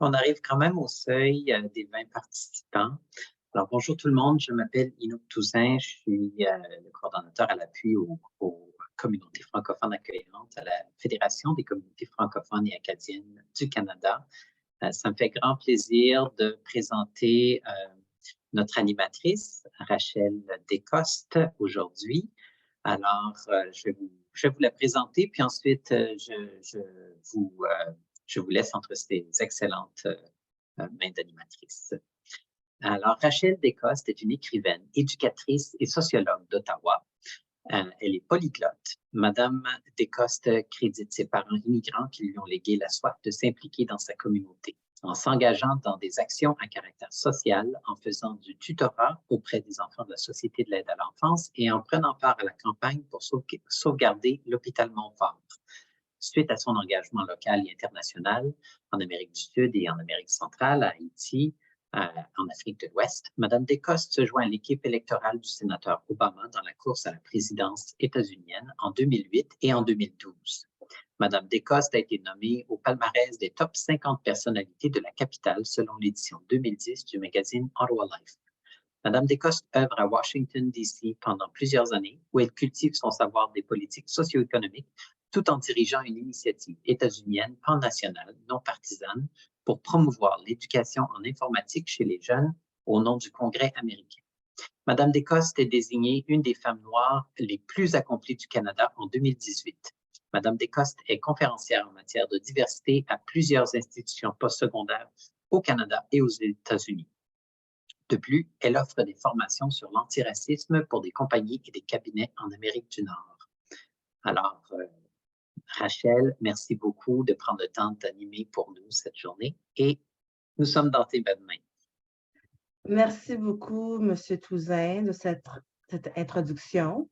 On arrive quand même au seuil des 20 participants. Alors, bonjour tout le monde, je m'appelle Inouk Touzin, je suis le coordonnateur à l'appui aux communautés francophones accueillantes à la Fédération des communautés francophones et acadiennes du Canada. Ça me fait grand plaisir de présenter notre animatrice, Rachel Descostes, aujourd'hui. Alors, je vais vous la présenter, puis ensuite, je vous laisse entre ces excellentes mains d'animatrice. Alors, Rachel Descostes est une écrivaine, éducatrice et sociologue d'Ottawa. Elle est polyglotte. Madame Descostes crédite ses parents immigrants qui lui ont légué la soif de s'impliquer dans sa communauté, en s'engageant dans des actions à caractère social, en faisant du tutorat auprès des enfants de la Société de l'aide à l'enfance et en prenant part à la campagne pour sauvegarder l'hôpital Montfort. Suite à son engagement local et international en Amérique du Sud et en Amérique centrale, à Haïti, en Afrique de l'Ouest, Mme Descostes se joint à l'équipe électorale du sénateur Obama dans la course à la présidence états-unienne en 2008 et en 2012. Mme Descostes a été nommée au palmarès des top 50 personnalités de la capitale selon l'édition 2010 du magazine Ottawa Life. Mme Descostes œuvre à Washington, D.C. pendant plusieurs années où elle cultive son savoir des politiques socio-économiques tout en dirigeant une initiative états-unienne pan-nationale, non partisane, pour promouvoir l'éducation en informatique chez les jeunes au nom du Congrès américain. Mme Descostes est désignée une des femmes noires les plus accomplies du Canada en 2018. Mme Descostes est conférencière en matière de diversité à plusieurs institutions postsecondaires au Canada et aux États-Unis. De plus, elle offre des formations sur l'antiracisme pour des compagnies et des cabinets en Amérique du Nord. Alors, Rachel, merci beaucoup de prendre le temps d'animer pour nous cette journée et nous sommes dans tes bonnes mains. Merci beaucoup, M. Touzin, de cette introduction.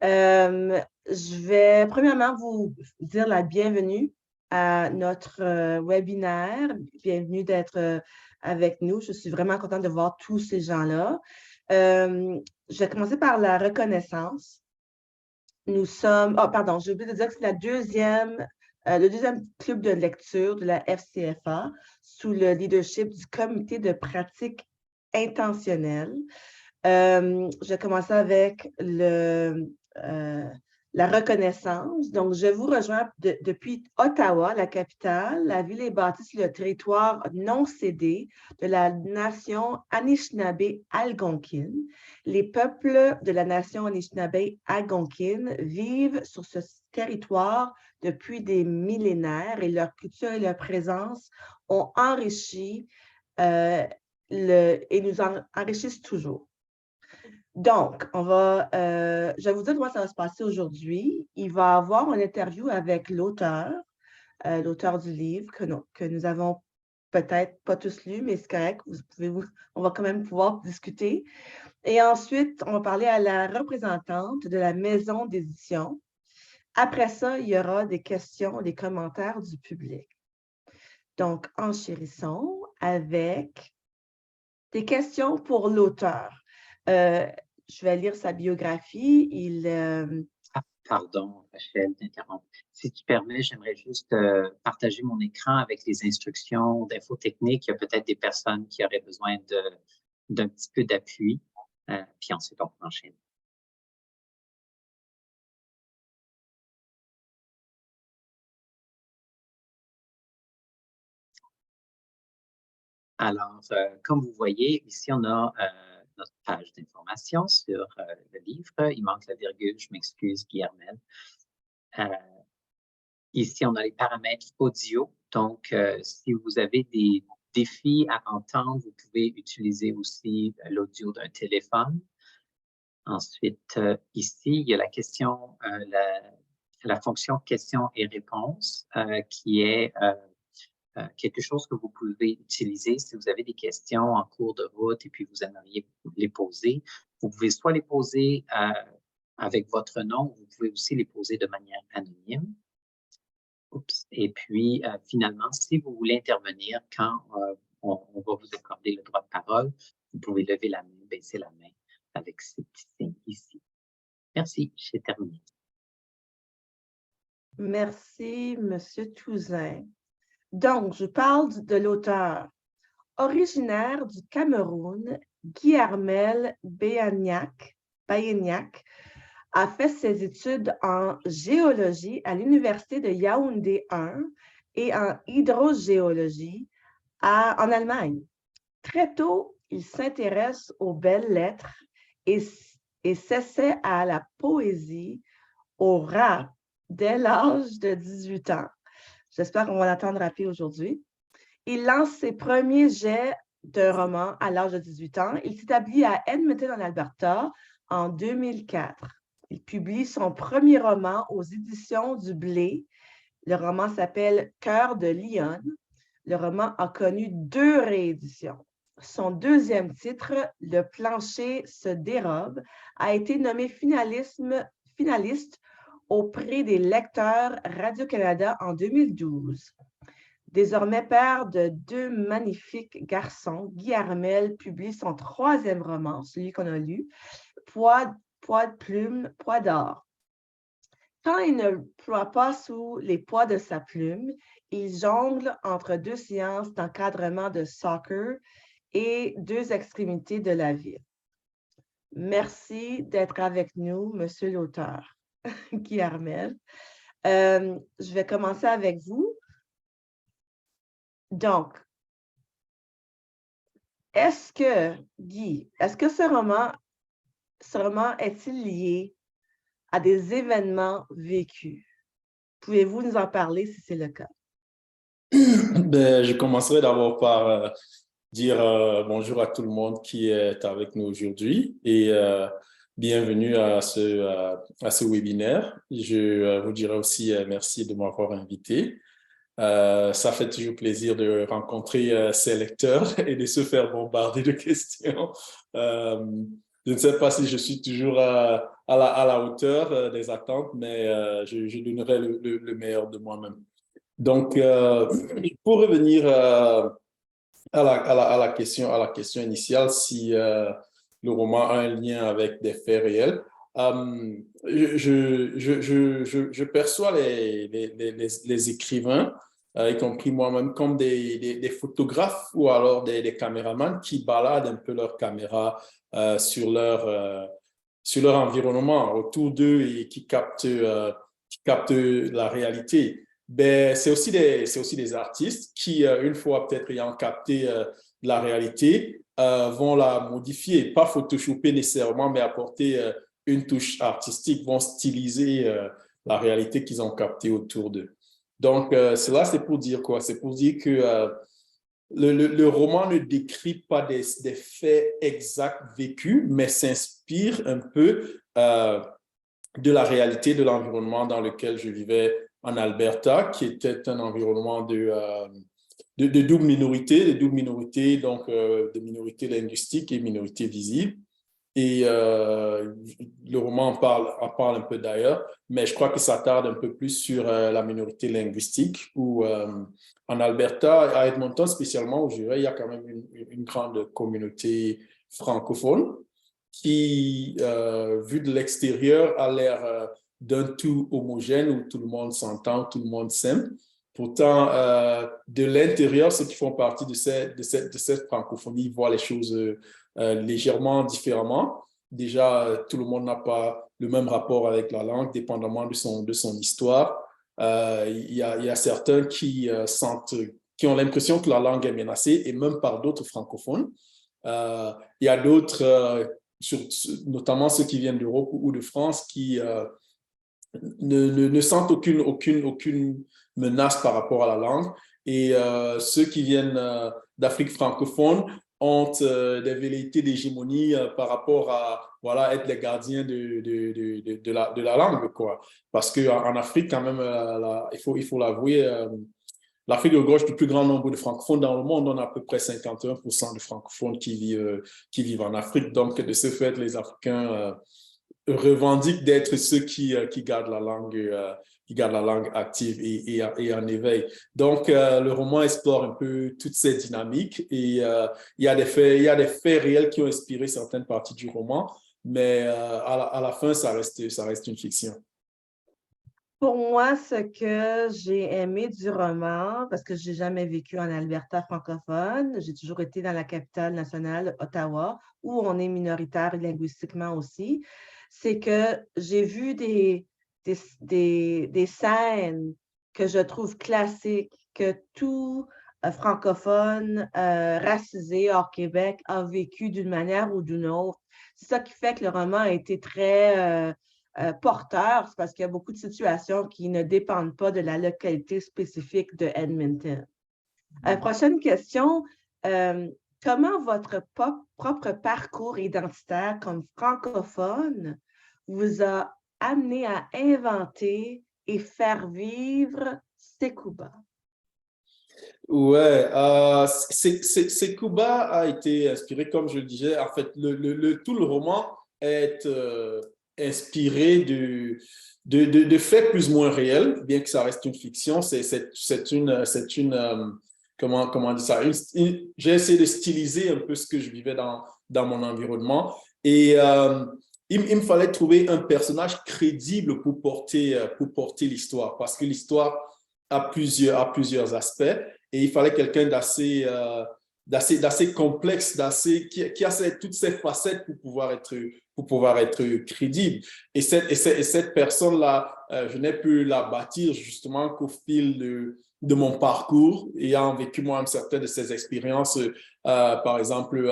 Je vais premièrement vous dire la bienvenue à notre webinaire. Bienvenue d'être avec nous. Je suis vraiment contente de voir tous ces gens-là. Je vais commencer par la reconnaissance. Nous sommes... Oh, pardon, j'ai oublié de dire que c'est le deuxième club de lecture de la FCFA sous le leadership du comité de pratique intentionnelle. Je vais commencer avec la reconnaissance. Donc, je vous rejoins depuis Ottawa, la capitale. La ville est bâtie sur le territoire non cédé de la nation Anishinaabe-Algonquin. Les peuples de la nation Anishinaabe-Algonquin vivent sur ce territoire depuis des millénaires et leur culture et leur présence ont enrichi et nous enrichissent toujours. Donc, je vais vous dire comment ça va se passer aujourd'hui. Il va y avoir une interview avec l'auteur du livre que nous avons peut-être pas tous lu, mais c'est correct, on va quand même pouvoir discuter. Et ensuite, on va parler à la représentante de la maison d'édition. Après ça, il y aura des questions, des commentaires du public. Donc, enchérissons avec des questions pour l'auteur. Je vais lire sa biographie. Pardon, Rachel, d'interrompre. Si tu permets, j'aimerais juste partager mon écran avec les instructions d'infotechnique. Il y a peut-être des personnes qui auraient besoin d'un petit peu d'appui. Puis ensuite, on enchaîne. Alors, comme vous voyez, ici, on a notre page d'information sur le livre. Il manque la virgule, je m'excuse, Guillermelle. Ici, on a les paramètres audio. Donc, si vous avez des défis à entendre, vous pouvez utiliser aussi l'audio d'un téléphone. Ensuite, ici, il y a la question, la fonction questions et réponses qui est quelque chose que vous pouvez utiliser si vous avez des questions en cours de route et puis vous aimeriez les poser. Vous pouvez soit les poser avec votre nom, vous pouvez aussi les poser de manière anonyme. Oups. Et puis, finalement, si vous voulez intervenir quand on va vous accorder le droit de parole, vous pouvez lever la main, baisser la main avec ces petits signes ici. Merci, j'ai terminé. Merci, M. Touzin. Donc, je parle de l'auteur. Originaire du Cameroun, Guy Armel Bayaniak a fait ses études en géologie à l'Université de Yaoundé 1 et en hydrogéologie en Allemagne. Très tôt, il s'intéresse aux belles lettres et s'essaie à la poésie, au rap, dès l'âge de 18 ans. J'espère qu'on va l'entendre rapper aujourd'hui. Il lance ses premiers jets d'un roman à l'âge de 18 ans. Il s'établit à Edmonton, en Alberta, en 2004. Il publie son premier roman aux éditions du Blé. Le roman s'appelle Cœur de Lyon. Le roman a connu 2 rééditions. Son deuxième titre, Le plancher se dérobe, a été nommé finaliste au prix des lecteurs Radio-Canada en 2012. Désormais père de 2 magnifiques garçons, Guy Armel publie son 3e roman, celui qu'on a lu, Poids de plume, poids d'or. Quand il ne ploie pas sous les poids de sa plume, il jongle entre 2 séances d'encadrement de soccer et 2 extrémités de la vie. Merci d'être avec nous, monsieur l'auteur, Guy Armel. Je vais commencer avec vous. Donc, Guy, est-ce que ce roman est-il lié à des événements vécus? Pouvez-vous nous en parler si c'est le cas? Je commencerai d'abord par dire bonjour à tout le monde qui est avec nous aujourd'hui et bienvenue à ce webinaire. Je vous dirai aussi merci de m'avoir invité. Ça fait toujours plaisir de rencontrer ses lecteurs et de se faire bombarder de questions. Je ne sais pas si je suis toujours à la hauteur des attentes, mais je donnerai le meilleur de moi-même. Donc, pour revenir à la question initiale, si le roman a un lien avec des faits réels, je perçois les écrivains, y compris moi-même, comme des photographes ou alors des caméramans qui baladent un peu leur caméra sur leur environnement autour d'eux et qui captent la réalité. C'est aussi des artistes qui, une fois peut-être ayant capté la réalité, vont la modifier, pas photoshopper nécessairement, mais apporter une touche artistique, vont styliser la réalité qu'ils ont captée autour d'eux. Donc, cela, c'est pour dire quoi? C'est pour dire que le roman ne décrit pas des faits exacts vécus, mais s'inspire un peu de la réalité de l'environnement dans lequel je vivais en Alberta, qui était un environnement de double minorité, donc de minorités linguistiques et minorités visibles. Et le roman en parle un peu d'ailleurs, mais je crois qu'il s'attarde un peu plus sur la minorité linguistique, où en Alberta, à Edmonton spécialement, où je dirais, il y a quand même une grande communauté francophone qui, vu de l'extérieur, a l'air d'un tout homogène où tout le monde s'entend, tout le monde s'aime. Pourtant, de l'intérieur, ceux qui font partie de cette francophonie voient les choses légèrement différemment. Déjà, tout le monde n'a pas le même rapport avec la langue, dépendamment de son histoire. Il y a certains qui ont l'impression que la langue est menacée, et même par d'autres francophones. Il y a d'autres, notamment ceux qui viennent d'Europe ou de France, qui ne sentent aucune menace par rapport à la langue. Et ceux qui viennent d'Afrique francophone ont des velléités d'hégémonie par rapport à être les gardiens de la langue, quoi. Parce qu'en Afrique, quand même, il faut l'avouer, l'Afrique regorge du plus grand nombre de francophones dans le monde. On a à peu près 51% de francophones qui vivent en Afrique. Donc, de ce fait, les Africains revendiquent d'être ceux qui gardent la langue active et en éveil. Donc, le roman explore un peu toutes ces dynamiques et il y a des faits réels qui ont inspiré certaines parties du roman, mais à la fin, ça reste une fiction. Pour moi, ce que j'ai aimé du roman, parce que j'ai jamais vécu en Alberta francophone, j'ai toujours été dans la capitale nationale, Ottawa, où on est minoritaire linguistiquement aussi, c'est que j'ai vu des scènes que je trouve classiques, que tout francophone racisé hors Québec a vécu d'une manière ou d'une autre. C'est ça qui fait que le roman a été très porteur, c'est parce qu'il y a beaucoup de situations qui ne dépendent pas de la localité spécifique de Edmonton. Prochaine question. Comment votre propre parcours identitaire comme francophone vous a amené à inventer et faire vivre Sekouba? Ouais, Sekouba a été inspiré, comme je le disais, en fait, tout le roman est inspiré de faits plus ou moins réels, bien que ça reste une fiction. Comment dire ça? J'ai essayé de styliser un peu ce que je vivais dans mon environnement. Et il me fallait trouver un personnage crédible pour porter l'histoire, parce que l'histoire a plusieurs aspects. Et il fallait quelqu'un d'assez complexe, qui a toutes ces facettes pour pouvoir être crédible. Et cette personne-là, je n'ai pu la bâtir justement qu'au fil de mon parcours, ayant vécu moi-même certaines de ces expériences. Par exemple,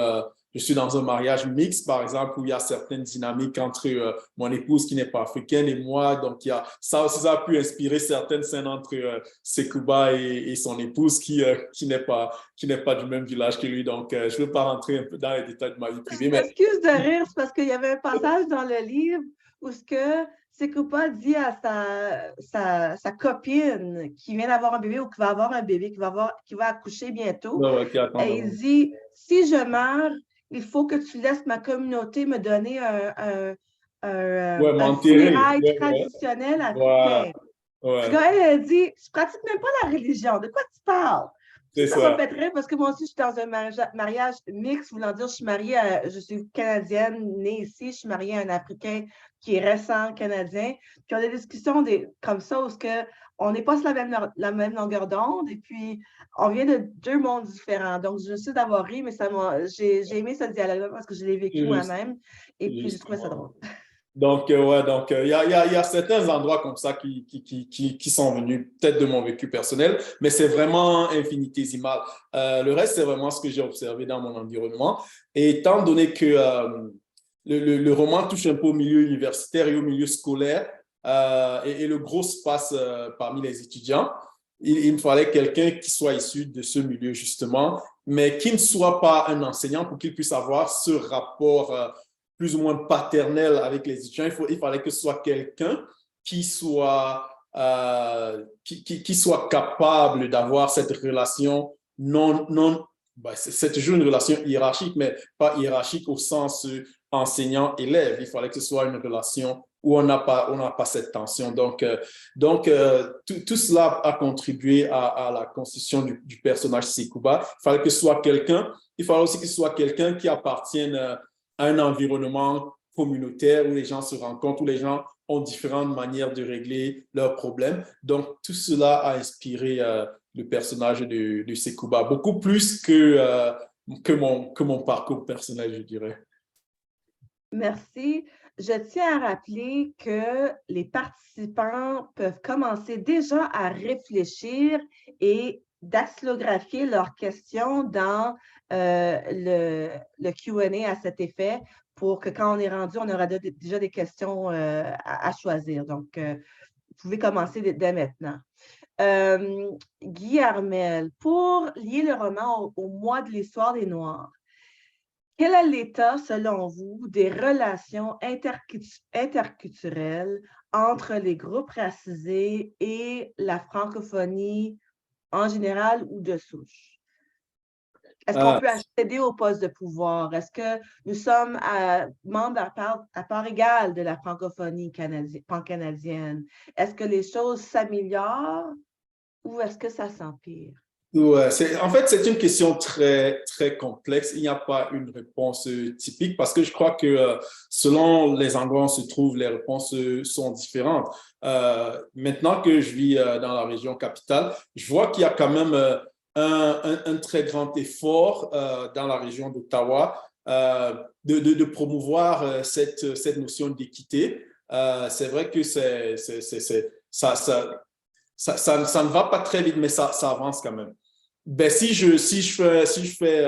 je suis dans un mariage mixte, par exemple, où il y a certaines dynamiques entre mon épouse qui n'est pas africaine et moi. Donc, ça aussi, ça a pu inspirer certaines scènes entre Sekouba et son épouse qui n'est pas du même village que lui. Donc, je ne veux pas rentrer un peu dans les détails de ma vie privée. Je m'excuse de rire, c'est parce qu'il y avait un passage dans le livre où ce que Sekouba dit à sa copine qui vient d'avoir un bébé ou qui va avoir un bébé, qui va accoucher bientôt. Non, okay, attends, et il dit, si je meurs, il faut que tu laisses ma communauté me donner un funérail traditionnel africain. Ouais. Puis elle dit, je pratique même pas la religion, de quoi tu parles? Ça me fait très parce que moi aussi, je suis dans un mariage mixte, voulant dire, je suis canadienne, née ici, je suis mariée à un Africain qui est récent canadien. Puis on a des discussions comme ça où on n'est pas sur la même longueur d'onde et puis on vient de deux mondes différents. Donc, je suis d'avoir ri, mais j'ai aimé ce dialogue parce que je l'ai vécu moi-même et puis j'ai trouvé ça drôle. Donc, il y a certains endroits comme ça qui sont venus peut-être de mon vécu personnel, mais c'est vraiment infinitésimal. Le reste, c'est vraiment ce que j'ai observé dans mon environnement. Et étant donné que le roman touche un peu au milieu universitaire et au milieu scolaire, et le gros se passe parmi les étudiants, il me fallait quelqu'un qui soit issu de ce milieu, justement, mais qui ne soit pas un enseignant pour qu'il puisse avoir ce rapport plus ou moins paternel avec les étudiants. Il fallait que ce soit quelqu'un qui soit capable d'avoir cette relation c'est toujours une relation hiérarchique, mais pas hiérarchique au sens enseignant-élève. Il fallait que ce soit une relation où on n'a pas cette tension. Donc tout cela a contribué à la constitution du personnage Sekouba. Il fallait aussi que ce soit quelqu'un qui appartienne à un environnement communautaire où les gens se rencontrent, où les gens ont différentes manières de régler leurs problèmes. Donc, tout cela a inspiré le personnage de Sekouba, beaucoup plus que mon parcours personnel, je dirais. Merci. Je tiens à rappeler que les participants peuvent commencer déjà à réfléchir et daxilographier leurs questions dans le Q&A à cet effet pour que quand on est rendu, on aura déjà des questions à choisir. Donc, vous pouvez commencer dès maintenant. Guy Armel, pour lier le roman au mois de l'histoire des Noirs, quel est l'état, selon vous, des relations interculturelles entre les groupes racisés et la francophonie en général ou de souche? Est-ce qu'on peut accéder au poste de pouvoir? Est-ce que nous sommes membres à part égale de la francophonie pan-canadienne? Est-ce que les choses s'améliorent ou est-ce que ça s'empire? Ouais, en fait, c'est une question très, très complexe. Il n'y a pas une réponse typique parce que je crois que selon les endroits où on se trouve, les réponses sont différentes. Maintenant que je vis dans la région capitale, je vois qu'il y a quand même un très grand effort dans la région d'Ottawa de promouvoir cette notion d'équité. C'est vrai que ça ne va pas très vite, mais ça avance quand même. Ben, si je fais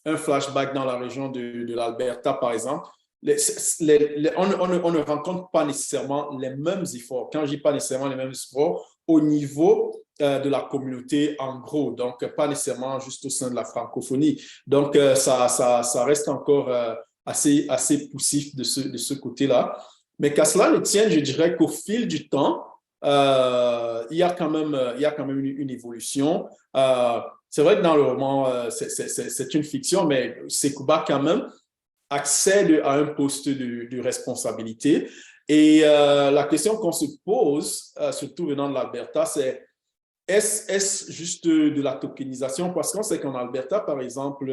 un flashback dans la région de l'Alberta, par exemple, on ne rencontre pas nécessairement les mêmes efforts. Quand je dis pas nécessairement les mêmes efforts, au niveau de la communauté en gros, donc pas nécessairement juste au sein de la francophonie. Donc, ça reste encore assez poussif de ce côté-là. Mais qu'à cela ne tienne, je dirais qu'au fil du temps, il y a quand même une évolution. C'est vrai que dans le roman, c'est une fiction, mais Sekouba quand même accède à un poste de responsabilité. Et la question qu'on se pose, surtout venant de l'Alberta, c'est est-ce juste de la tokenisation? Parce qu'on sait qu'en Alberta, par exemple,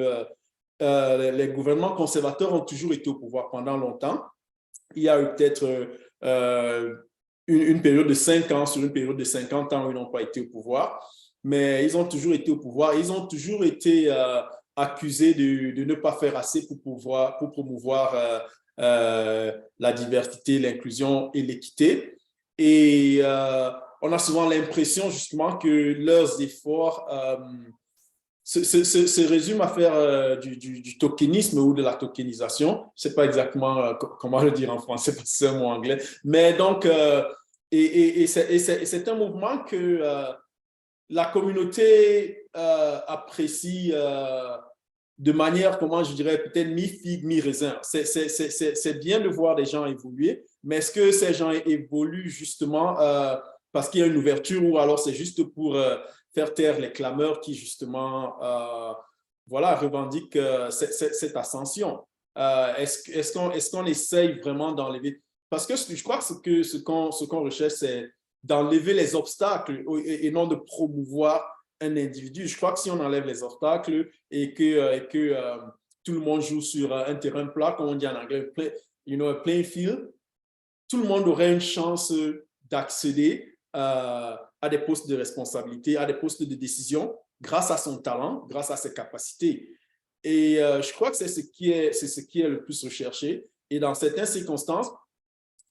les gouvernements conservateurs ont toujours été au pouvoir pendant longtemps. Il y a eu peut-être une période de 5 ans sur une période de 50 ans où ils n'ont pas été au pouvoir, mais ils ont toujours été au pouvoir. Ils ont toujours été accusés de ne pas faire assez pour promouvoir la diversité, l'inclusion et l'équité. Et on a souvent l'impression justement que leurs efforts se résume à faire du tokenisme ou de la tokenisation. Je ne sais pas exactement comment le dire en français parce que c'est un mot anglais. Mais donc, c'est un mouvement que la communauté apprécie de manière, comment je dirais, peut-être mi-figue, mi-raisin. C'est bien de voir des gens évoluer, mais est-ce que ces gens évoluent justement parce qu'il y a une ouverture ou alors c'est juste pour faire taire les clameurs qui, justement, voilà, revendiquent cette ascension. Est-ce qu'on essaye vraiment d'enlever? Parce que je crois que ce qu'on recherche, c'est d'enlever les obstacles et non de promouvoir un individu. Je crois que si on enlève les obstacles et que tout le monde joue sur un terrain plat, comme on dit en anglais, a playing field, tout le monde aurait une chance d'accéder à des postes de responsabilité, à des postes de décision, grâce à son talent, grâce à ses capacités. Et je crois que c'est ce qui est le plus recherché. Et dans certaines circonstances,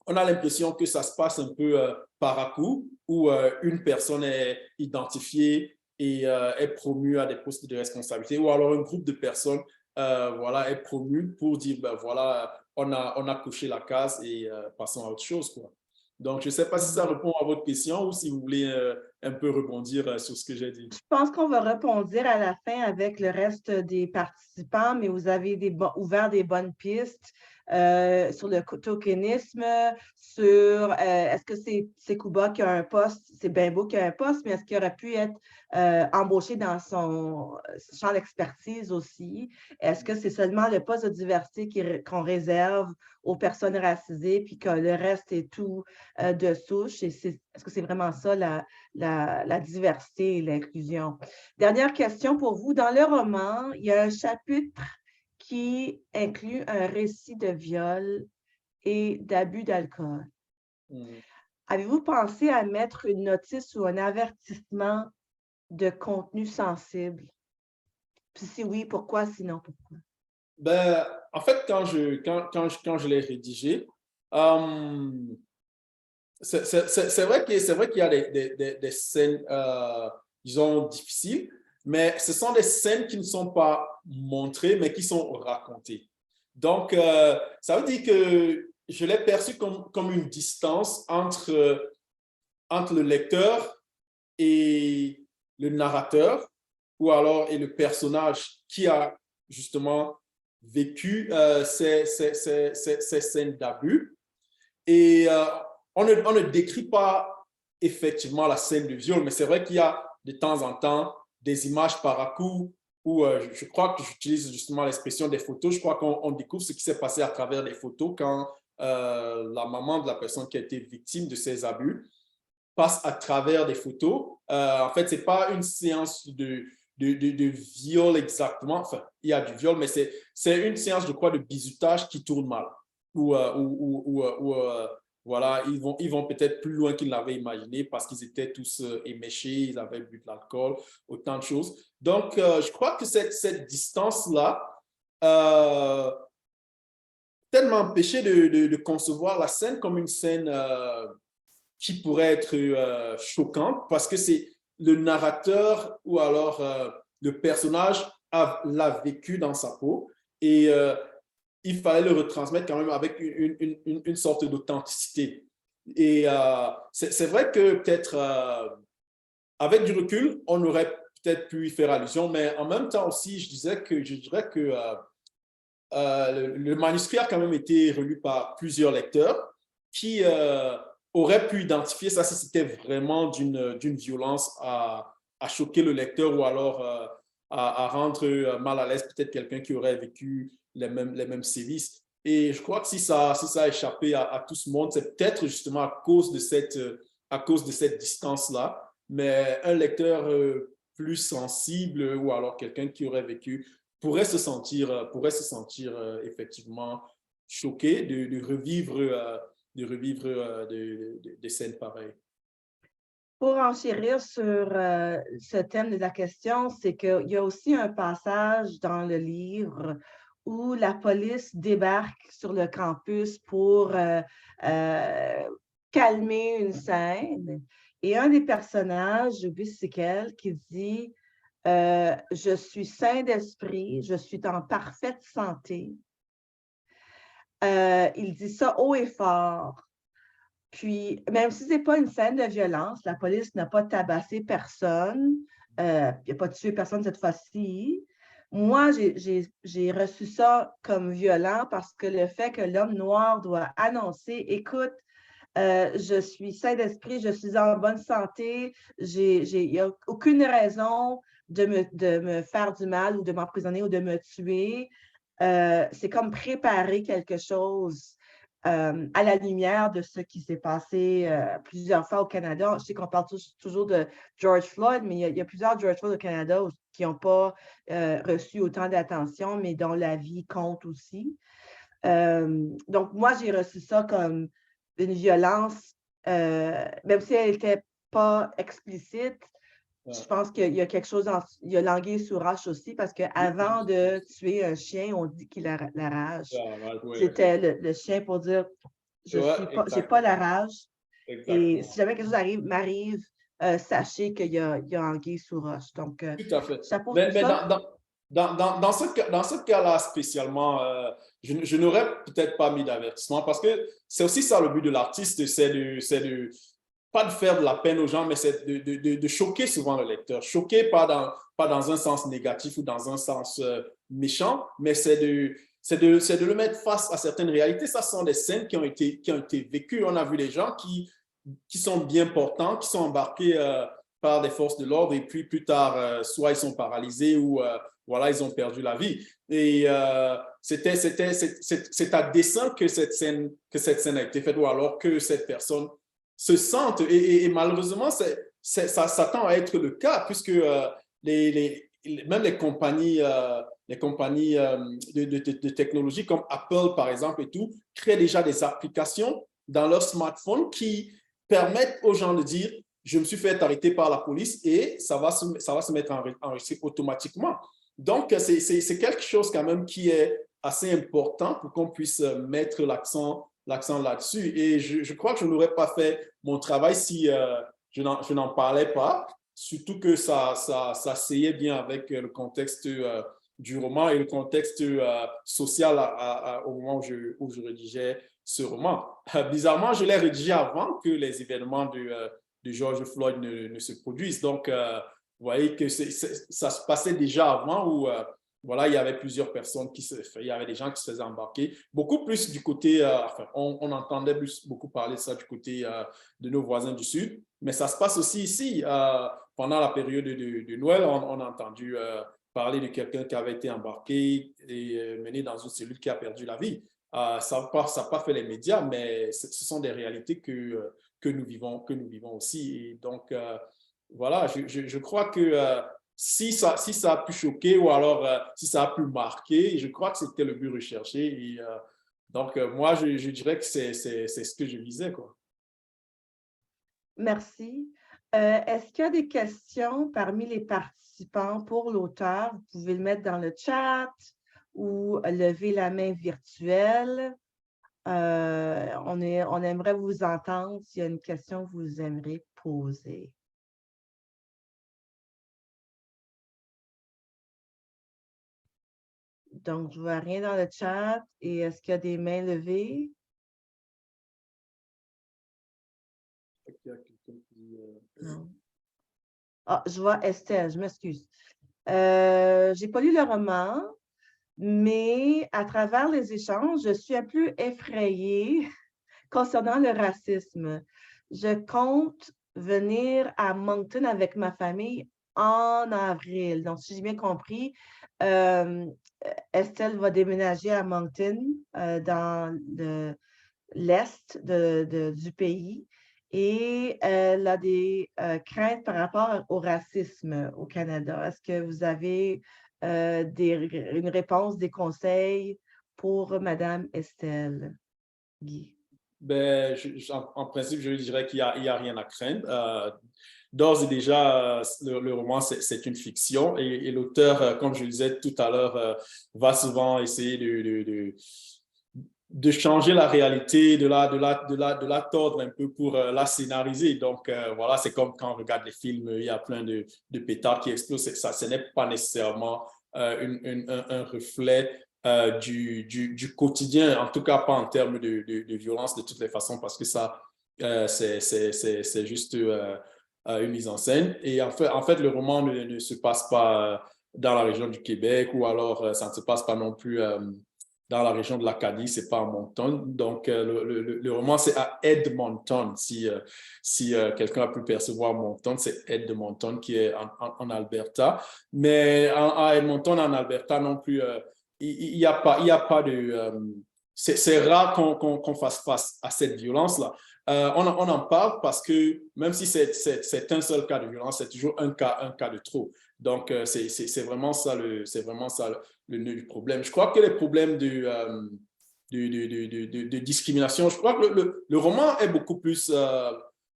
on a l'impression que ça se passe un peu par à coup, où une personne est identifiée et est promue à des postes de responsabilité, ou alors un groupe de personnes voilà, est promu pour dire, ben voilà, on a coché la case et passons à autre chose, quoi. Donc, je ne sais pas si ça répond à votre question ou si vous voulez un peu rebondir sur ce que j'ai dit. Je pense qu'on va répondre à la fin avec le reste des participants, mais vous avez ouvert des bonnes pistes sur le tokenisme, sur est-ce que c'est Sekouba qui a un poste, c'est bien beau qui a un poste, mais est-ce qu'il aurait pu être embauché dans son champ d'expertise aussi? Est-ce que c'est seulement le poste de diversité qu'on réserve aux personnes racisées, puis que le reste est tout de souche? Est-ce que c'est vraiment ça la diversité et l'inclusion? Dernière question pour vous. Dans le roman, il y a un chapitre qui inclut un récit de viol et d'abus d'alcool. Avez-vous pensé à mettre une notice ou un avertissement de contenu sensible? Puis si oui, pourquoi? Sinon, pourquoi? Ben, en fait, quand je l'ai rédigé, c'est vrai qu'il y a des scènes, disons, difficiles, mais ce sont des scènes qui ne sont pas montrées, mais qui sont racontées. Donc, ça veut dire que je l'ai perçu comme une distance entre le lecteur et le narrateur, ou alors et le personnage qui a justement vécu ces scènes d'abus. Et on ne décrit pas effectivement la scène de viol, mais c'est vrai qu'il y a de temps en temps des images par à coup où je crois que j'utilise justement l'expression des photos. Je crois qu'on découvre ce qui s'est passé à travers les photos quand la maman de la personne qui a été victime de ces abus passe à travers des photos. En fait, ce n'est pas une séance de viol exactement. Enfin, il y a du viol, mais c'est une séance, je crois, de bizutage qui tourne mal. Voilà, ils vont peut-être plus loin qu'ils l'avaient imaginé parce qu'ils étaient tous éméchés, ils avaient bu de l'alcool, autant de choses. Donc, je crois que cette distance-là peut-être m'empêcher de concevoir la scène comme une scène qui pourrait être choquante parce que c'est le narrateur ou alors le personnage l'a vécu dans sa peau et il fallait le retransmettre quand même avec une sorte d'authenticité. Et c'est vrai que peut-être avec du recul, on aurait peut-être pu y faire allusion, mais en même temps aussi, je dirais que le manuscrit a quand même été relu par plusieurs lecteurs qui auraient pu identifier ça si c'était vraiment d'une violence à choquer le lecteur ou alors à rendre mal à l'aise peut-être quelqu'un qui aurait vécu les mêmes sévices. Et je crois que si ça a échappé à tout ce monde, c'est peut-être justement à cause de cette distance-là. Mais un lecteur plus sensible ou alors quelqu'un qui aurait vécu pourrait se sentir effectivement choqué de revivre des scènes pareilles. Pour enchérir sur ce thème de la question, c'est qu'il y a aussi un passage dans le livre où la police débarque sur le campus pour calmer une scène. Et un des personnages, j'oublie c'est quel, qui dit je suis sain d'esprit, je suis en parfaite santé. Il dit ça haut et fort. Puis, même si ce n'est pas une scène de violence, la police n'a pas tabassé personne, il n'a pas tué personne cette fois-ci. Moi, j'ai reçu ça comme violent parce que le fait que l'homme noir doit annoncer, écoute, je suis sain d'esprit, je suis en bonne santé, il n'y a aucune raison de me faire du mal ou de m'emprisonner ou de me tuer. C'est comme préparer quelque chose à la lumière de ce qui s'est passé plusieurs fois au Canada. Je sais qu'on parle toujours de George Floyd, mais il y a plusieurs George Floyd au Canada qui n'ont pas reçu autant d'attention, mais dont la vie compte aussi. Donc, moi, j'ai reçu ça comme une violence, même si elle n'était pas explicite. Je pense qu'il y a quelque chose, il y a l'anguille sous roche aussi, parce qu'avant de tuer un chien, on dit qu'il a la rage. C'était le chien pour dire je n'ai pas la rage. Exactement. Et si jamais quelque chose m'arrive, sachez qu'il y a anguille sous roche. Donc, tout à fait. chapeau Mais ça. dans ce cas-là spécialement, je n'aurais peut-être pas mis d'avertissement parce que c'est aussi ça le but de l'artiste, c'est pas de faire de la peine aux gens, mais c'est de choquer souvent le lecteur. Choquer pas dans un sens négatif ou dans un sens méchant, mais c'est de le mettre face à certaines réalités. Ça sont des scènes qui ont été vécues. On a vu des gens qui sont bien portants, qui sont embarqués par des forces de l'ordre et puis plus tard, soit ils sont paralysés ou voilà, ils ont perdu la vie. Et c'est à dessein que cette scène a été faite ou alors que cette personne se sente. Et malheureusement, ça tend à être le cas puisque même les compagnies de technologie comme Apple, par exemple, et tout, créent déjà des applications dans leur smartphone qui permettent aux gens de dire « je me suis fait arrêter par la police » et ça va se mettre enregistré automatiquement. Donc, c'est quelque chose quand même qui est assez important pour qu'on puisse mettre l'accent là-dessus. Et je crois que je n'aurais pas fait mon travail si je n'en parlais pas, surtout que ça s'essayait bien avec le contexte du roman et le contexte social au moment où je rédigeais ce roman. Bizarrement, je l'ai rédigé avant que les événements de George Floyd ne se produisent. Donc, vous voyez que ça se passait déjà avant où voilà, il y avait plusieurs personnes il y avait des gens qui se faisaient embarquer. Beaucoup plus du côté, on entendait beaucoup parler de ça du côté de nos voisins du Sud, mais ça se passe aussi ici. Pendant la période de Noël, on a entendu parler de quelqu'un qui avait été embarqué et mené dans une cellule qui a perdu la vie. Ça n'a pas fait les médias, mais ce sont des réalités que que nous vivons aussi. Et donc, voilà, je crois que si ça a pu choquer ou alors si ça a pu marquer, je crois que c'était le but recherché. Et, donc, moi, je dirais que c'est ce que je visais, quoi. Merci. Est-ce qu'il y a des questions parmi les participants pour l'auteur? Vous pouvez le mettre dans le chat ou lever la main virtuelle. On aimerait vous entendre s'il y a une question que vous aimeriez poser. Donc, je ne vois rien dans le chat. Et est-ce qu'il y a des mains levées? Non. Ah, je vois Estelle, je m'excuse. Je n'ai pas lu le roman, mais à travers les échanges, je suis un peu effrayée concernant le racisme. Je compte venir à Moncton avec ma famille en avril. Donc, si j'ai bien compris, Estelle va déménager à Moncton dans l'est du pays et elle a des craintes par rapport au racisme au Canada. Est-ce que vous avez une réponse, des conseils pour Madame Estelle? Guy. Ben, en principe, je dirais qu'il n'y a rien à craindre. D'ores et déjà, le roman, c'est une fiction et l'auteur, comme je le disais tout à l'heure, va souvent essayer de changer la réalité, de la tordre un peu pour la scénariser. Donc, voilà, c'est comme quand on regarde les films, il y a plein de pétards qui explosent. Ça, ce n'est pas nécessairement un reflet du quotidien, en tout cas pas en termes de violence de toutes les façons, parce que ça, c'est juste une mise en scène. Et en fait le roman ne se passe pas dans la région du Québec ou alors ça ne se passe pas non plus dans la région de l'Acadie, c'est pas à Moncton. Donc, le roman, c'est à Edmonton. Si quelqu'un a pu percevoir Moncton, c'est Edmonton qui est en Alberta. Mais à Edmonton, en Alberta non plus, il n'y a pas de... c'est rare qu'on fasse face à cette violence-là. On en parle parce que même si c'est un seul cas de violence, c'est toujours un cas de trop. Donc, c'est vraiment ça le nœud du problème. Je crois que les problèmes de discrimination, je crois que le roman est beaucoup plus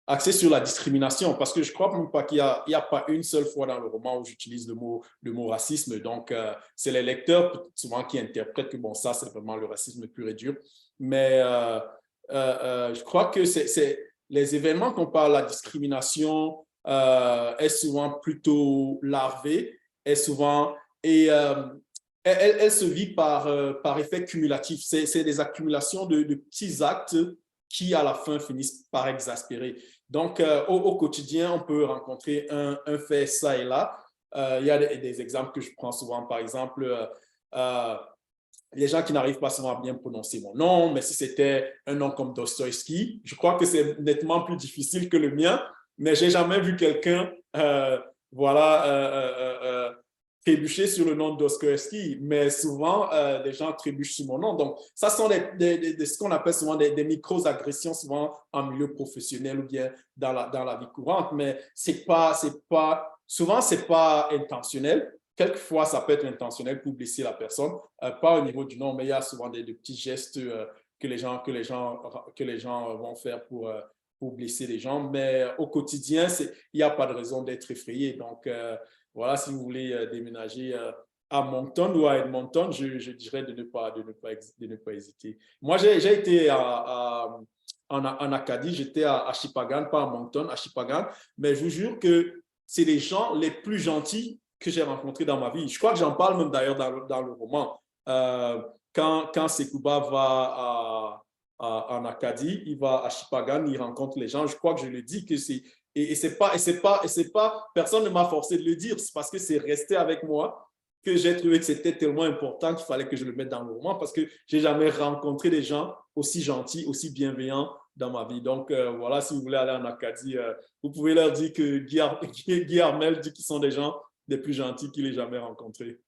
axé sur la discrimination parce que je crois même pas qu'il y a pas une seule fois dans le roman où j'utilise le mot racisme. Donc, c'est les lecteurs souvent qui interprètent que bon, ça, c'est vraiment le racisme pur et dur. Mais je crois que c'est les événements qu'on parle, la discrimination est souvent plutôt larvée, et elle se vit par effet cumulatif. C'est des accumulations de petits actes qui, à la fin, finissent par exaspérer. Donc, au quotidien, on peut rencontrer un fait ça et là. Il y a des exemples que je prends souvent, par exemple, les gens qui n'arrivent pas souvent à bien prononcer mon nom, mais si c'était un nom comme Dostoïevski, je crois que c'est nettement plus difficile que le mien, mais j'ai jamais vu quelqu'un trébucher sur le nom de Dostoïevski, mais souvent, des gens trébuchent sur mon nom. Donc, ça sont ce qu'on appelle souvent des micro-agressions, souvent en milieu professionnel ou bien dans la vie courante, mais souvent, ce n'est pas intentionnel. Quelquefois, ça peut être intentionnel pour blesser la personne, pas au niveau du nom, mais il y a souvent des petits gestes que les gens vont faire pour blesser les gens. Mais au quotidien, il n'y a pas de raison d'être effrayé. Donc, voilà, si vous voulez déménager à Moncton ou à Edmonton, je dirais de ne pas hésiter. Moi, j'ai été en Acadie, j'étais à Shippagan, pas à Moncton, à Shippagan, mais je vous jure que c'est les gens les plus gentils que j'ai rencontrés dans ma vie. Je crois que j'en parle même d'ailleurs dans le roman. Quand Sekouba va en Acadie, il va à Shippagan, il rencontre les gens. Je crois que je le dis que c'est... Et c'est pas, personne ne m'a forcé de le dire, c'est parce que c'est resté avec moi que j'ai trouvé que c'était tellement important qu'il fallait que je le mette dans le roman parce que j'ai jamais rencontré des gens aussi gentils, aussi bienveillants dans ma vie. Donc, voilà, si vous voulez aller en Acadie, vous pouvez leur dire que Guy Armel dit qu'ils sont des gens les plus gentils qu'il ait jamais rencontrés.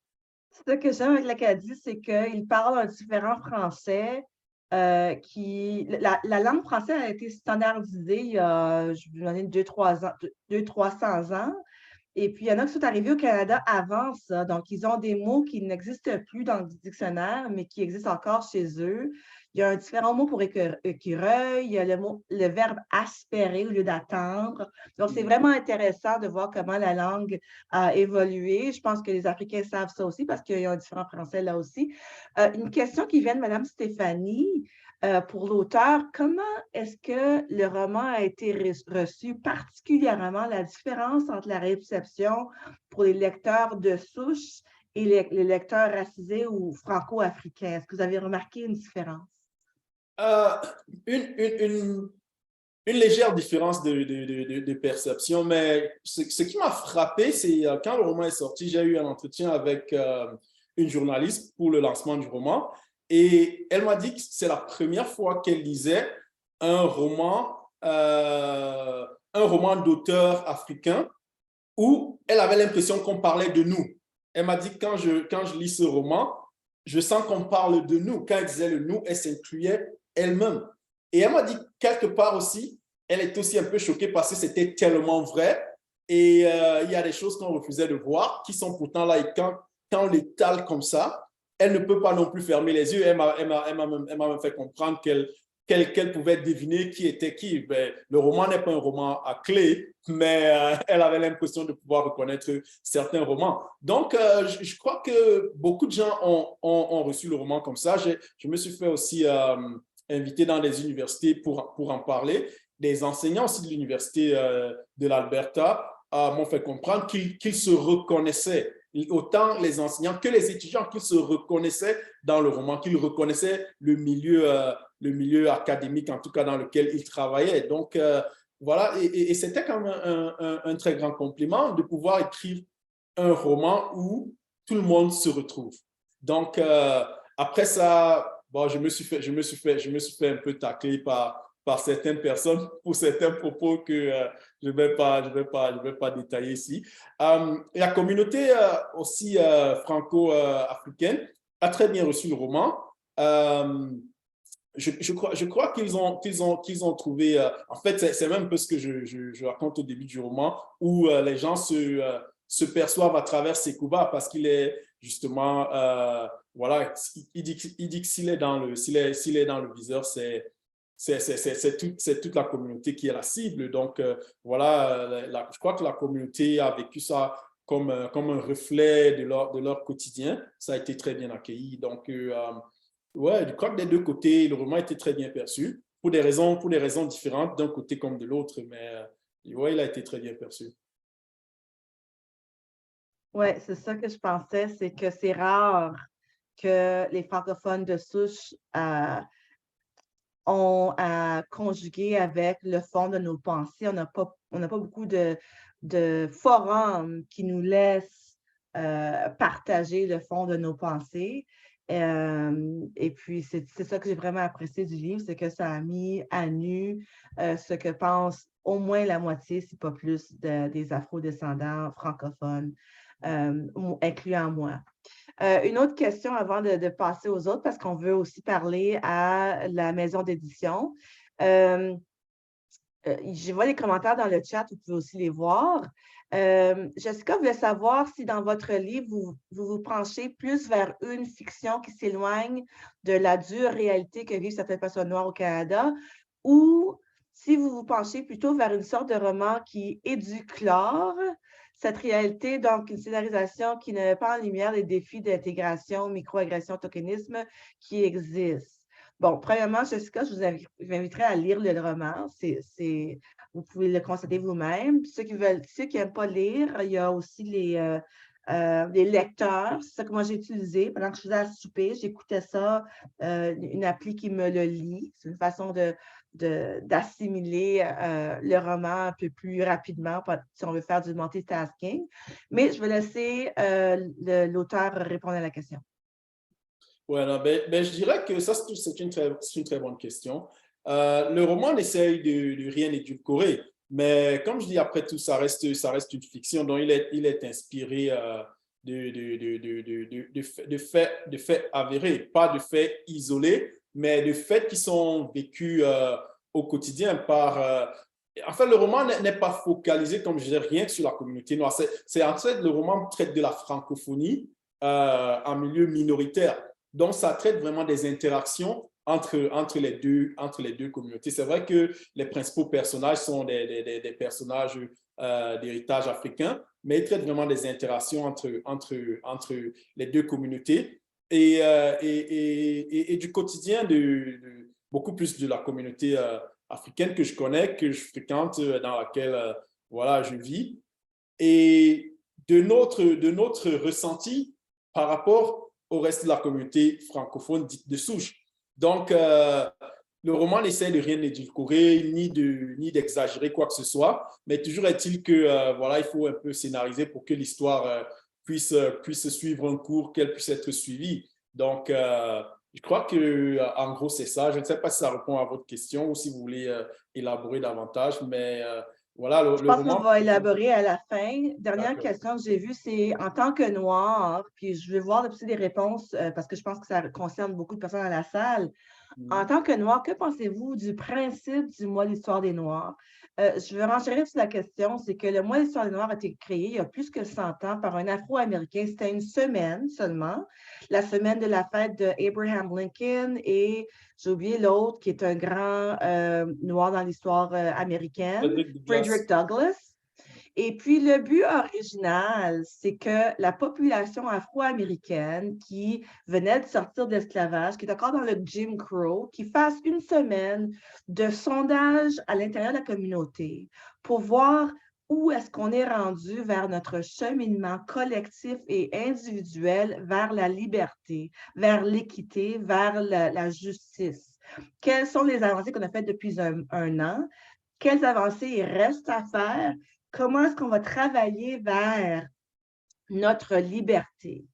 Ce que j'aime avec l'Acadie, c'est qu'il parle un différent français La langue française a été standardisée il y a, je vais vous donner 300 ans. Et puis, il y en a qui sont arrivés au Canada avant ça. Donc, ils ont des mots qui n'existent plus dans le dictionnaire, mais qui existent encore chez eux. Il y a un différent mot pour écureuil, il y a le verbe aspirer au lieu d'attendre. Donc, c'est vraiment intéressant de voir comment la langue a évolué. Je pense que les Africains savent ça aussi parce qu'il y a un différent français là aussi. Une question qui vient de Mme Stéphanie. Pour l'auteur, comment est-ce que le roman a été reçu, particulièrement la différence entre la réception pour les lecteurs de souche et les lecteurs racisés ou franco-africains? Est-ce que vous avez remarqué une différence? Une légère différence de perception, mais ce qui m'a frappé, c'est quand le roman est sorti, j'ai eu un entretien avec une journaliste pour le lancement du roman. Et elle m'a dit que c'est la première fois qu'elle lisait un roman d'auteur africain où elle avait l'impression qu'on parlait de nous. Elle m'a dit que quand je lis ce roman, je sens qu'on parle de nous. Quand elle disait le nous, elle s'incluait elle-même. Et elle m'a dit quelque part aussi, elle était aussi un peu choquée parce que c'était tellement vrai. Et il y a des choses qu'on refusait de voir qui sont pourtant là. Et quand on l'étale comme ça, elle ne peut pas non plus fermer les yeux. Elle m'a même fait comprendre qu'elle pouvait deviner qui était qui. Ben, le roman n'est pas un roman à clé, mais elle avait l'impression de pouvoir reconnaître certains romans. Donc, je crois que beaucoup de gens ont reçu le roman comme ça. Je me suis fait aussi inviter dans des universités pour en parler. Des enseignants aussi de l'université de l'Alberta m'ont fait comprendre qu'ils se reconnaissaient, autant les enseignants que les étudiants, qu'ils se reconnaissaient dans le roman, qu'ils reconnaissaient le milieu académique, en tout cas dans lequel ils travaillaient. Donc, voilà, et c'était quand même un très grand compliment de pouvoir écrire un roman où tout le monde se retrouve. Donc, après ça, bon, je me suis fait un peu tacler par certaines personnes pour certains propos que je vais pas détailler ici. La communauté aussi franco-africaine a très bien reçu le roman. Je crois qu'ils ont trouvé, en fait, c'est même un peu ce que je raconte au début du roman, où les gens se perçoivent à travers Sekouba parce qu'il est justement, voilà, il dit que s'il est dans le viseur, c'est toute la communauté qui est la cible. Donc, voilà, je crois que la communauté a vécu ça comme un reflet de leur quotidien. Ça a été très bien accueilli. Donc, ouais, je crois que des deux côtés, le roman a été très bien perçu, pour des raisons différentes, d'un côté comme de l'autre, mais ouais, il a été très bien perçu. Oui, c'est ça que je pensais, c'est que c'est rare que les francophones de souche ont à conjuguer avec le fond de nos pensées. On n'a pas beaucoup de forums qui nous laissent partager le fond de nos pensées. Et puis, c'est ça que j'ai vraiment apprécié du livre, c'est que ça a mis à nu ce que pense au moins la moitié, si pas plus, des afro-descendants francophones, incluant moi. Une autre question avant de passer aux autres, parce qu'on veut aussi parler à la maison d'édition. Je vois les commentaires dans le chat, vous pouvez aussi les voir. Jessica voulait savoir si dans votre livre, vous penchez plus vers une fiction qui s'éloigne de la dure réalité que vivent certaines personnes noires au Canada, ou si vous vous penchez plutôt vers une sorte de roman qui éduclore cette réalité, donc une scénarisation qui ne met pas en lumière les défis d'intégration, microagression, tokenisme qui existent. Bon, premièrement, Jessica, je vous inviterai à lire le roman. Vous pouvez le constater vous-même. Ceux qui n'aiment pas lire, il y a aussi les lecteurs. C'est ça que moi j'ai utilisé. Pendant que je faisais à souper, j'écoutais ça, une appli qui me le lit. C'est une façon d'assimiler le roman un peu plus rapidement si on veut faire du multitasking. Mais je vais laisser l'auteur répondre à la question. Voilà, je dirais que ça, c'est une très bonne question. Le roman n'essaye de rien édulcorer, mais comme je dis, après tout, ça reste une fiction dont il est inspiré de faits avérés, pas de faits isolés, mais le fait qu'ils sont vécus au quotidien par... en fait, le roman n'est pas focalisé, comme je disais, rien que sur la communauté noire. En fait, le roman traite de la francophonie en milieu minoritaire. Donc, ça traite vraiment des interactions entre les deux communautés. C'est vrai que les principaux personnages sont des personnages d'héritage africain, mais ils traitent vraiment des interactions entre les deux communautés et du quotidien beaucoup plus de la communauté africaine que je connais, que je fréquente, dans laquelle voilà, je vis, et de notre ressenti par rapport au reste de la communauté francophone dite de souche. Donc, le roman n'essaie de rien édulcorer, ni d'exagérer quoi que ce soit, mais toujours est-il que voilà, il faut un peu scénariser pour que l'histoire puisse suivre un cours, qu'elle puisse être suivie. Donc, je crois qu'en gros, c'est ça. Je ne sais pas si ça répond à votre question ou si vous voulez élaborer davantage, mais voilà, Je pense qu'on va élaborer à la fin. Dernière question que j'ai vue, c'est en tant que noir, puis je vais voir aussi des réponses parce que je pense que ça concerne beaucoup de personnes dans la salle. En tant que noir, que pensez-vous du principe du mois de l'histoire des Noirs? Je veux renchérir sur la question, c'est que le mois de l'histoire des Noirs a été créé il y a plus que 100 ans par un Afro-Américain. C'était une semaine seulement, la semaine de la fête d'Abraham Lincoln et j'ai oublié l'autre qui est un grand noir dans l'histoire américaine, Frederick Douglass. Et puis, le but original, c'est que la population afro-américaine qui venait de sortir de l'esclavage, qui est encore dans le Jim Crow, qui fasse une semaine de sondage à l'intérieur de la communauté pour voir où est-ce qu'on est rendu vers notre cheminement collectif et individuel vers la liberté, vers l'équité, vers la justice. Quelles sont les avancées qu'on a faites depuis un an? Quelles avancées il reste à faire? Comment est-ce qu'on va travailler vers notre liberté?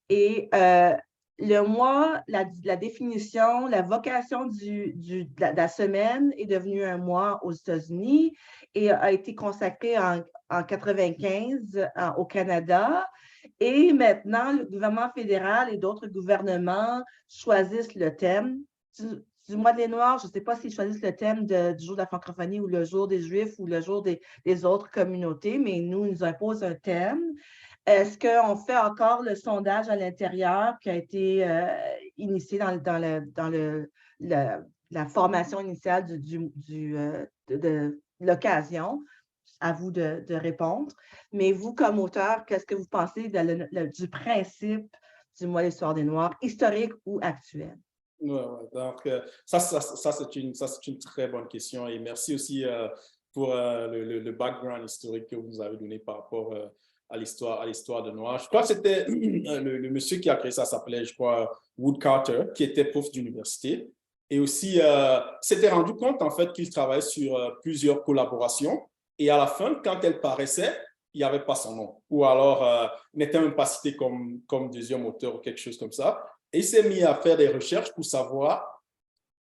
Et le mois, la définition, la vocation de la semaine est devenue un mois aux États-Unis et a été consacré en 1995 au Canada. Et maintenant, le gouvernement fédéral et d'autres gouvernements choisissent le thème du mois des Noirs. Je ne sais pas s'ils choisissent le thème du jour de la francophonie ou le jour des Juifs ou le jour des autres communautés, mais ils nous imposent un thème. Est-ce qu'on fait encore le sondage à l'intérieur qui a été initié dans la formation initiale de l'occasion? À vous de répondre. Mais vous, comme auteur, qu'est-ce que vous pensez du principe du mois de l'histoire des Noirs, historique ou actuel? Ouais. Donc, ça c'est une très bonne question et merci aussi pour le background historique que vous nous avez donné par rapport à l'histoire de Noirs. Je crois que c'était le monsieur qui a créé ça s'appelait, je crois, Wood Carter, qui était prof d'université et aussi s'était rendu compte en fait qu'il travaillait sur plusieurs collaborations et à la fin, quand elle paraissait, il n'y avait pas son nom ou alors n'était même pas cité comme deuxième auteur ou quelque chose comme ça. Et il s'est mis à faire des recherches pour savoir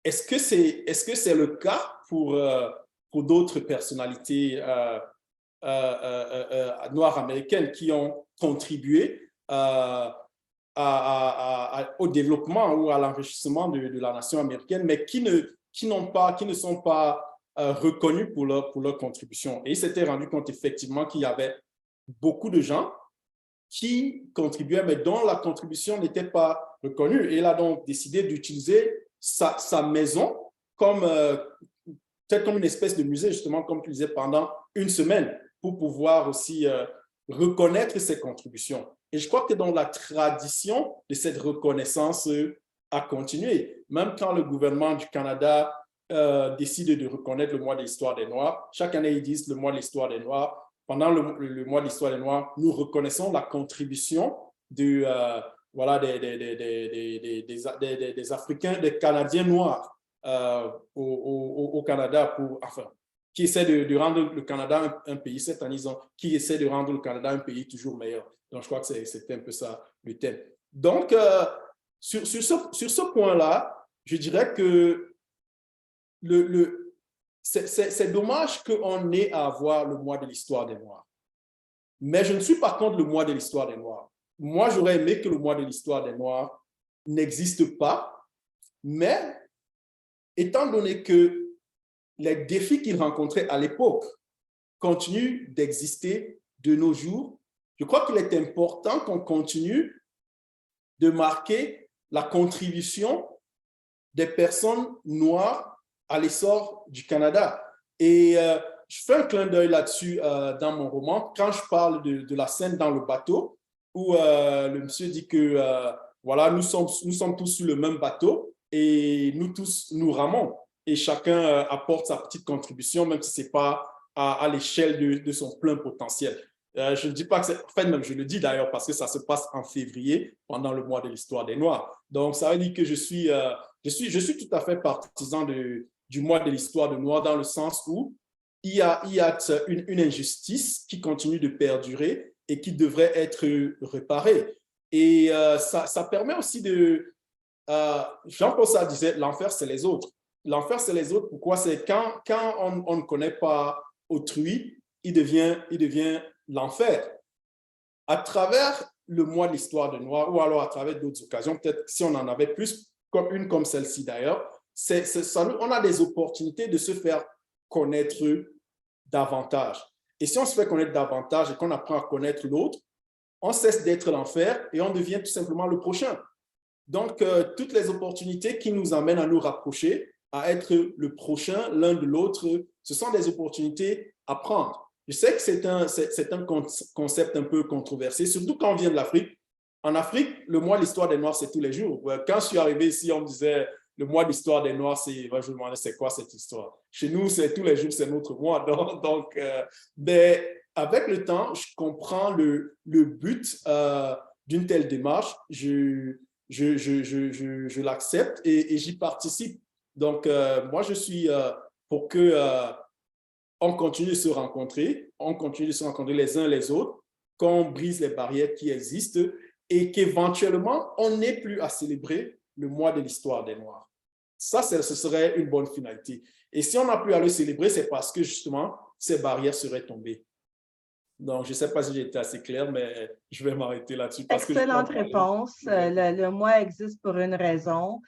est-ce que c'est le cas pour d'autres personnalités noires américaines qui ont contribué au développement ou à l'enrichissement de la nation américaine, mais qui ne sont pas reconnus pour leur contribution. Et il s'était rendu compte effectivement qu'il y avait beaucoup de gens qui contribuaient, mais dont la contribution n'était pas reconnue. Et il a donc décidé d'utiliser sa maison peut-être comme une espèce de musée, justement, comme tu disais, pendant une semaine, pour pouvoir aussi reconnaître ses contributions. Et je crois que dans la tradition de cette reconnaissance a continué. Même quand le gouvernement du Canada décide de reconnaître le mois de l'histoire des Noirs, chaque année, ils disent le mois de l'histoire des Noirs. Pendant le mois de l'histoire des Noirs, nous reconnaissons la contribution des Africains, des Canadiens noirs au Canada, qui essaient de rendre le Canada un pays, cette année, qui essaient de rendre le Canada un pays toujours meilleur. Donc, je crois que c'était un peu ça le thème. Donc, sur ce point-là, je dirais que c'est dommage qu'on ait à avoir le mois de l'histoire des Noirs. Mais je ne suis pas contre le mois de l'histoire des Noirs. Moi, j'aurais aimé que le mois de l'histoire des Noirs n'existe pas, Mais, étant donné que les défis qu'ils rencontraient à l'époque continuent d'exister de nos jours, je crois qu'il est important qu'on continue de marquer la contribution des personnes noires à l'essor du Canada. Et je fais un clin d'œil là-dessus dans mon roman, quand je parle de la scène dans le bateau, où le monsieur dit que voilà, nous sommes tous sur le même bateau et nous tous, nous ramons. Et chacun apporte sa petite contribution, même si ce n'est pas à l'échelle de son plein potentiel. Je ne dis pas que c'est... En fait, même je le dis d'ailleurs parce que ça se passe en février, pendant le mois de l'histoire des Noirs. Donc, ça veut dire que je suis tout à fait partisan du mois de l'histoire des Noirs dans le sens où il y a une injustice qui continue de perdurer et qui devrait être réparée. Et ça permet aussi de... Jean-Paul Sartre disait, l'enfer, c'est les autres. L'enfer, c'est les autres. Pourquoi? C'est quand on ne connaît pas autrui, il devient l'enfer. À travers le mois de l'histoire des Noirs, ou alors à travers d'autres occasions, peut-être si on en avait plus, comme celle-ci d'ailleurs, on a des opportunités de se faire connaître davantage. Et si on se fait connaître davantage et qu'on apprend à connaître l'autre, on cesse d'être l'enfer et on devient tout simplement le prochain. Donc, toutes les opportunités qui nous amènent à nous rapprocher, à être le prochain l'un de l'autre, ce sont des opportunités à prendre. Je sais que c'est un concept un peu controversé, surtout quand on vient de l'Afrique. En Afrique, le mois de l'histoire des Noirs, c'est tous les jours. Quand je suis arrivé ici, on me disait le mois de l'histoire des Noirs, je me demandais c'est quoi cette histoire. Chez nous, c'est tous les jours, c'est notre mois. Donc, mais avec le temps, je comprends le but d'une telle démarche. Je l'accepte et j'y participe. Donc, moi, je suis pour que on continue de se rencontrer, les uns les autres, qu'on brise les barrières qui existent et qu'éventuellement, on n'ait plus à célébrer le mois de l'histoire des Noirs. Ça, ce serait une bonne finalité. Et si on n'a plus à le célébrer, c'est parce que justement, ces barrières seraient tombées. Donc, je ne sais pas si j'ai été assez clair, mais je vais m'arrêter là-dessus. Excellente réponse. Le mois existe pour une raison.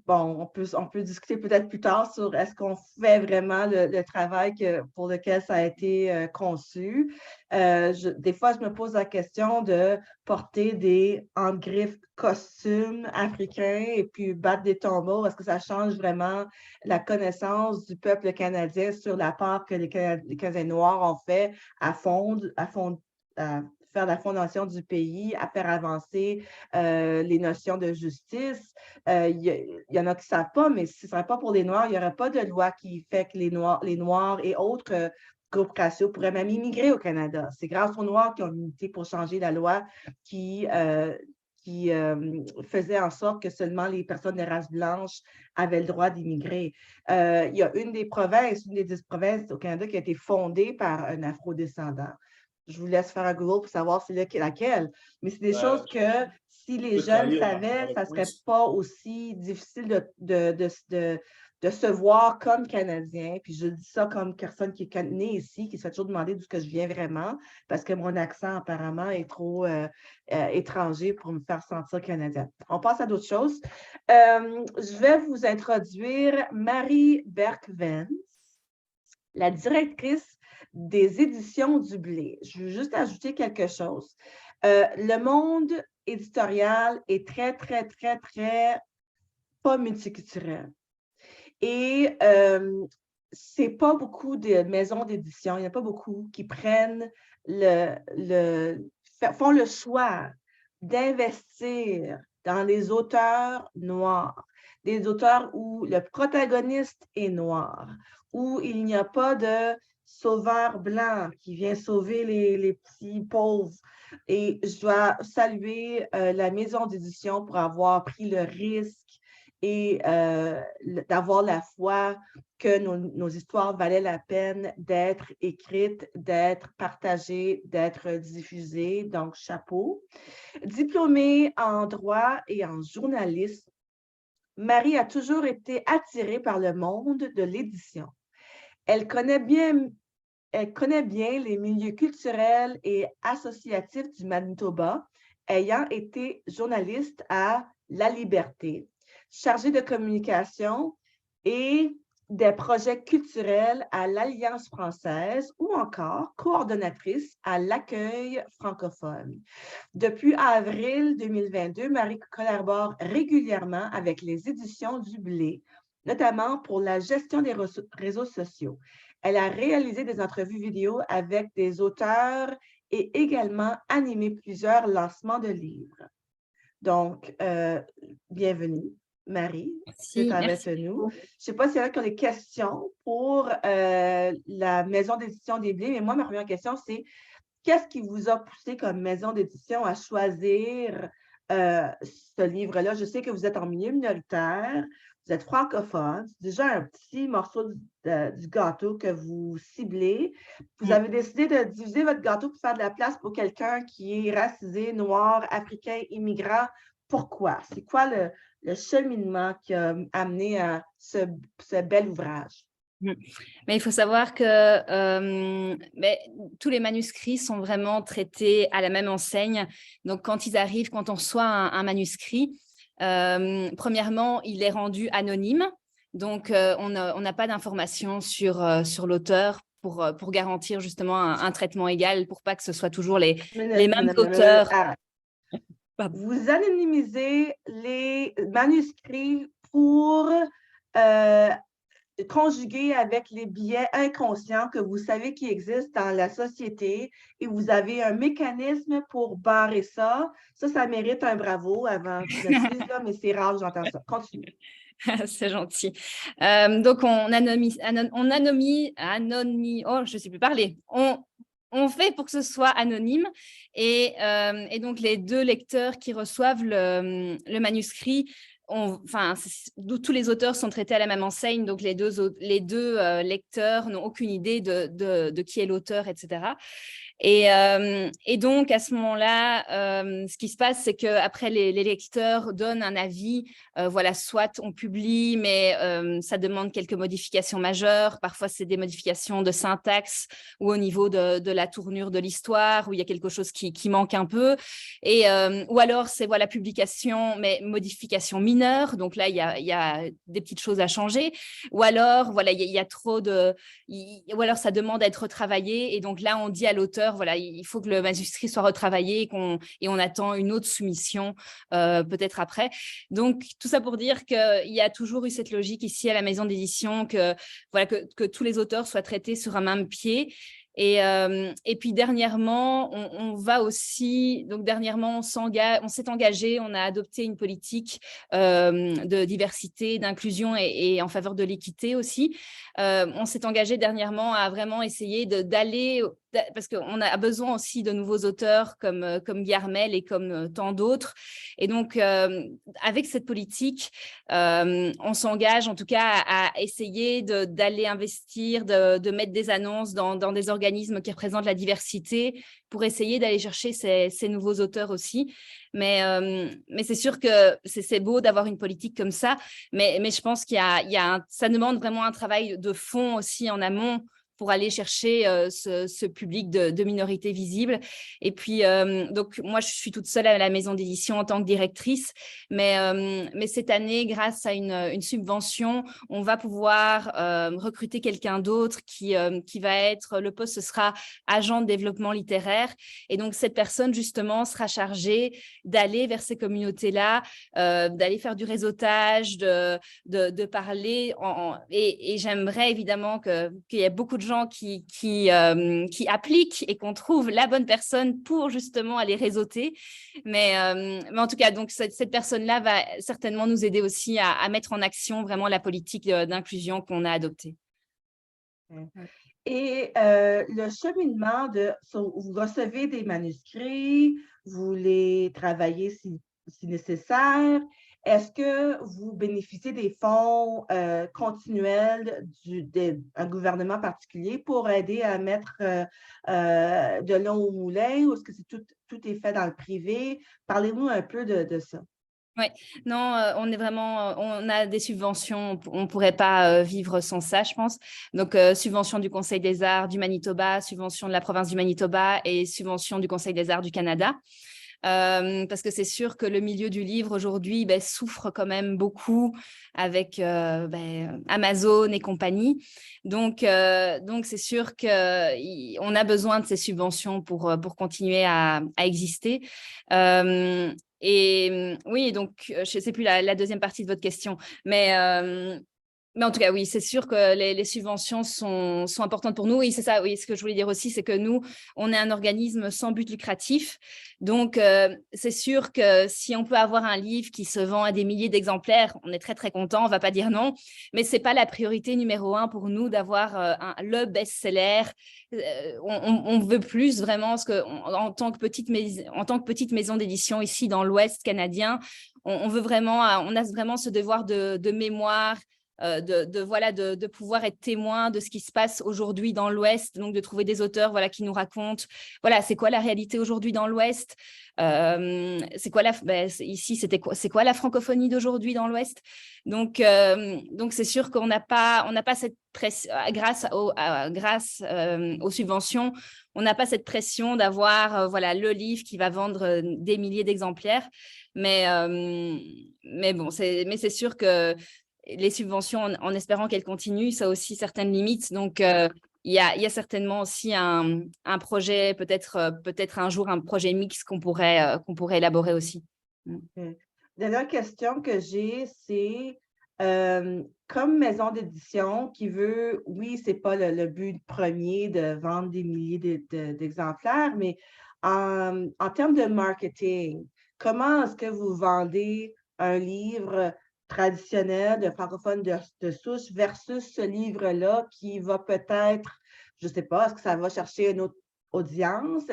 Bon, on peut discuter peut-être plus tard sur est-ce qu'on fait vraiment le travail pour lequel ça a été conçu. Des fois, je me pose la question de porter des en griffe costumes africains et puis battre des tombeaux. Est-ce que ça change vraiment la connaissance du peuple canadien sur la part que les Canadiens noirs ont fait à faire la fondation du pays, à faire avancer les notions de justice. Il y en a qui ne savent pas, mais ce ne serait pas pour les Noirs, il n'y aurait pas de loi qui fait que les Noirs et autres groupes raciaux pourraient même immigrer au Canada. C'est grâce aux Noirs qui ont milité pour changer la loi qui faisait en sorte que seulement les personnes de race blanche avaient le droit d'immigrer. Il y a une des 10 provinces au Canada qui a été fondée par un afrodescendant. Je vous laisse faire un Google pour savoir c'est laquelle. Mais c'est des choses que si les jeunes savaient, ça ne serait pas aussi difficile de se voir comme Canadien. Puis je dis ça comme personne qui est née ici, qui se fait toujours demander d'où que je viens vraiment, parce que mon accent apparemment est trop étranger pour me faire sentir canadien. On passe à d'autres choses. Je vais vous introduire Marie Berk-Vens, la directrice des éditions du Blé. Je veux juste ajouter quelque chose. Le monde éditorial est très, très, très, très pas multiculturel. Et c'est pas beaucoup de maisons d'édition, il n'y en a pas beaucoup qui prennent font le choix d'investir dans des auteurs noirs, des auteurs où le protagoniste est noir, où il n'y a pas de sauveur blanc qui vient sauver les petits pauvres. Et je dois saluer la maison d'édition pour avoir pris le risque et d'avoir la foi que nos histoires valaient la peine d'être écrites, d'être partagées, d'être diffusées. Donc, chapeau. Diplômée en droit et en journalisme, Marie a toujours été attirée par le monde de l'édition. Elle connaît bien les milieux culturels et associatifs du Manitoba, ayant été journaliste à La Liberté. chargée de communication et des projets culturels à l'Alliance française ou encore coordonnatrice à l'accueil francophone. Depuis avril 2022, Marie collabore régulièrement avec les éditions du Blé, notamment pour la gestion des réseaux sociaux. Elle a réalisé des entrevues vidéo avec des auteurs et également animé plusieurs lancements de livres. Donc, bienvenue, Marie, c'est avec nous. Je ne sais pas s'il y en a qui ont des questions pour la maison d'édition des Blés, mais moi, ma première question, c'est qu'est-ce qui vous a poussé comme maison d'édition à choisir ce livre-là? Je sais que vous êtes en milieu minoritaire, vous êtes francophone, c'est déjà un petit morceau du gâteau que vous ciblez. Vous avez décidé de diviser votre gâteau pour faire de la place pour quelqu'un qui est racisé, noir, africain, immigrant. Pourquoi? C'est quoi le cheminement qui a amené à ce bel ouvrage? Mais il faut savoir que tous les manuscrits sont vraiment traités à la même enseigne. Donc, quand ils arrivent, quand on reçoit un manuscrit, premièrement, il est rendu anonyme. Donc, on n'a pas d'informations sur l'auteur pour garantir justement un traitement égal, pour pas que ce soit toujours les mêmes auteurs. Vous anonymisez les manuscrits pour conjuguer avec les biais inconscients que vous savez qui existent dans la société et vous avez un mécanisme pour barrer ça. Ça mérite un bravo avant que je le dise, là, mais c'est rare que j'entends ça. Continue. C'est gentil. Donc, on je ne sais plus parler. On fait pour que ce soit anonyme et donc les deux lecteurs qui reçoivent le manuscrit, tous les auteurs sont traités à la même enseigne, donc les deux lecteurs n'ont aucune idée de qui est l'auteur, etc. Et donc, à ce moment-là, ce qui se passe, c'est qu'après, les lecteurs donnent un avis. Voilà, soit on publie, mais ça demande quelques modifications majeures. Parfois, c'est des modifications de syntaxe ou au niveau de la tournure de l'histoire, où il y a quelque chose qui manque un peu. Ou alors, c'est voilà, publication, mais modification mineure. Donc là, il y a des petites choses à changer. Ou alors, voilà, il y a trop ou alors, ça demande à être retravaillé. Et donc là, on dit à l'auteur, voilà, il faut que le manuscrit soit retravaillé et on attend une autre soumission peut-être après. Donc, tout ça pour dire qu'il y a toujours eu cette logique ici à la maison d'édition que tous les auteurs soient traités sur un même pied. Et puis dernièrement, on va aussi, donc dernièrement, on s'est engagé, on a adopté une politique de diversité, d'inclusion et en faveur de l'équité aussi. On s'est engagé dernièrement à vraiment essayer d'aller, parce qu'on a besoin aussi de nouveaux auteurs comme Guillermel et comme tant d'autres. Et donc, avec cette politique, on s'engage en tout cas à essayer d'aller investir, de mettre des annonces dans des organismes qui représentent la diversité pour essayer d'aller chercher ces nouveaux auteurs aussi. Mais c'est sûr que c'est beau d'avoir une politique comme ça, mais je pense ça demande vraiment un travail de fond aussi en amont pour aller chercher ce public de minorités visibles. Et puis, donc, moi, je suis toute seule à la maison d'édition en tant que directrice, mais cette année, grâce à une subvention, on va pouvoir recruter quelqu'un d'autre qui va être, le poste, ce sera agent de développement littéraire. Et donc, cette personne, justement, sera chargée d'aller vers ces communautés-là, d'aller faire du réseautage, de parler. Et j'aimerais évidemment qu'il y ait beaucoup de gens qui appliquent et qu'on trouve la bonne personne pour justement aller réseauter. Mais en tout cas, donc cette personne-là va certainement nous aider aussi à mettre en action vraiment la politique d'inclusion qu'on a adoptée. Et le cheminement vous recevez des manuscrits, vous les travaillez si nécessaire. Est-ce que vous bénéficiez des fonds continuels d'un gouvernement particulier pour aider à mettre de l'eau au moulin ou est-ce que tout est fait dans le privé? Parlez-nous un peu de ça. Oui, non, on a des subventions, on ne pourrait pas vivre sans ça, je pense. Donc, subvention du Conseil des arts du Manitoba, subvention de la province du Manitoba et subvention du Conseil des arts du Canada. parce que c'est sûr que le milieu du livre aujourd'hui souffre quand même beaucoup avec Amazon et compagnie. Donc c'est sûr qu'on a besoin de ces subventions pour continuer à exister. Et oui, donc je ne sais plus la deuxième partie de votre question, mais en tout cas, oui, c'est sûr que les subventions sont importantes pour nous. Oui, c'est ça, oui, ce que je voulais dire aussi, c'est que nous, on est un organisme sans but lucratif. Donc, c'est sûr que si on peut avoir un livre qui se vend à des milliers d'exemplaires, on est très, très content, on ne va pas dire non. Mais ce n'est pas la priorité numéro 1 pour nous d'avoir le best-seller. On veut plus vraiment, parce en tant que petite maison d'édition ici dans l'Ouest canadien, on veut vraiment, on a vraiment ce devoir de mémoire, de pouvoir être témoin de ce qui se passe aujourd'hui dans l'Ouest, donc de trouver des auteurs qui nous racontent, c'est quoi la réalité aujourd'hui dans l'Ouest, c'est quoi ici, c'est quoi la francophonie d'aujourd'hui dans l'Ouest, donc c'est sûr qu'on n'a pas cette pression, grâce aux subventions, on n'a pas cette pression d'avoir le livre qui va vendre des milliers d'exemplaires, mais bon, c'est sûr que les subventions, en espérant qu'elles continuent, ça a aussi certaines limites. Donc, il y a certainement aussi un projet, peut-être un jour, un projet mix qu'on pourrait élaborer aussi. Dernière question que j'ai, c'est comme maison d'édition qui veut, oui, ce n'est pas le but premier de vendre des milliers d'exemplaires, mais en termes de marketing, comment est-ce que vous vendez un livre traditionnel de francophone de souche versus ce livre-là qui va peut-être, je ne sais pas, est-ce que ça va chercher une autre audience?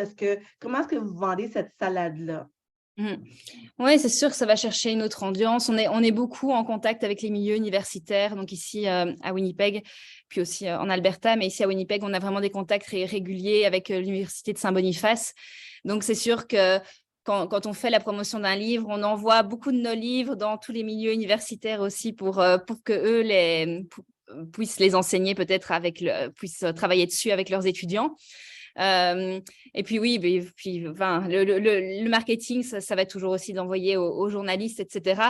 Comment est-ce que vous vendez cette salade-là? Oui, c'est sûr que ça va chercher une autre audience. On est beaucoup en contact avec les milieux universitaires, donc ici à Winnipeg, puis aussi en Alberta, mais ici à Winnipeg, on a vraiment des contacts réguliers avec l'Université de Saint-Boniface. Donc, c'est sûr que quand on fait la promotion d'un livre, on envoie beaucoup de nos livres dans tous les milieux universitaires aussi pour que eux puissent les enseigner peut-être puissent travailler dessus avec leurs étudiants. Et puis oui, le marketing, ça va toujours aussi d'envoyer aux journalistes, etc.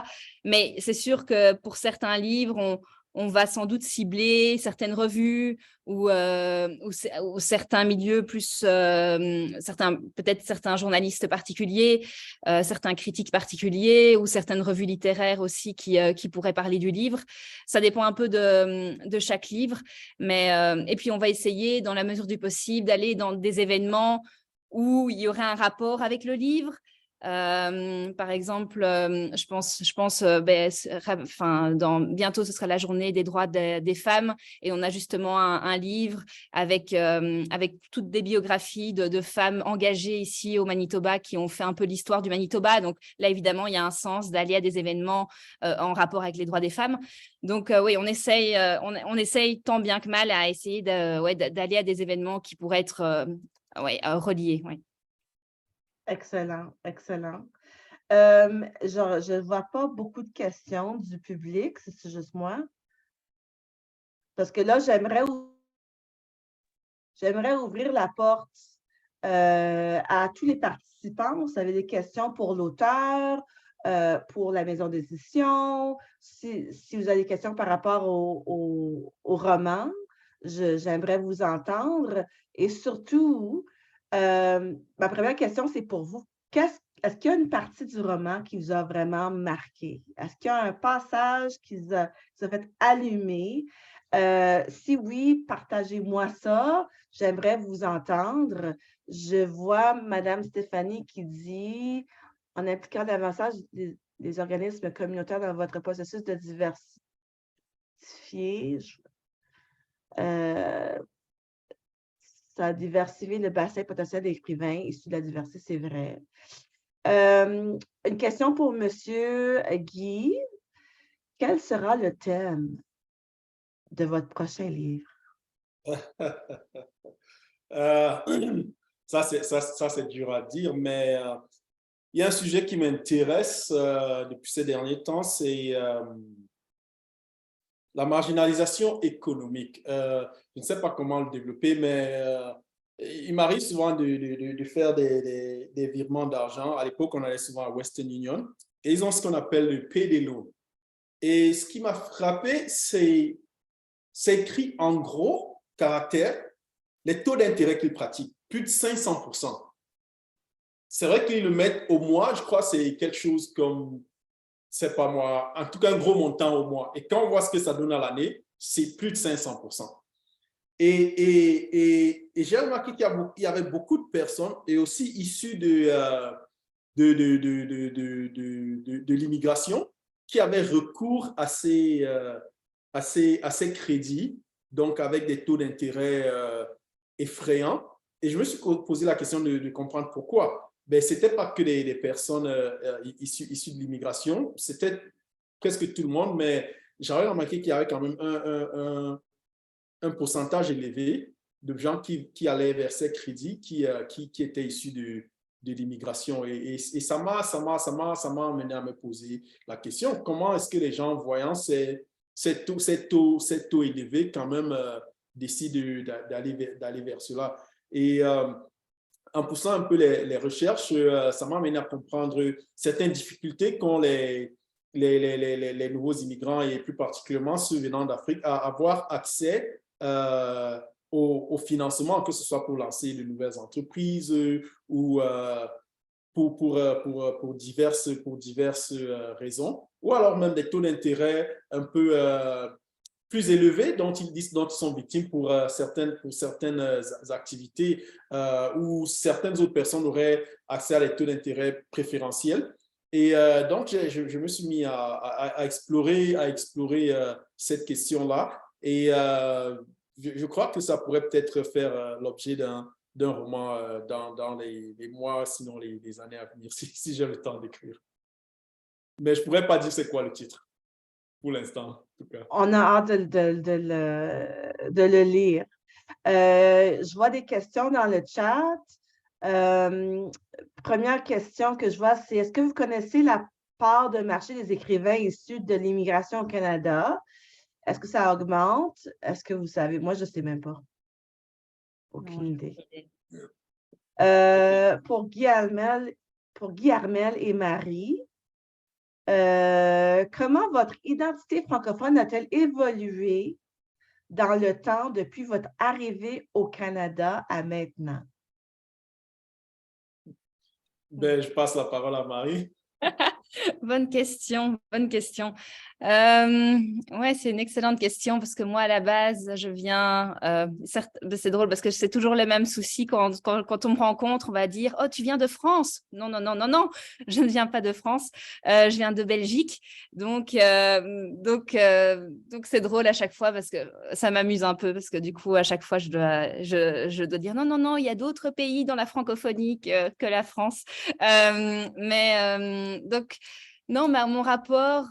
Mais c'est sûr que pour certains livres, on va sans doute cibler certaines revues ou certains milieux plus, peut-être certains journalistes particuliers, certains critiques particuliers ou certaines revues littéraires aussi qui pourraient parler du livre. Ça dépend un peu de chaque livre. Et puis, on va essayer, dans la mesure du possible, d'aller dans des événements où il y aurait un rapport avec le livre. Par exemple, je pense bientôt, ce sera la journée des droits des femmes et on a justement un livre avec toutes des biographies de femmes engagées ici au Manitoba qui ont fait un peu l'histoire du Manitoba. Donc là, évidemment, il y a un sens d'aller à des événements en rapport avec les droits des femmes. Donc oui, on essaye tant bien que mal à essayer d'aller à des événements qui pourraient être reliés. Ouais. Excellent, excellent. Je ne vois pas beaucoup de questions du public, si c'est juste moi. Parce que là, j'aimerais ouvrir la porte à tous les participants. Vous avez des questions pour l'auteur, pour la maison d'édition. Si vous avez des questions par rapport au roman, j'aimerais vous entendre. Et surtout, ma première question, c'est pour vous. Est-ce qu'il y a une partie du roman qui vous a vraiment marqué? Est-ce qu'il y a un passage qui vous a fait allumer? Si oui, partagez-moi ça. J'aimerais vous entendre. Je vois Mme Stéphanie qui dit « En impliquant davantage des organismes communautaires dans votre processus de diversifier, ça a diversifié le bassin potentiel d'écrivains issus de la diversité, c'est vrai. » Une question pour M. Guy. Quel sera le thème de votre prochain livre? Ça, c'est dur à dire, mais il y a un sujet qui m'intéresse depuis ces derniers temps, c'est la marginalisation économique. Je ne sais pas comment le développer, mais il m'arrive souvent de faire des virements d'argent. À l'époque, on allait souvent à Western Union et ils ont ce qu'on appelle le payday loan. Et ce qui m'a frappé, c'est écrit en gros caractères les taux d'intérêt qu'ils pratiquent, plus de 500%. C'est vrai qu'ils le mettent au mois, je crois que c'est quelque chose comme, c'est pas moi, en tout cas un gros montant au mois. Et quand on voit ce que ça donne à l'année, c'est plus de 500%. Et j'ai remarqué qu'il y avait beaucoup de personnes, et aussi issues de l'immigration, qui avaient recours à ces crédits, donc avec des taux d'intérêt effrayants. Et je me suis posé la question de comprendre pourquoi. Ben, ce n'était pas que des personnes issues de l'immigration, c'était presque tout le monde, mais j'avais remarqué qu'il y avait quand même un pourcentage élevé de gens qui allaient vers ces crédits qui étaient issus de l'immigration. Et ça m'a amené à me poser la question, comment est-ce que les gens, voyant ces taux élevés, quand même décident d'aller vers cela. Et en poussant un peu les recherches, ça m'a amené à comprendre certaines difficultés qu'ont les nouveaux immigrants, et plus particulièrement ceux venant d'Afrique, à avoir accès au financement, que ce soit pour lancer de nouvelles entreprises ou pour diverses raisons, ou alors même des taux d'intérêt un peu plus élevés dont ils sont victimes pour certaines activités où certaines autres personnes auraient accès à des taux d'intérêt préférentiels. Et donc, je me suis mis à explorer cette question-là. Et je crois que ça pourrait peut-être faire l'objet d'un roman dans les mois, sinon les années à venir, si j'ai le temps d'écrire. Mais je ne pourrais pas dire c'est quoi le titre, pour l'instant, en tout cas. On a hâte de le lire. Je vois des questions dans le chat. Première question que je vois, c'est est-ce que vous connaissez la part de marché des écrivains issus de l'immigration au Canada? Est-ce que ça augmente? Est-ce que vous savez? Moi, je ne sais même pas. Aucune idée. Pour Guy Armel et Marie, comment votre identité francophone a-t-elle évolué dans le temps depuis votre arrivée au Canada à maintenant? Ben, je passe la parole à Marie. Bonne question, bonne question. Ouais, c'est une excellente question parce que moi, à la base, je viens... certes, c'est drôle parce que c'est toujours le même souci quand on me rencontre, on va dire « Oh, tu viens de France ?» Non, non, non, non, non, je ne viens pas de France, je viens de Belgique. Donc c'est drôle à chaque fois parce que ça m'amuse un peu parce que du coup, à chaque fois, je dois dire « Non, non, non, il y a d'autres pays dans la francophonie que la France. » Donc, non, mon rapport,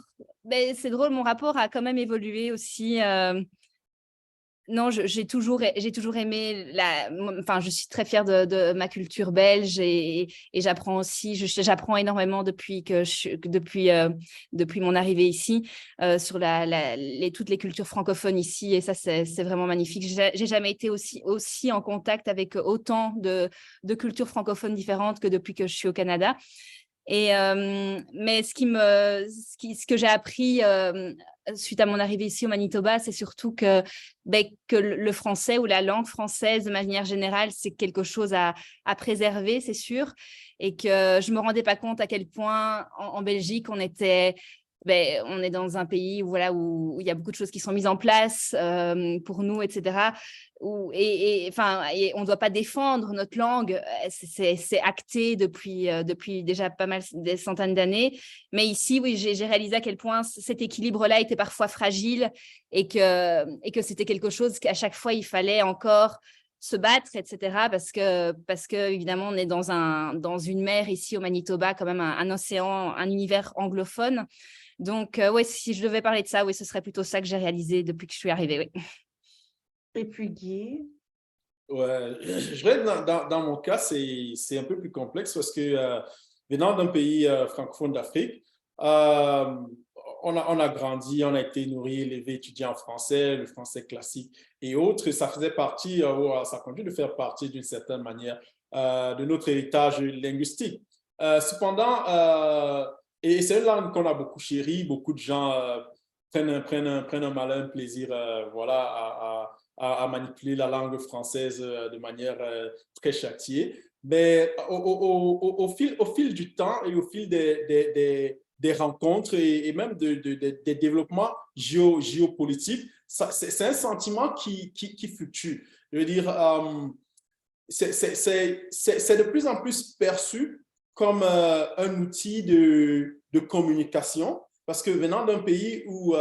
c'est drôle, mon rapport a quand même évolué aussi. Non, j'ai toujours aimé enfin, je suis très fière de ma culture belge et j'apprends aussi, j'apprends énormément depuis mon arrivée ici sur toutes les cultures francophones ici, et ça, c'est vraiment magnifique. J'ai jamais été aussi en contact avec autant de cultures francophones différentes que depuis que je suis au Canada. Mais ce que j'ai appris suite à mon arrivée ici au Manitoba, c'est surtout que le français ou la langue française, de manière générale, c'est quelque chose à préserver, c'est sûr, et que je ne me rendais pas compte à quel point en Belgique, on est dans un pays où il y a beaucoup de choses qui sont mises en place pour nous, etc. Et on ne doit pas défendre notre langue, c'est acté depuis déjà pas mal, des centaines d'années. Mais ici, oui, j'ai réalisé à quel point cet équilibre-là était parfois fragile et que c'était quelque chose qu'à chaque fois, il fallait encore se battre, etc. Parce que évidemment, on est dans une mer ici au Manitoba, quand même un océan, un univers anglophone. Donc, ouais, si je devais parler de ça, oui, ce serait plutôt ça que j'ai réalisé depuis que je suis arrivée, oui. Et puis, Guy? Ouais, je dirais dans mon cas, c'est un peu plus complexe parce que venant d'un pays francophone d'Afrique, on a grandi, on a été nourri, élevé, étudié en français, le français classique et autres. Et ça faisait partie, ça continue de faire partie d'une certaine manière de notre héritage linguistique. Cependant, et c'est une langue qu'on a beaucoup chérie, beaucoup de gens prennent un malin plaisir voilà, à manipuler la langue française de manière très châtiée. Mais au fil du temps et au fil des rencontres et même des développements géopolitiques, c'est un sentiment qui fluctue. Je veux dire, c'est de plus en plus perçu comme un outil de communication, parce que venant d'un pays où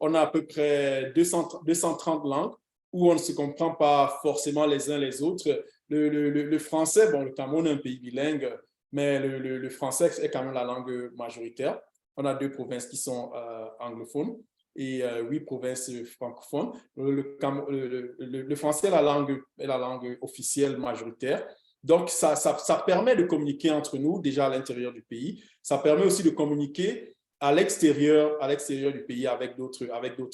on a à peu près 230 langues, où on ne se comprend pas forcément les uns les autres, le français, bon, le Cameroun est un pays bilingue, mais le français est quand même la langue majoritaire. On a 2 provinces qui sont anglophones et 8 provinces francophones. Le français est la langue officielle majoritaire. Donc, ça permet de communiquer entre nous, déjà à l'intérieur du pays. Ça permet aussi de communiquer à l'extérieur du pays avec d'autres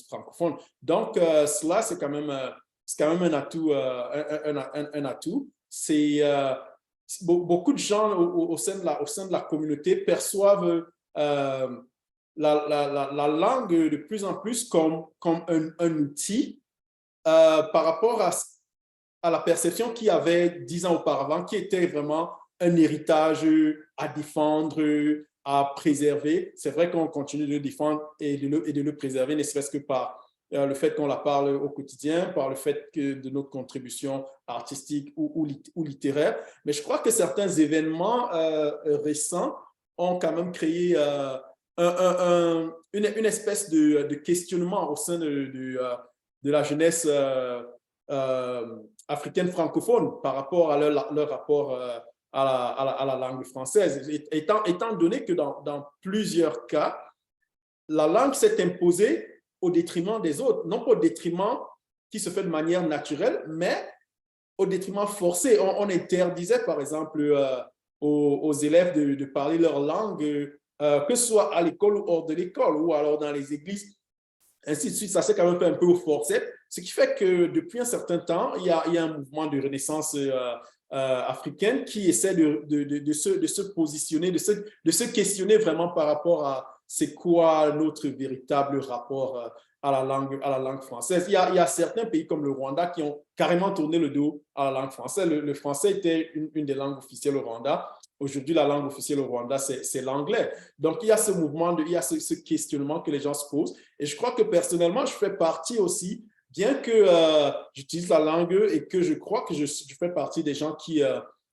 francophones. Donc, cela, c'est quand même un atout. Un atout. Beaucoup de gens au sein de la communauté perçoivent la langue de plus en plus comme un outil par rapport à la perception qu'il y avait 10 ans auparavant, qui était vraiment un héritage à défendre, à préserver. C'est vrai qu'on continue de le défendre et de le préserver, ne serait-ce que par le fait qu'on la parle au quotidien, par le fait que de notre contribution artistique ou littéraire. Mais je crois que certains événements récents ont quand même créé une espèce de questionnement au sein de la jeunesse africaine francophone par rapport à leur rapport à la langue française. Étant donné que dans plusieurs cas, la langue s'est imposée au détriment des autres, non pas au détriment qui se fait de manière naturelle, mais au détriment forcé. On interdisait, par exemple, aux élèves de parler leur langue, que ce soit à l'école ou hors de l'école, ou alors dans les églises, ainsi de suite. Ça s'est quand même fait un peu au forceps, ce qui fait que depuis un certain temps, il y a un mouvement de renaissance africaine qui essaie de se positionner, de se questionner vraiment par rapport à c'est quoi notre véritable rapport à la langue française. Il y a certains pays comme le Rwanda qui ont carrément tourné le dos à la langue française. Le français était une des langues officielles au Rwanda. Aujourd'hui, la langue officielle au Rwanda, c'est l'anglais. Donc, il y a ce mouvement, il y a ce questionnement que les gens se posent. Et je crois que personnellement, je fais partie aussi, bien que j'utilise la langue et que je crois que je fais partie des gens qui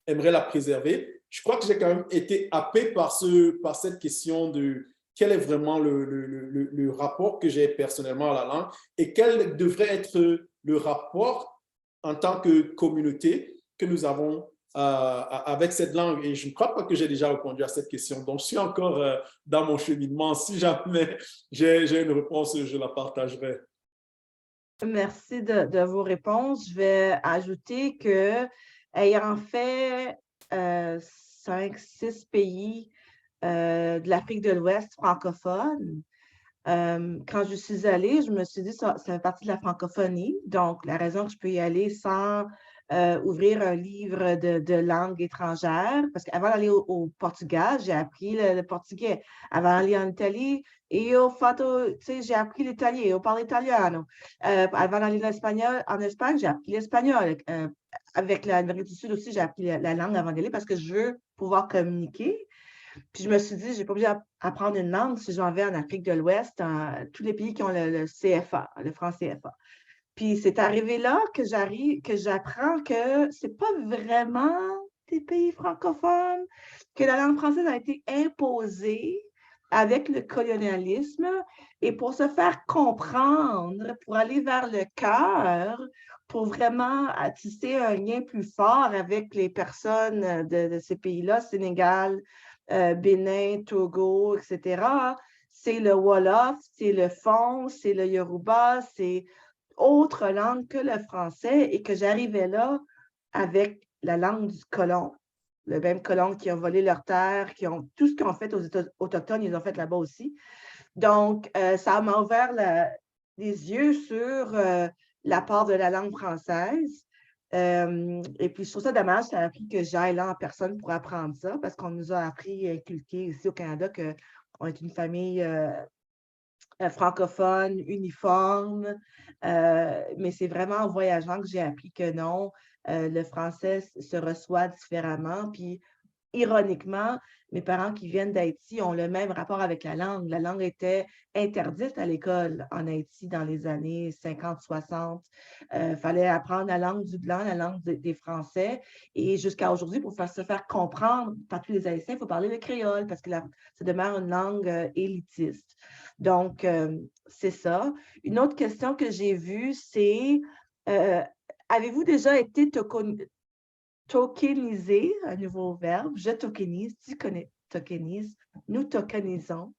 aimeraient la préserver, je crois que j'ai quand même été happé par cette question de quel est vraiment le rapport que j'ai personnellement à la langue et quel devrait être le rapport en tant que communauté que nous avons avec cette langue. Et je ne crois pas que j'ai déjà répondu à cette question. Donc, je suis encore dans mon cheminement. Si jamais j'ai une réponse, je la partagerai. Merci de vos réponses. Je vais ajouter que, ayant fait 5-6 pays de l'Afrique de l'Ouest francophone, quand je suis allée, je me suis dit ça fait partie de la francophonie. Donc, la raison que je peux y aller sans ouvrir un livre de langue étrangère, parce qu'avant d'aller au Portugal, j'ai appris le portugais. Avant d'aller en Italie, j'ai appris l'italien, io parlo italiano. Avant d'aller en Espagne, j'ai appris l'espagnol. Avec l'Amérique du Sud aussi, j'ai appris la langue avant d'aller parce que je veux pouvoir communiquer. Puis je me suis dit, je n'ai pas obligé d'apprendre une langue si j'en vais en Afrique de l'Ouest, dans tous les pays qui ont le CFA, le franc CFA. Puis c'est arrivé là que j'apprends que ce n'est pas vraiment des pays francophones, que la langue française a été imposée avec le colonialisme et pour se faire comprendre, pour aller vers le cœur, pour vraiment tisser un lien plus fort avec les personnes de ces pays-là, Sénégal, Bénin, Togo, etc. C'est le Wolof, c'est le Fon, c'est le Yoruba, c'est autre langue que le français et que j'arrivais là avec la langue du colon. Le même colon qui ont volé leurs terres, tout ce qu'ils ont fait aux Autochtones, ils ont fait là-bas aussi. Donc, ça m'a ouvert les yeux sur l'apport de la langue française. Et puis, je trouve ça dommage, ça a appris que j'aille là en personne pour apprendre ça, parce qu'on nous a appris, inculqué ici au Canada qu'on est une famille francophone, uniforme, mais c'est vraiment en voyageant que j'ai appris que non, le français se reçoit différemment. Puis, ironiquement, mes parents qui viennent d'Haïti ont le même rapport avec la langue. La langue était interdite à l'école en Haïti dans les années 50-60. Il fallait apprendre la langue du blanc, la langue des Français. Et jusqu'à aujourd'hui, pour se faire comprendre par tous les Haïtiens, il faut parler le créole parce que ça demeure une langue élitiste. Donc, c'est ça. Une autre question que j'ai vue, c'est avez-vous déjà été tokeniser, un nouveau verbe, je tokenise, tu tokenises, nous tokenisons.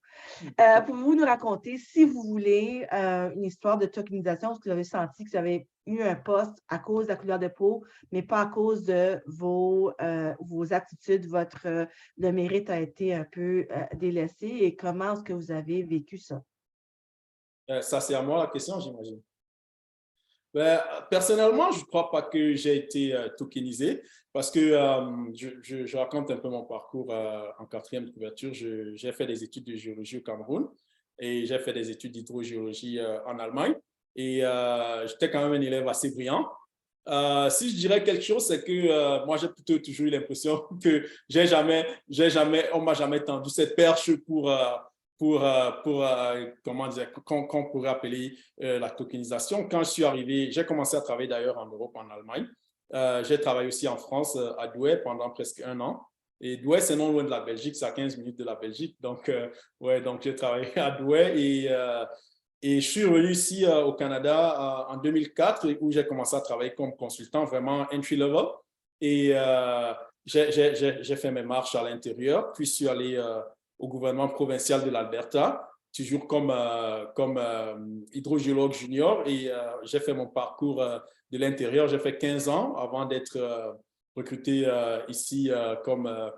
Pouvez-vous nous raconter, si vous voulez, une histoire de tokenisation, ce que vous avez senti que vous avez eu un poste à cause de la couleur de peau, mais pas à cause de vos aptitudes, le mérite a été un peu délaissé, et comment est-ce que vous avez vécu ça? Ça, c'est à moi la question, j'imagine. Ben, personnellement, je ne crois pas que j'ai été tokenisé parce que je raconte un peu mon parcours en 4e couverture. J'ai fait des études de géologie au Cameroun et j'ai fait des études d'hydrogéologie en Allemagne. Et j'étais quand même un élève assez brillant. Si je dirais quelque chose, c'est que moi, j'ai plutôt toujours eu l'impression que on ne m'a jamais tendu cette perche pour comment dire, qu'on pourrait appeler la tokenisation. Quand je suis arrivé, j'ai commencé à travailler d'ailleurs en Europe, en Allemagne. J'ai travaillé aussi en France, à Douai, pendant presque 1 an. Et Douai, c'est non loin de la Belgique, c'est à 15 minutes de la Belgique. Donc, donc j'ai travaillé à Douai et je suis revenu ici au Canada en 2004 où j'ai commencé à travailler comme consultant vraiment entry-level. Et j'ai fait mes marches à l'intérieur, puis je suis allé au gouvernement provincial de l'Alberta, toujours comme hydrogéologue junior. Et j'ai fait mon parcours de l'intérieur. J'ai fait 15 ans avant d'être recruté ici comment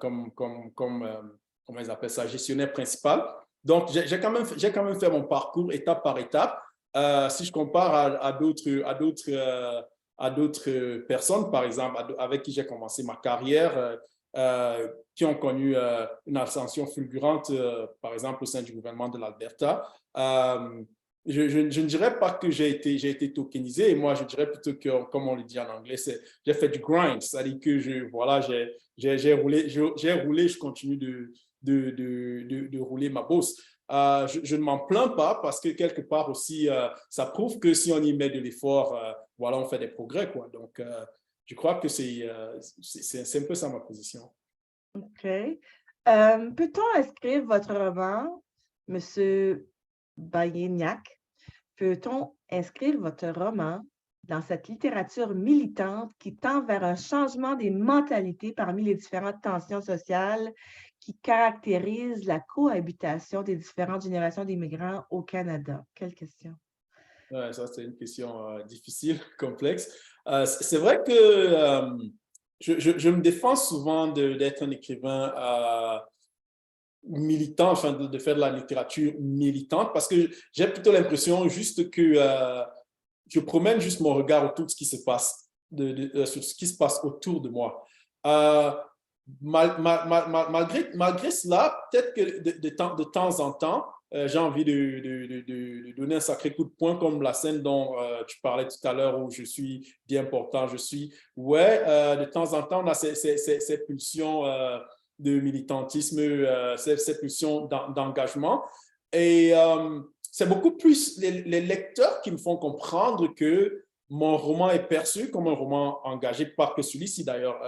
ils appellent ça, gestionnaire principal. Donc, j'ai quand même fait mon parcours étape par étape. Si je compare à d'autres personnes, par exemple, avec qui j'ai commencé ma carrière, qui ont connu une ascension fulgurante, par exemple, au sein du gouvernement de l'Alberta. Je ne dirais pas que j'ai été tokenisé. Moi, je dirais plutôt que, comme on le dit en anglais, j'ai fait du grind. C'est-à-dire que j'ai roulé, je continue de rouler ma bosse. Je ne m'en plains pas parce que quelque part aussi, ça prouve que si on y met de l'effort, voilà, on fait des progrès, quoi. Donc, je crois que c'est un peu ça ma position. OK. Peut-on inscrire votre roman, M. Bayéniak, peut-on inscrire votre roman dans cette littérature militante qui tend vers un changement des mentalités parmi les différentes tensions sociales qui caractérisent la cohabitation des différentes générations d'immigrants au Canada? Quelle question? Ouais, ça, c'est une question difficile, complexe. C'est vrai que je me défends souvent d'être un écrivain militant, enfin de faire de la littérature militante, parce que j'ai plutôt l'impression juste que je promène juste mon regard autour de ce qui se passe, sur ce qui se passe autour de moi. Malgré cela, peut-être que de temps en temps, j'ai envie de donner un sacré coup de poing, comme la scène dont tu parlais tout à l'heure, où je suis bien portant, de temps en temps, on a ces pulsions de militantisme, ces pulsions d'engagement. Et c'est beaucoup plus les lecteurs qui me font comprendre que mon roman est perçu comme un roman engagé, pas que celui-ci d'ailleurs,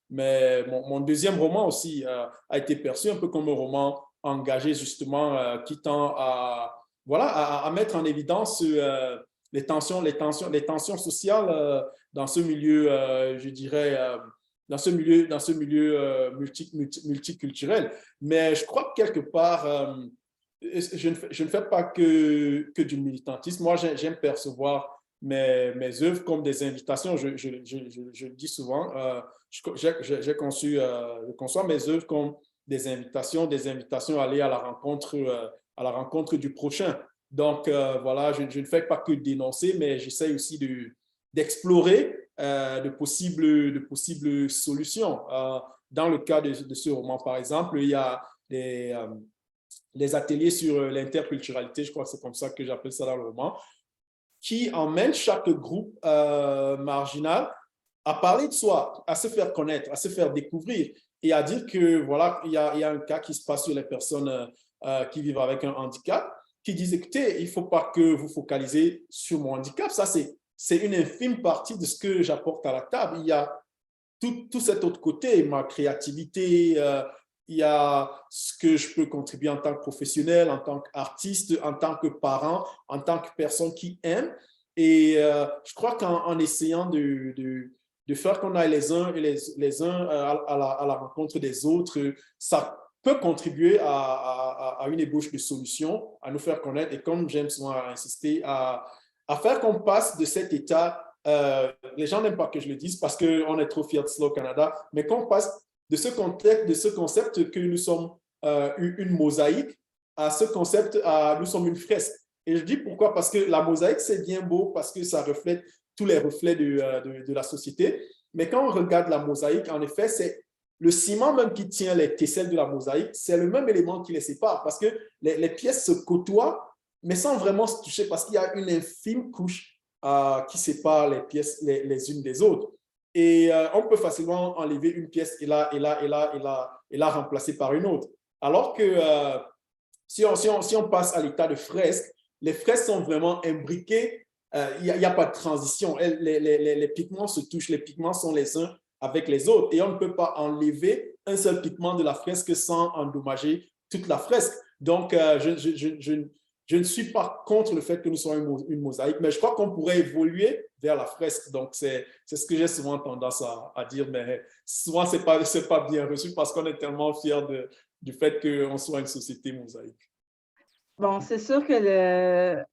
mais mon deuxième roman aussi a été perçu un peu comme un roman engagé, justement, qui tend à mettre en évidence les tensions sociales dans ce milieu, je dirais, dans ce milieu multiculturel. Mais je crois que quelque part, je ne fais pas que du militantisme. Moi, j'aime percevoir mes œuvres comme des invitations. Je le dis souvent, je conçois mes œuvres comme des invitations à aller à la rencontre à la rencontre du prochain. Donc, voilà, je ne fais pas que dénoncer, mais j'essaie aussi d'explorer de possibles solutions. Dans le cas de ce roman, par exemple, il y a des ateliers sur l'interculturalité, je crois que c'est comme ça que j'appelle ça dans le roman, qui emmènent chaque groupe marginal à parler de soi, à se faire connaître, à se faire découvrir et à dire que, voilà, il y a un cas qui se passe sur les personnes qui vivent avec un handicap, qui disent, écoutez, il ne faut pas que vous focalisez sur mon handicap. Ça, c'est une infime partie de ce que j'apporte à la table. Il y a tout cet autre côté, ma créativité, il y a ce que je peux contribuer en tant que professionnel, en tant qu'artiste, en tant que parent, en tant que personne qui aime. Et je crois qu'en essayant de faire qu'on aille les uns et les uns à la rencontre des autres, ça peut contribuer à une ébauche de solutions, à nous faire connaître et, comme James a insisté, à faire qu'on passe de cet état, les gens n'aiment pas que je le dise parce qu'on est trop fiers de cela au Canada, mais qu'on passe de ce contexte, de ce concept que nous sommes une mosaïque à ce concept, nous sommes une fresque. Et je dis pourquoi? Parce que la mosaïque, c'est bien beau parce que ça reflète tous les reflets de la société. Mais quand on regarde la mosaïque, en effet, c'est le ciment même qui tient les tesselles de la mosaïque, c'est le même élément qui les sépare parce que les pièces se côtoient, mais sans vraiment se toucher parce qu'il y a une infime couche qui sépare les pièces les unes des autres. Et on peut facilement enlever une pièce et la remplacer par une autre. Alors que si on passe à l'état de fresque, les fresques sont vraiment imbriquées. Il n'y a pas de transition. Les pigments se touchent, les pigments sont les uns avec les autres. Et on ne peut pas enlever un seul pigment de la fresque sans endommager toute la fresque. Donc, je ne suis pas contre le fait que nous soyons une mosaïque, mais je crois qu'on pourrait évoluer vers la fresque. Donc, c'est ce que j'ai souvent tendance à dire, mais souvent, ce n'est pas bien reçu parce qu'on est tellement fiers du fait qu'on soit une société mosaïque. Bon, c'est sûr que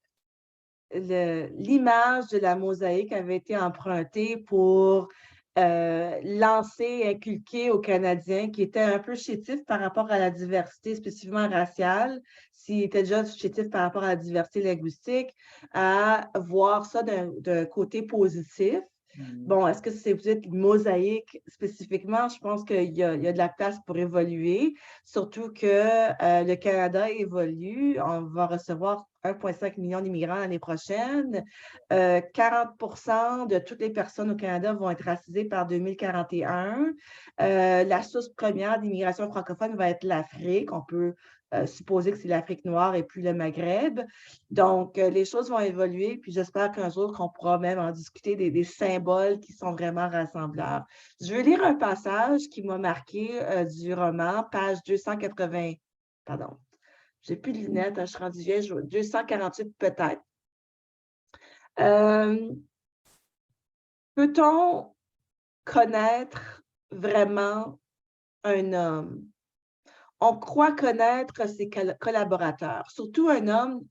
l'image de la mosaïque avait été empruntée pour lancer, inculquer aux Canadiens qui étaient un peu chétifs par rapport à la diversité, spécifiquement raciale, s'ils étaient déjà chétifs par rapport à la diversité linguistique, à voir ça d'un côté positif. Bon, est-ce que c'est peut-être une mosaïque spécifiquement? Je pense qu'il y a de la place pour évoluer, surtout que le Canada évolue. On va recevoir 1,5 million d'immigrants l'année prochaine. 40% de toutes les personnes au Canada vont être racisées par 2041. La source première d'immigration francophone va être l'Afrique. On peut supposer que c'est l'Afrique noire et puis le Maghreb. Donc, les choses vont évoluer, puis j'espère qu'un jour qu'on pourra même en discuter des symboles qui sont vraiment rassembleurs. Je vais lire un passage qui m'a marqué du roman, page 280, pardon, j'ai plus de lunettes, je suis rendue vieille, 248 peut-être. Peut-on connaître vraiment un homme? On croit connaître ses collaborateurs, surtout un homme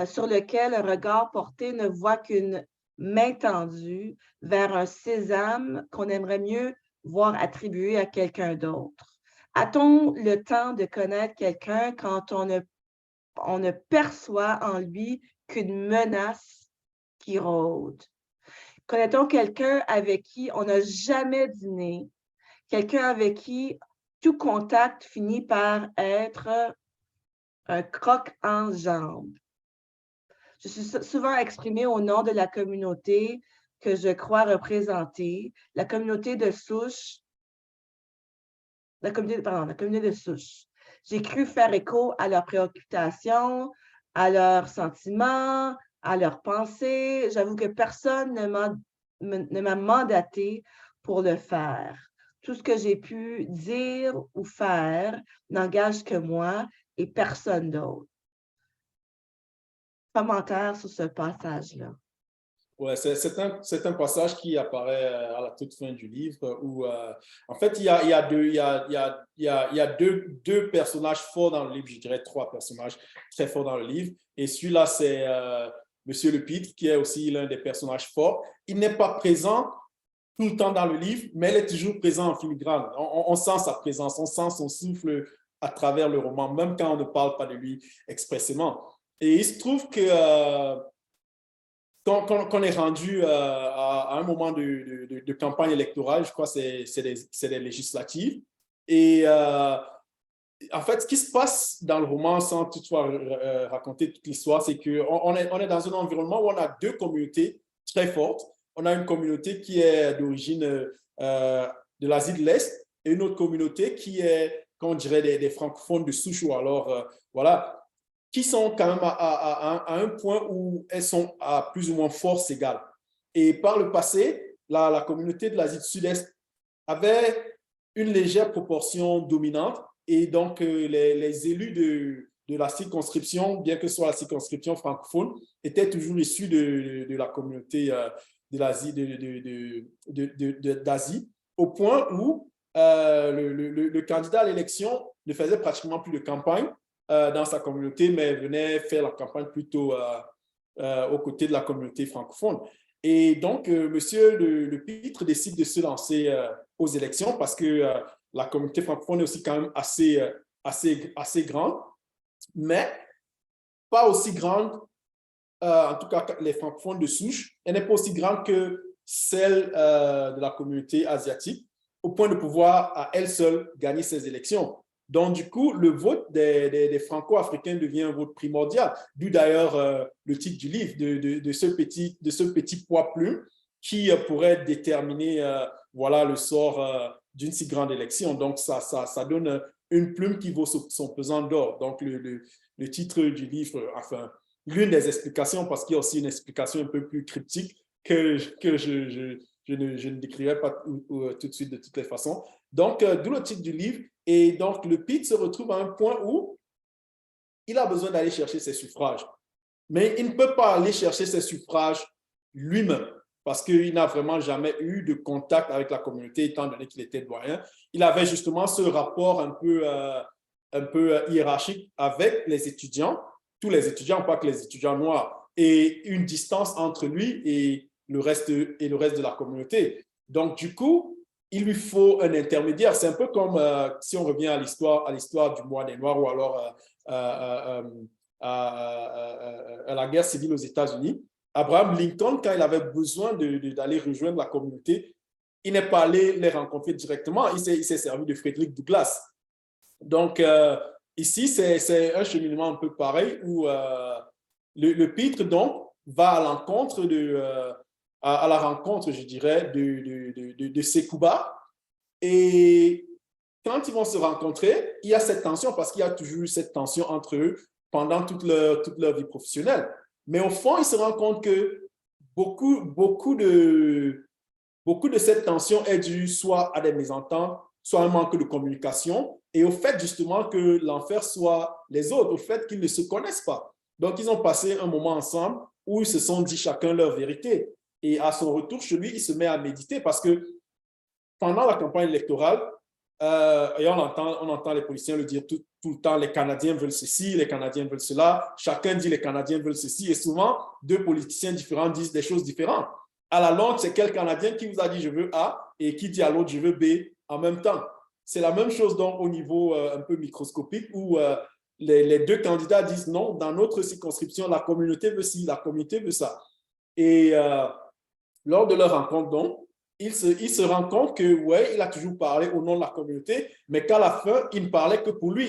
sur lequel un regard porté ne voit qu'une main tendue vers un sésame qu'on aimerait mieux voir attribué à quelqu'un d'autre. A-t-on le temps de connaître quelqu'un quand on ne perçoit en lui qu'une menace qui rôde? Connaît-on quelqu'un avec qui on n'a jamais dîné, quelqu'un avec qui tout contact finit par être un croc en jambe? Je suis souvent exprimée au nom de la communauté que je crois représenter, la communauté de souche. La communauté de souche. J'ai cru faire écho à leurs préoccupations, à leurs sentiments, à leurs pensées. J'avoue que personne ne m'a mandaté pour le faire. Tout ce que j'ai pu dire ou faire n'engage que moi et personne d'autre. Commentaire sur ce passage-là. Ouais, c'est un passage qui apparaît à la toute fin du livre où, en fait, il y a deux personnages forts dans le livre, je dirais 3 personnages très forts dans le livre. Et celui-là, c'est Monsieur Lepitre, qui est aussi l'un des personnages forts. Il n'est pas présent tout le temps dans le livre, mais il est toujours présent en filigrane. On sent sa présence, on sent son souffle à travers le roman, même quand on ne parle pas de lui expressément. Et il se trouve que quand on est rendu à un moment de campagne électorale, je crois que c'est les législatives, et en fait, ce qui se passe dans le roman, sans toutefois raconter toute l'histoire, c'est qu'on est dans un environnement où on a deux communautés très fortes. On a une communauté qui est d'origine de l'Asie de l'Est et une autre communauté qui est, on dirait, des francophones de souche, ou alors, voilà, qui sont quand même à un point où elles sont à plus ou moins force égale. Et par le passé, la communauté de l'Asie du Sud-Est avait une légère proportion dominante. Et donc, les élus de la circonscription, bien que ce soit la circonscription francophone, étaient toujours issus de la communauté de l'Asie, d'Asie, au point où le candidat à l'élection ne faisait pratiquement plus de campagne dans sa communauté, mais venait faire la campagne plutôt aux côtés de la communauté francophone. Et donc, monsieur Le Pitre décide de se lancer aux élections parce que la communauté francophone est aussi quand même assez grande, mais pas aussi grande, en tout cas les francophones de souche, elle n'est pas aussi grande que celle de la communauté asiatique, au point de pouvoir à elle seule gagner ces élections. Donc, du coup, le vote des Franco-Africains devient un vote primordial, d'où d'ailleurs le titre du livre, de ce petit poids plume qui pourrait déterminer voilà, le sort d'une si grande élection. Donc, ça donne une plume qui vaut son pesant d'or. Donc, le titre du livre, enfin, l'une des explications, parce qu'il y a aussi une explication un peu plus cryptique que je ne décrirai pas tout de suite de toutes les façons. Donc, d'où le titre du livre. Et donc, Le Pitre se retrouve à un point où il a besoin d'aller chercher ses suffrages. Mais il ne peut pas aller chercher ses suffrages lui-même parce qu'il n'a vraiment jamais eu de contact avec la communauté étant donné qu'il était doyen. Il avait justement ce rapport un peu hiérarchique avec les étudiants, tous les étudiants, pas que les étudiants noirs, et une distance entre lui et le reste de la communauté. Donc, du coup, il lui faut un intermédiaire. C'est un peu comme si on revient à l'histoire du mois des Noirs ou alors à la guerre civile aux États-Unis. Abraham Lincoln, quand il avait besoin d'aller rejoindre la communauté, il n'est pas allé les rencontrer directement. Il s'est servi de Frederick Douglass. Donc, ici, c'est un cheminement un peu pareil où le Pitre, donc, va à l'encontre à la rencontre, je dirais, de Sekouba. Et quand ils vont se rencontrer, il y a cette tension parce qu'il y a toujours eu cette tension entre eux pendant toute leur vie professionnelle. Mais au fond, ils se rendent compte que beaucoup de cette tension est due soit à des mésententes, soit à un manque de communication et au fait justement que l'enfer soit les autres, au fait qu'ils ne se connaissent pas. Donc, ils ont passé un moment ensemble où ils se sont dit chacun leur vérité. Et à son retour chez lui, il se met à méditer parce que pendant la campagne électorale, et on entend les policiers le dire tout le temps, les Canadiens veulent ceci, les Canadiens veulent cela. Chacun dit les Canadiens veulent ceci. Et souvent, deux politiciens différents disent des choses différentes. À la longue, c'est quel Canadien qui vous a dit je veux A et qui dit à l'autre je veux B en même temps. C'est la même chose donc au niveau un peu microscopique où les deux candidats disent non, dans notre circonscription, la communauté veut ci, la communauté veut ça. Et lors de leur rencontre, donc, il se rend compte que, ouais, il a toujours parlé au nom de la communauté, mais qu'à la fin, il ne parlait que pour lui.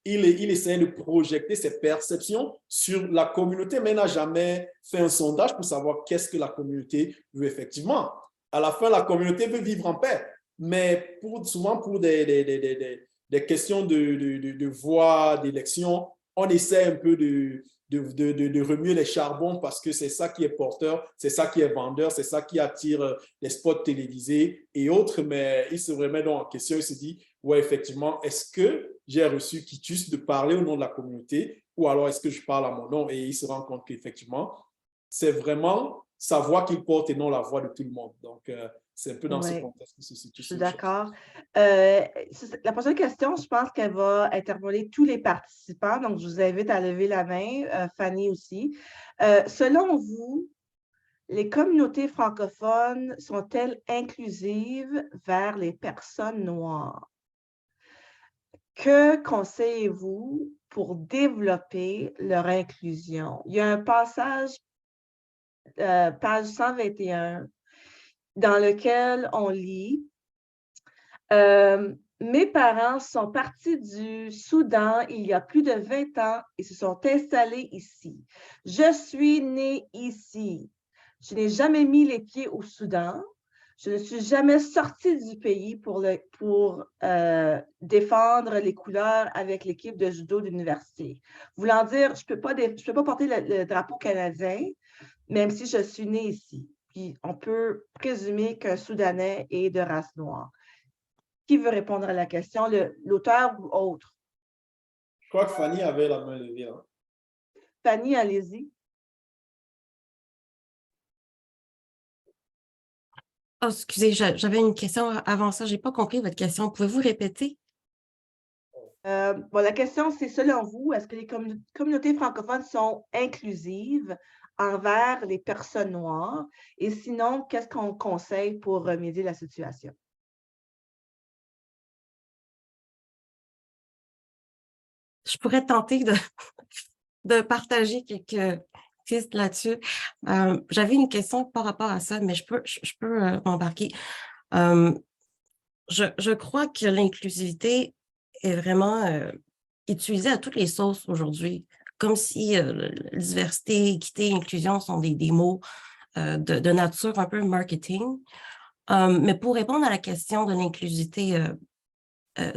Il essayait de projeter ses perceptions sur la communauté, mais il n'a jamais fait un sondage pour savoir qu'est-ce que la communauté veut effectivement. À la fin, la communauté veut vivre en paix, mais souvent pour des questions de voix, d'élection, on essaie un peu de remuer les charbons parce que c'est ça qui est porteur, c'est ça qui est vendeur, c'est ça qui attire les spots télévisés et autres, mais il se remet donc en question, il se dit, ouais, effectivement, est-ce que j'ai reçu quitus de parler au nom de la communauté ou alors est-ce que je parle à mon nom? Et il se rend compte qu'effectivement, c'est vraiment sa voix qu'il porte et non la voix de tout le monde. Donc, c'est un peu dans ce contexte que se situe. Je suis d'accord. La prochaine question, je pense qu'elle va interpeller tous les participants. Donc, je vous invite à lever la main, Fanny aussi. Selon vous, les communautés francophones sont-elles inclusives vers les personnes noires? que conseillez-vous pour développer leur inclusion? Il y a un passage, page 121, dans lequel on lit mes parents sont partis du Soudan il y a plus de 20 ans et se sont installés ici. Je suis née ici. Je n'ai jamais mis les pieds au Soudan. Je ne suis jamais sortie du pays pour défendre les couleurs avec l'équipe de judo de l'université. Voulant dire, je peux pas porter le drapeau canadien, même si je suis née ici. Puis on peut présumer qu'un Soudanais est de race noire. Qui veut répondre à la question, l'auteur ou autre? Je crois que Fanny avait la main levée. Hein. Fanny, allez-y. Oh, excusez, j'avais une question avant ça. Je n'ai pas compris votre question. Pouvez-vous répéter? Bon, la question, c'est selon vous, est-ce que les communautés francophones sont inclusives envers les personnes noires? Et sinon, qu'est-ce qu'on conseille pour remédier la situation? Je pourrais tenter de partager quelques pistes là-dessus. J'avais une question par rapport à ça, mais je peux m'embarquer. Je crois que l'inclusivité est vraiment utilisée à toutes les sauces aujourd'hui, comme si diversité, équité, inclusion sont des mots de nature un peu marketing. Mais pour répondre à la question de l'inclusivité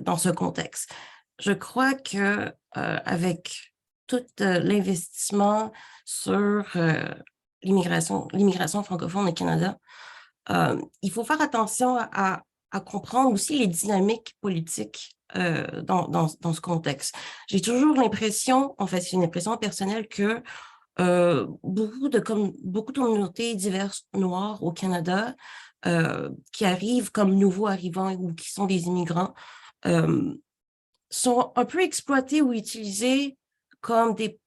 dans ce contexte, je crois que avec tout l'investissement sur l'immigration francophone au Canada, il faut faire attention à comprendre aussi les dynamiques politiques dans ce contexte. J'ai toujours l'impression, en fait, c'est une impression personnelle que beaucoup de communautés diverses noires au Canada qui arrivent comme nouveaux arrivants ou qui sont des immigrants sont un peu exploités ou utilisés comme des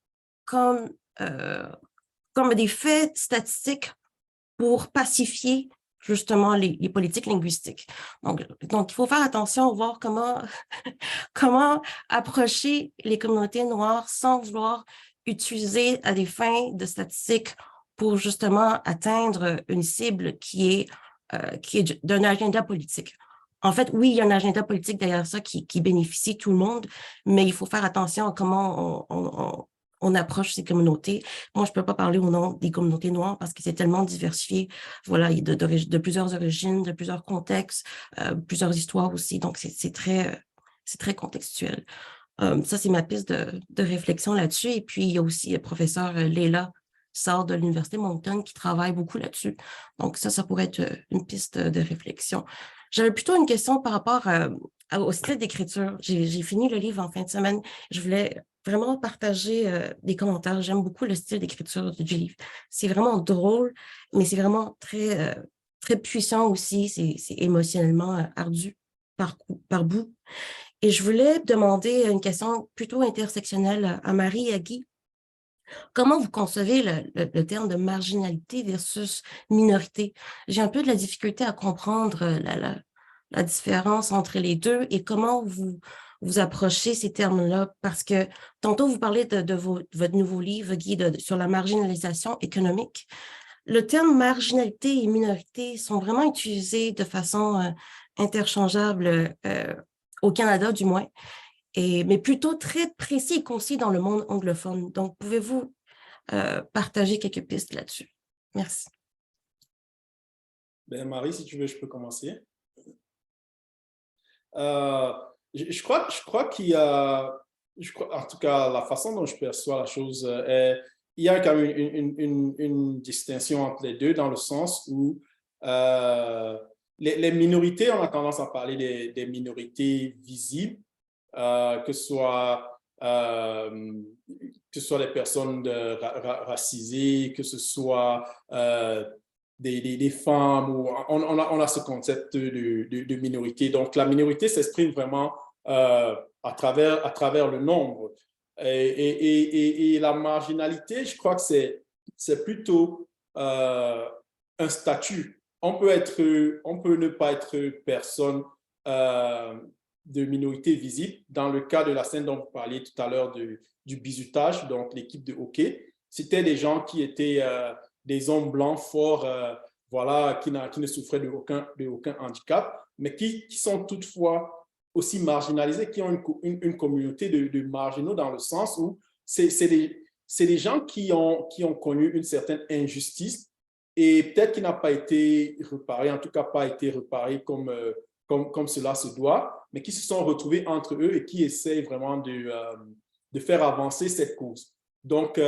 faits statistiques pour pacifier justement les politiques linguistiques. Donc, il faut faire attention, voir comment approcher les communautés noires sans vouloir utiliser à des fins de statistiques pour justement atteindre une cible qui est d'un agenda politique. En fait, oui, il y a un agenda politique derrière ça qui bénéficie tout le monde, mais il faut faire attention à comment on approche ces communautés. Moi, je ne peux pas parler au nom des communautés noires parce que c'est tellement diversifié, voilà, de plusieurs origines, de plusieurs contextes, plusieurs histoires aussi, donc c'est très contextuel. Ça, c'est ma piste de réflexion là-dessus. Et puis, il y a aussi le professeur Leila Sarr de l'Université Moncton qui travaille beaucoup là-dessus. Donc, ça pourrait être une piste de réflexion. J'avais plutôt une question par rapport au style d'écriture. J'ai fini le livre en fin de semaine. Je voulais vraiment partager des commentaires. J'aime beaucoup le style d'écriture du livre. C'est vraiment drôle, mais c'est vraiment très, très puissant aussi. C'est émotionnellement ardu par bout. Et je voulais demander une question plutôt intersectionnelle à Marie et à Guy. Comment vous concevez le terme de marginalité versus minorité? J'ai un peu de la difficulté à comprendre la différence entre les deux et comment vous approchez ces termes-là, parce que tantôt vous parlez de votre nouveau livre, Guy, sur la marginalisation économique. Le terme marginalité et minorité sont vraiment utilisés de façon interchangeable au Canada, du moins, mais plutôt très précis et concis dans le monde anglophone. Donc, pouvez-vous partager quelques pistes là-dessus? Merci. Ben, Marie, si tu veux, je peux commencer. Je crois qu'il y a, en tout cas, la façon dont je perçois la chose est, il y a quand même une distinction entre les deux dans le sens où les minorités, on a tendance à parler des minorités visibles, que ce soit les personnes racisées, que ce soit des femmes, ou on a ce concept de minorité. Donc, la minorité s'exprime vraiment à travers le nombre. Et la marginalité, je crois que c'est plutôt un statut. On peut ne pas être personne de minorités visibles. Dans le cas de la scène dont vous parliez tout à l'heure du bizutage, donc l'équipe de hockey, c'était des gens qui étaient des hommes blancs forts, voilà, qui ne souffraient de aucun handicap, mais qui sont toutefois aussi marginalisés, qui ont une communauté de marginaux dans le sens où c'est des gens qui ont connu une certaine injustice et peut-être qui n'a pas été réparée, en tout cas pas été réparée comme cela se doit, mais qui se sont retrouvés entre eux et qui essayent vraiment de faire avancer cette cause. Donc,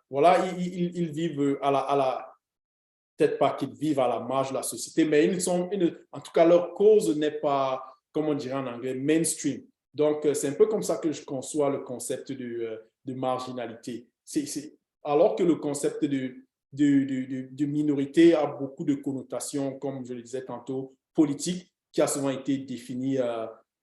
voilà, ils vivent peut-être pas qu'ils vivent à la marge de la société, mais en tout cas, leur cause n'est pas, comme on dirait en anglais, mainstream. Donc, c'est un peu comme ça que je conçois le concept de marginalité. Alors que le concept de minorité a beaucoup de connotations, comme je le disais tantôt, politiques, qui a souvent été défini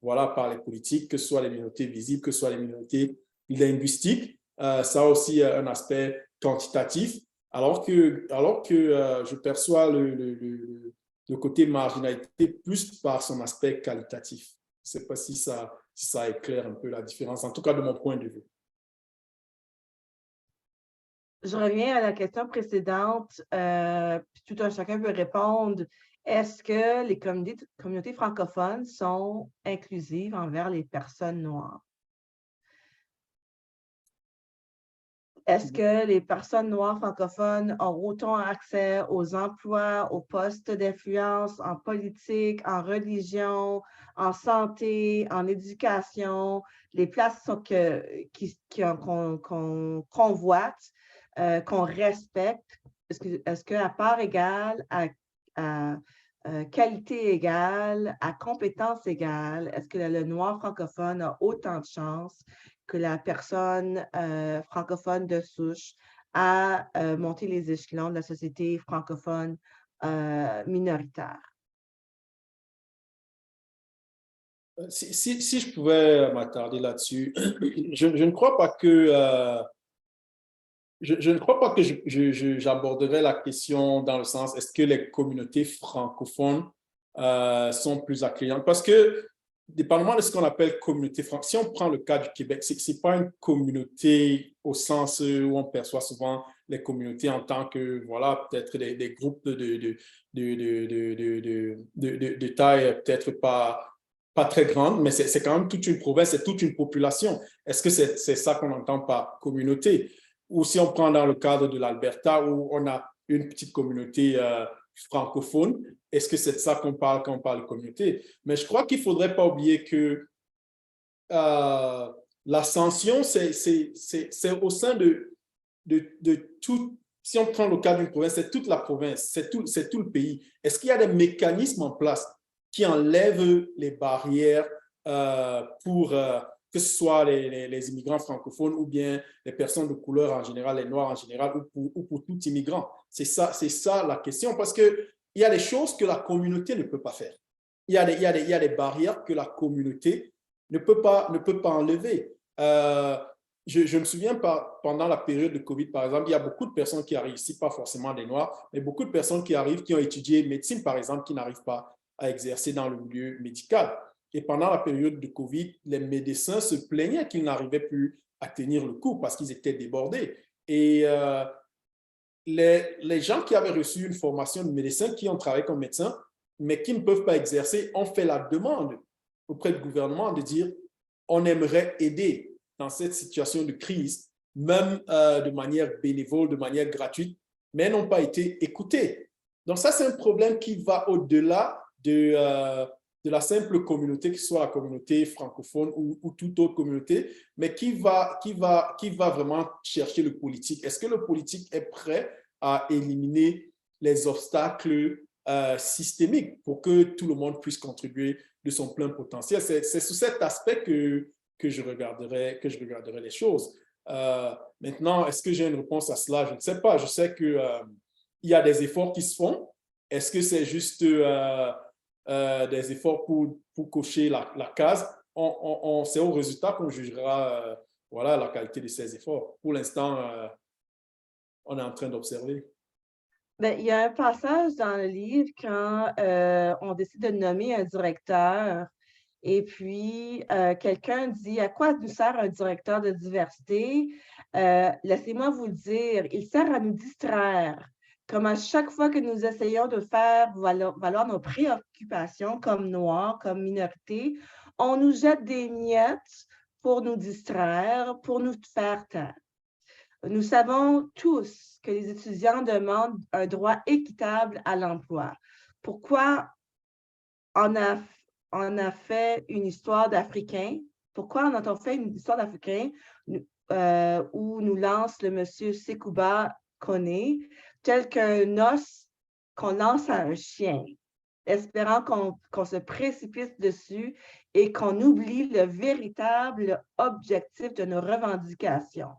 voilà, par les politiques, que ce soit les minorités visibles, que ce soit les minorités linguistiques. Ça a aussi un aspect quantitatif, alors que je perçois le côté marginalité plus par son aspect qualitatif. Je ne sais pas si ça éclaire un peu la différence, en tout cas de mon point de vue. Je reviens à la question précédente, puis tout un chacun peut répondre. Est-ce que les communautés francophones sont inclusives envers les personnes noires? Est-ce que les personnes noires francophones ont autant accès aux emplois, aux postes d'influence en politique, en religion, en santé, en éducation, les places qu'on convoite, qu'on respecte? Est-ce qu'à part égale, à qualité égale, à compétence égale, est-ce que le noir francophone a autant de chances que la personne francophone de souche à monter les échelons de la société francophone minoritaire? Si je pouvais m'attarder là-dessus, je ne crois pas que je ne crois pas que j'aborderais la question dans le sens est-ce que les communautés francophones sont plus accueillantes? Parce que, dépendamment de ce qu'on appelle communauté francophone, si on prend le cas du Québec, ce n'est pas une communauté au sens où on perçoit souvent les communautés en tant que, voilà, peut-être des groupes de taille peut-être pas très grande, mais c'est quand même toute une province, c'est toute une population. Est-ce que c'est ça qu'on entend par communauté? Ou si on prend dans le cadre de l'Alberta, où on a une petite communauté francophone, est-ce que c'est de ça qu'on parle quand on parle de communauté? Mais je crois qu'il ne faudrait pas oublier que l'ascension, c'est au sein de tout. Si on prend le cas d'une province, c'est toute la province, c'est tout le pays. Est-ce qu'il y a des mécanismes en place qui enlèvent les barrières pour que ce soit les immigrants francophones ou bien les personnes de couleur en général, les noirs en général, ou pour tout immigrant? C'est ça la question, parce qu'il y a des choses que la communauté ne peut pas faire. Il y a des barrières que la communauté ne peut pas enlever. Je me souviens, pendant la période de COVID, par exemple, il y a beaucoup de personnes qui arrivent ici, pas forcément des Noirs, mais beaucoup de personnes qui arrivent, qui ont étudié médecine, par exemple, qui n'arrivent pas à exercer dans le milieu médical. Et pendant la période de COVID, les médecins se plaignaient qu'ils n'arrivaient plus à tenir le coup parce qu'ils étaient débordés. Et les gens qui avaient reçu une formation de médecin, qui ont travaillé comme médecin, mais qui ne peuvent pas exercer, ont fait la demande auprès du gouvernement de dire on aimerait aider dans cette situation de crise, même de manière bénévole, de manière gratuite, mais n'ont pas été écoutés. Donc ça, c'est un problème qui va au-delà de la simple communauté, que ce soit la communauté francophone ou toute autre communauté, mais qui va vraiment chercher le politique. Est-ce que le politique est prêt à éliminer les obstacles systémiques pour que tout le monde puisse contribuer de son plein potentiel? C'est sous cet aspect que je regarderai les choses. Maintenant, est-ce que j'ai une réponse à cela? Je ne sais pas. Je sais qu'il y a des efforts qui se font. Est-ce que c'est juste des efforts pour cocher la case? C'est au résultat qu'on jugera voilà, la qualité de ces efforts. Pour l'instant, on est en train d'observer. Bien, il y a un passage dans le livre quand on décide de nommer un directeur Et puis, quelqu'un dit, à quoi nous sert un directeur de diversité? Laissez-moi vous le dire, il sert à nous distraire. Comme à chaque fois que nous essayons de faire valoir nos préoccupations comme noirs, comme minorités, on nous jette des miettes pour nous distraire, pour nous faire taire. Nous savons tous que les étudiants demandent un droit équitable à l'emploi. Pourquoi on a fait une histoire d'Africains? Pourquoi on a fait une histoire d'Africains où nous lance le monsieur Sekouba Koné, tel qu'un os qu'on lance à un chien, espérant qu'on se précipite dessus et qu'on oublie le véritable objectif de nos revendications.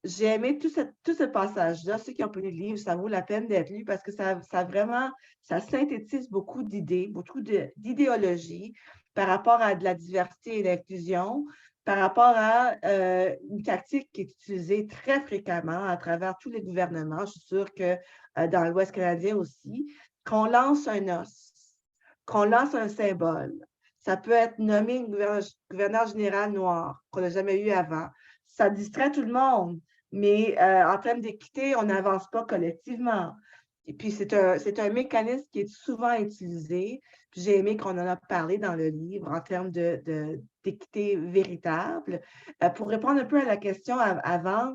J'ai aimé tout ce passage-là. Ceux qui ont pu le livre, ça vaut la peine d'être lu parce que ça synthétise beaucoup d'idées, beaucoup d'idéologies par rapport à de la diversité et l'inclusion, par rapport à une tactique qui est utilisée très fréquemment à travers tous les gouvernements. Je suis sûre que dans l'Ouest canadien aussi, qu'on lance un os, qu'on lance un symbole. Ça peut être nommé un gouverneur général noir qu'on n'a jamais eu avant. Ça distrait tout le monde, mais en termes d'équité, on n'avance pas collectivement. Et puis, c'est un mécanisme qui est souvent utilisé. J'ai aimé qu'on en a parlé dans le livre en termes d'équité véritable. Pour répondre un peu à la question avant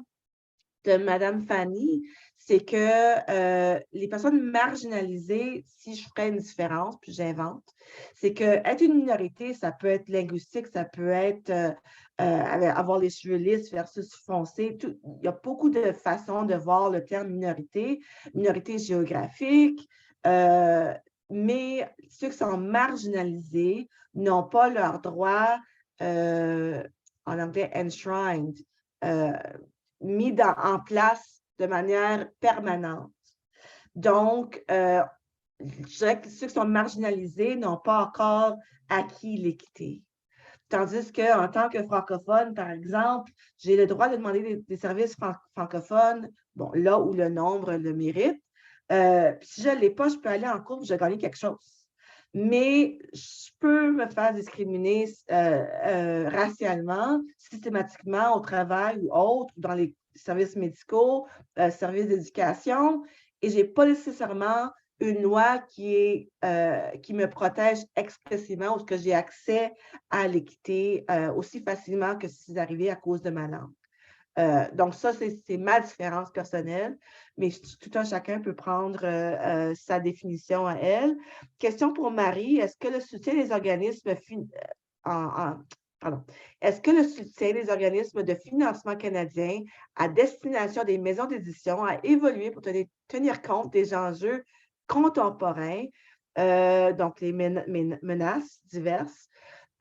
de Mme Fanny, c'est que les personnes marginalisées, si je ferais une différence, puis j'invente, c'est qu'être une minorité, ça peut être linguistique, ça peut être avoir les cheveux lisses versus foncés. Il y a beaucoup de façons de voir le terme minorité géographique, mais ceux qui sont marginalisés n'ont pas leurs droits, en anglais, enshrined, mis en place de manière permanente. Donc, je dirais que ceux qui sont marginalisés n'ont pas encore acquis l'équité. Tandis qu'en tant que francophone, par exemple, j'ai le droit de demander des services francophones, bon, là où le nombre le mérite. Si je ne l'ai pas, je peux aller en cours, je vais gagner quelque chose. Mais je peux me faire discriminer racialement, systématiquement au travail ou autre, dans les services médicaux, services d'éducation, et je n'ai pas nécessairement une loi qui me protège expressément ou que j'ai accès à l'équité aussi facilement que si c'est arrivé à cause de ma langue. Donc, ça, c'est ma différence personnelle, mais tout un chacun peut prendre sa définition à elle. Question pour Marie, est-ce que le soutien des organismes est-ce que le soutien des organismes de financement canadiens à destination des maisons d'édition a évolué pour tenir compte des enjeux contemporains, donc les menaces diverses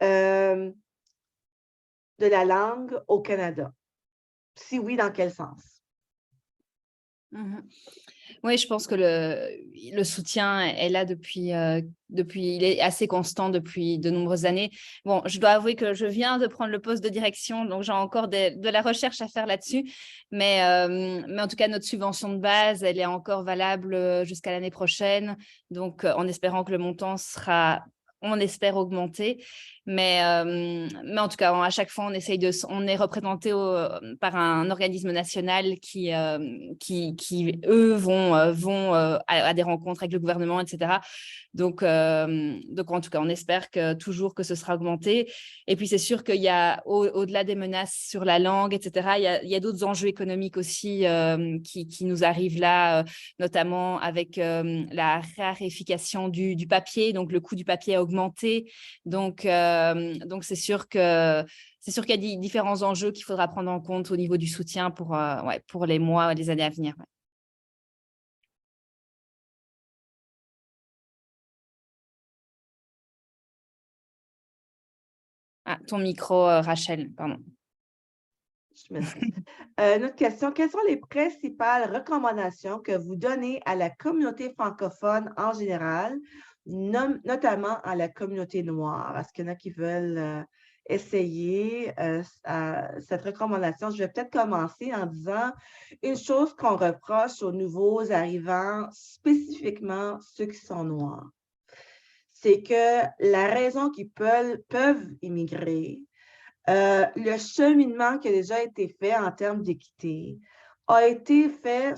de la langue au Canada? Si oui, dans quel sens? Oui, je pense que le soutien est là depuis, il est assez constant depuis de nombreuses années. Bon, je dois avouer que je viens de prendre le poste de direction, donc j'ai encore de la recherche à faire là-dessus. Mais en tout cas, notre subvention de base, elle est encore valable jusqu'à l'année prochaine. Donc, en espérant que le montant sera, on espère, augmenter. Mais en tout cas, à chaque fois, on est représenté par un organisme national qui eux, vont à des rencontres avec le gouvernement, etc. Donc, en tout cas, on espère toujours que ce sera augmenté. Et puis, c'est sûr qu'il y a, au-delà des menaces sur la langue, etc., il y a d'autres enjeux économiques aussi qui nous arrivent là, notamment avec la raréfaction du papier. Donc, le coût du papier a augmenté. Donc, c'est sûr qu'il y a différents enjeux qu'il faudra prendre en compte au niveau du soutien pour les mois et les années à venir. Ouais. Ah, ton micro, Rachel, pardon. Je m'excuse. Une autre question. Quelles sont les principales recommandations que vous donnez à la communauté francophone en général, notamment à la communauté noire? Est-ce qu'il y en a qui veulent essayer cette recommandation? Je vais peut-être commencer en disant une chose qu'on reproche aux nouveaux arrivants, spécifiquement ceux qui sont noirs. c'est que la raison qu'ils peuvent immigrer, le cheminement qui a déjà été fait en termes d'équité a été fait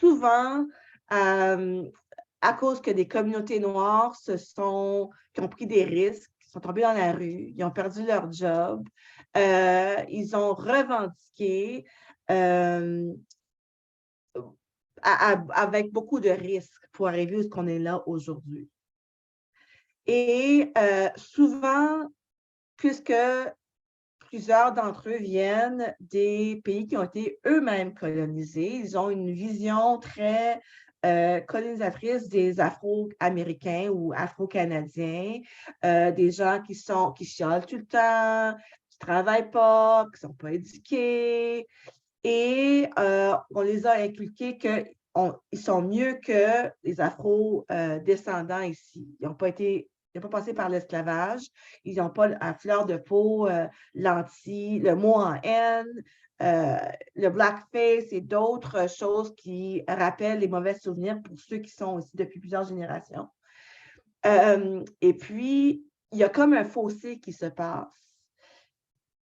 souvent à cause que des communautés noires qui ont pris des risques, qui sont tombés dans la rue, ils ont perdu leur job, ils ont revendiqué avec beaucoup de risques pour arriver où ce qu'on est là aujourd'hui. Et souvent, puisque plusieurs d'entre eux viennent des pays qui ont été eux-mêmes colonisés, ils ont une vision très colonisatrice des Afro-Américains ou Afro-Canadiens, des gens qui chialent tout le temps, qui ne travaillent pas, qui ne sont pas éduqués. Et on les a inculqués qu'ils sont mieux que les Afro-descendants ici. Ils n'ont pas passé par l'esclavage, ils n'ont pas à fleur de peau le mot en haine, le blackface et d'autres choses qui rappellent les mauvais souvenirs pour ceux qui sont ici depuis plusieurs générations. Et puis, il y a comme un fossé qui se passe.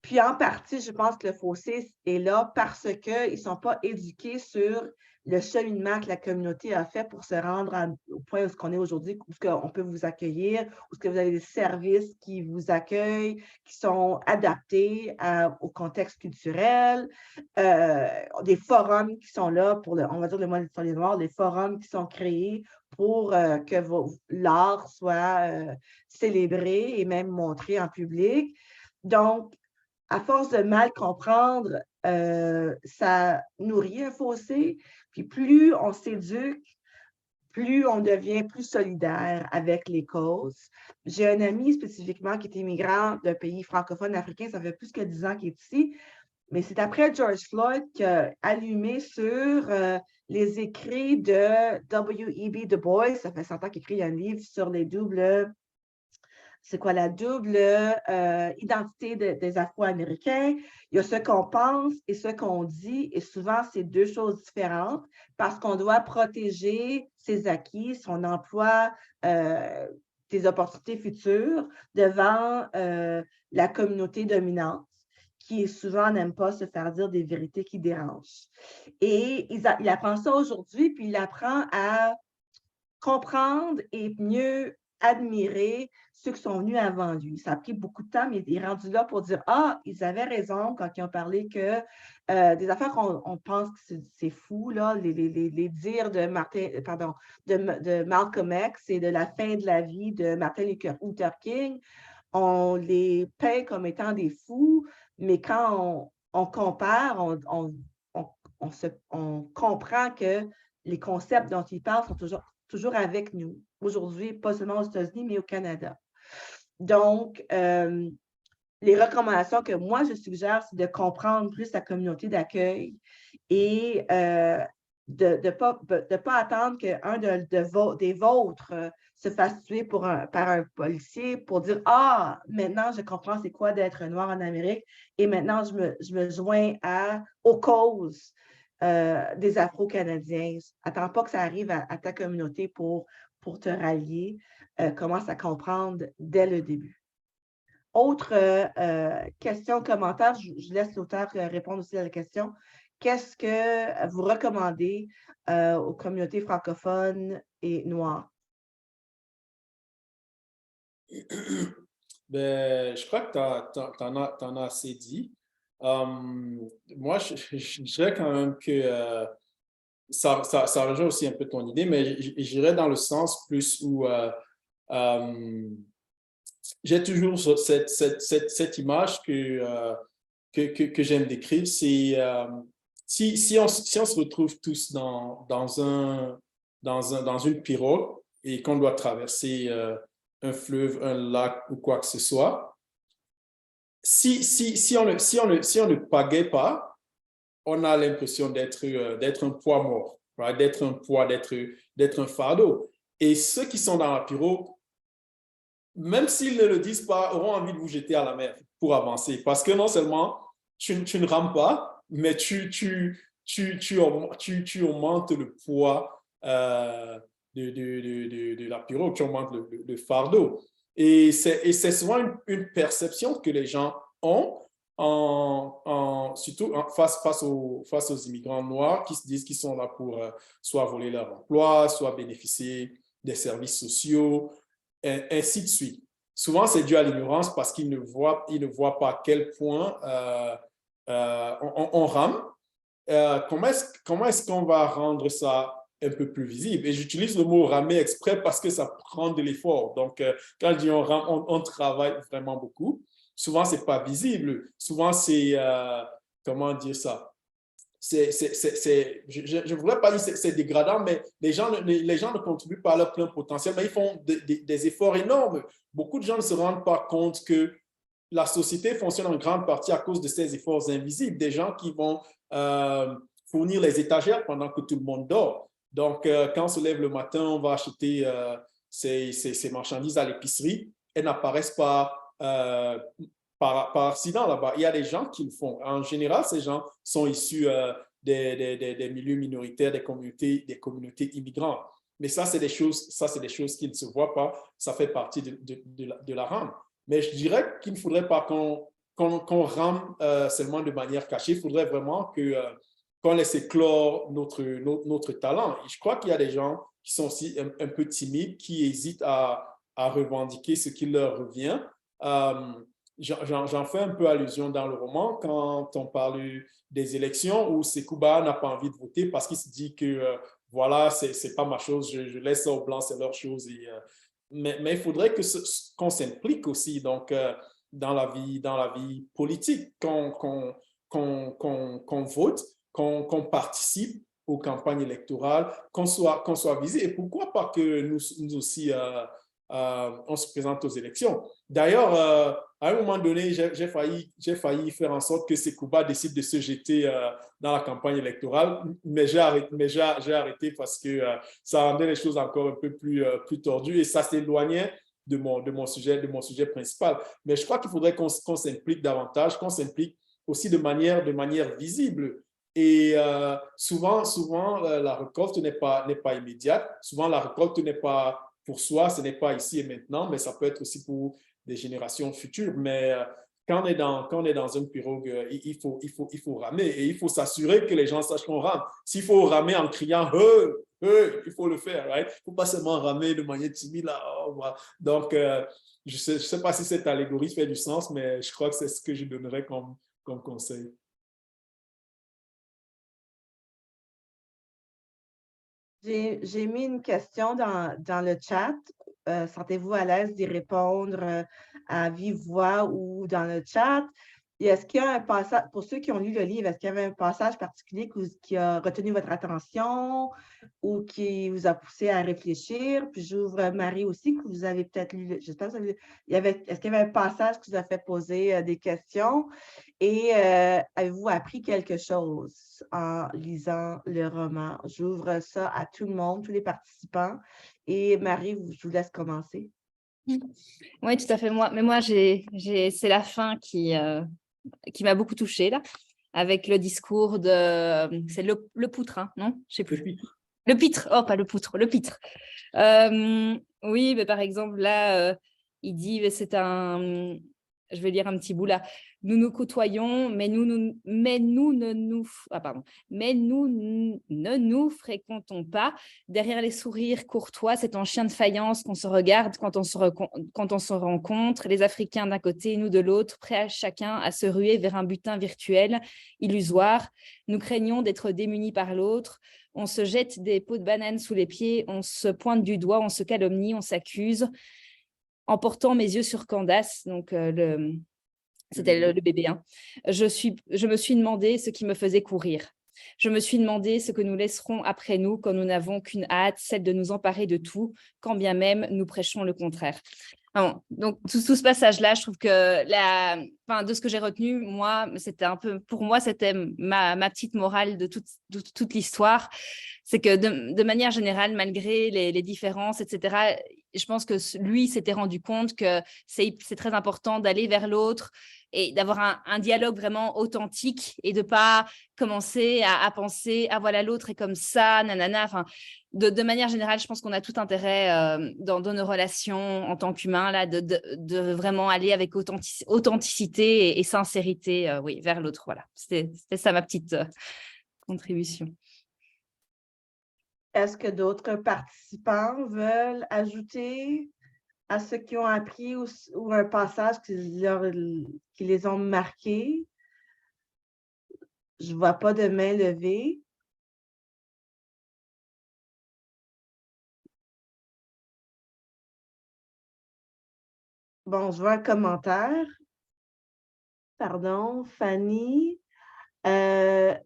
Puis en partie, je pense que le fossé est là parce qu'ils ne sont pas éduqués sur le cheminement que la communauté a fait pour se rendre au point où on est aujourd'hui, où on peut vous accueillir, où vous avez des services qui vous accueillent, qui sont adaptés au contexte culturel, des forums qui sont là pour, on va dire le mois sur les Noirs, des forums qui sont créés pour que l'art soit célébré et même montré en public. Donc, à force de mal comprendre, ça nourrit un fossé. Puis plus on s'éduque, plus on devient plus solidaire avec les causes. J'ai un ami spécifiquement qui est immigrant d'un pays francophone africain, ça fait plus que 10 ans qu'il est ici, mais c'est après George Floyd qu'il a allumé sur les écrits de W.E.B. Du Bois. Ça fait 100 ans qu'il écrit un livre sur les doubles... C'est quoi la double identité des Afro-Américains? Il y a ce qu'on pense et ce qu'on dit, et souvent, c'est deux choses différentes parce qu'on doit protéger ses acquis, son emploi, ses opportunités futures devant la communauté dominante qui souvent n'aime pas se faire dire des vérités qui dérangent. Et il apprend ça aujourd'hui, puis il apprend à comprendre et mieux admirer ceux qui sont venus avant lui. Ça a pris beaucoup de temps, mais il est rendu là pour dire « Ah, ils avaient raison quand ils ont parlé que des affaires qu'on pense que c'est fou, là, les dires de Malcolm X et de la fin de la vie de Martin Luther King, on les peint comme étant des fous, mais quand on compare, on comprend que les concepts dont ils parlent sont toujours avec nous, aujourd'hui, pas seulement aux États-Unis, mais au Canada. Donc, les recommandations que moi, je suggère, c'est de comprendre plus la communauté d'accueil et de ne pas attendre qu'un des vôtres se fasse tuer par un policier pour dire « Ah, maintenant, je comprends c'est quoi d'être noir en Amérique et maintenant, je me joins aux causes des Afro-Canadiens. » Attends pas que ça arrive à ta communauté pour te rallier. Commence à comprendre dès le début. Autre question, commentaire, je laisse l'auteur répondre aussi à la question. Qu'est-ce que vous recommandez aux communautés francophones et noires? Ben, je crois que tu en as assez dit. Moi, je dirais quand même que ça rejoint aussi un peu ton idée, mais j'irais dans le sens plus où j'ai toujours cette image que j'aime décrire. C'est si on se retrouve tous dans une pirogue et qu'on doit traverser un fleuve, un lac ou quoi que ce soit, si on ne pagaie pas, on a l'impression d'être un poids mort, right? D'être un poids, d'être un fardeau. Et ceux qui sont dans la pirogue, même s'ils ne le disent pas, auront envie de vous jeter à la mer pour avancer. Parce que non seulement tu ne rames pas, mais tu augmentes le poids de la pirogue, tu augmentes le fardeau. Et c'est souvent une perception que les gens ont, surtout face aux immigrants noirs qui se disent qu'ils sont là pour soit voler leur emploi, soit bénéficier des services sociaux, ainsi de suite. Souvent, c'est dû à l'ignorance parce qu'ils ne voient pas à quel point on rame. Comment est-ce qu'on va rendre ça un peu plus visible? Et j'utilise le mot ramer exprès parce que ça prend de l'effort. Donc, quand je dis on rame, on travaille vraiment beaucoup. Souvent, ce n'est pas visible. Souvent, c'est, comment dire ça? Je ne voudrais pas dire que c'est dégradant, mais les gens ne contribuent pas à leur plein potentiel, mais ils font des efforts énormes. Beaucoup de gens ne se rendent pas compte que la société fonctionne en grande partie à cause de ces efforts invisibles, des gens qui vont fournir les étagères pendant que tout le monde dort. Donc, quand on se lève le matin, on va acheter ces marchandises à l'épicerie, elles n'apparaissent pas par accident là-bas. Il y a des gens qui le font. En général, ces gens sont issus des milieux minoritaires, des communautés immigrantes. Mais ça, c'est des choses qui ne se voient pas. Ça fait partie de la rame. Mais je dirais qu'il ne faudrait pas qu'on rame seulement de manière cachée. Il faudrait vraiment qu'on laisse éclore notre talent. Et je crois qu'il y a des gens qui sont aussi un peu timides, qui hésitent à revendiquer ce qui leur revient. J'en fais un peu allusion dans le roman quand on parle des élections où Sekouba n'a pas envie de voter parce qu'il se dit que voilà, c'est pas ma chose, je laisse ça aux Blancs, c'est leur chose. Mais il faudrait qu'on s'implique aussi donc, dans la vie politique, qu'on vote, qu'on participe aux campagnes électorales, qu'on soit visé. Et pourquoi pas que nous aussi, on se présente aux élections. D'ailleurs, à un moment donné, j'ai failli faire en sorte que Sekouba décide de se jeter dans la campagne électorale, mais j'ai arrêté parce que ça rendait les choses encore un peu plus tordues et ça s'éloignait de mon sujet principal. Mais je crois qu'il faudrait qu'on s'implique davantage, qu'on s'implique aussi de manière visible. Et souvent, la récolte n'est pas immédiate. Souvent, la récolte n'est pas pour soi, ce n'est pas ici et maintenant, mais ça peut être aussi pour des générations futures. Mais quand on est dans une pirogue, il faut ramer et il faut s'assurer que les gens sachent qu'on rame. S'il faut ramer en criant « il faut le faire. Right? Il ne faut pas seulement ramer de manière timide. Là, donc, je ne sais pas si cette allégorie fait du sens, mais je crois que c'est ce que je donnerais comme conseil. J'ai mis une question dans le chat. Sentez-vous à l'aise d'y répondre à vive voix ou dans le chat? Et est-ce qu'il y a un passage, pour ceux qui ont lu le livre, est-ce qu'il y avait un passage particulier qui a retenu votre attention ou qui vous a poussé à réfléchir? Puis j'ouvre Marie aussi, que vous avez peut-être lu, j'espère que vous avez lu. Est-ce qu'il y avait un passage qui vous a fait poser des questions? Et avez-vous appris quelque chose en lisant le roman? J'ouvre ça à tout le monde, tous les participants. Et Marie, je vous laisse commencer. Oui, tout à fait. Moi, c'est la fin qui m'a beaucoup touchée, là, avec le discours de... C'est le poutre, hein, non? Je ne sais plus. Le pitre. Oh, pas le poutre, le pitre. Oui, mais par exemple, là, il dit, c'est un... Je vais lire un petit bout là. Nous nous côtoyons, mais nous ne nous fréquentons pas. Derrière les sourires courtois, c'est en chien de faïence qu'on se regarde quand on se rencontre. Les Africains d'un côté, nous de l'autre, prêts à chacun à se ruer vers un butin virtuel, illusoire. Nous craignons d'être démunis par l'autre. On se jette des pots de banane sous les pieds, on se pointe du doigt, on se calomnie, on s'accuse. En portant mes yeux sur Candace, donc c'était le bébé, hein. Je me suis demandé ce qui me faisait courir. Je me suis demandé ce que nous laisserons après nous quand nous n'avons qu'une hâte, celle de nous emparer de tout, quand bien même nous prêchons le contraire. Alors, donc, tout ce passage-là, je trouve que de ce que j'ai retenu, moi, c'était un peu, pour moi, c'était ma petite morale de toute l'histoire. C'est que de manière générale, malgré les différences, etc., je pense que lui s'était rendu compte que c'est très important d'aller vers l'autre et d'avoir un dialogue vraiment authentique et de pas commencer à penser « Ah voilà, l'autre est comme ça, nanana ». Enfin, de manière générale, je pense qu'on a tout intérêt dans nos relations en tant qu'humains là, de vraiment aller avec authenticité et sincérité oui, vers l'autre. Voilà, c'était ça ma petite contribution. Est-ce que d'autres participants veulent ajouter à ceux qui ont appris ou un passage qui les ont marqués? Je ne vois pas de main levée. Bon, je vois un commentaire. Pardon, Fanny. Faites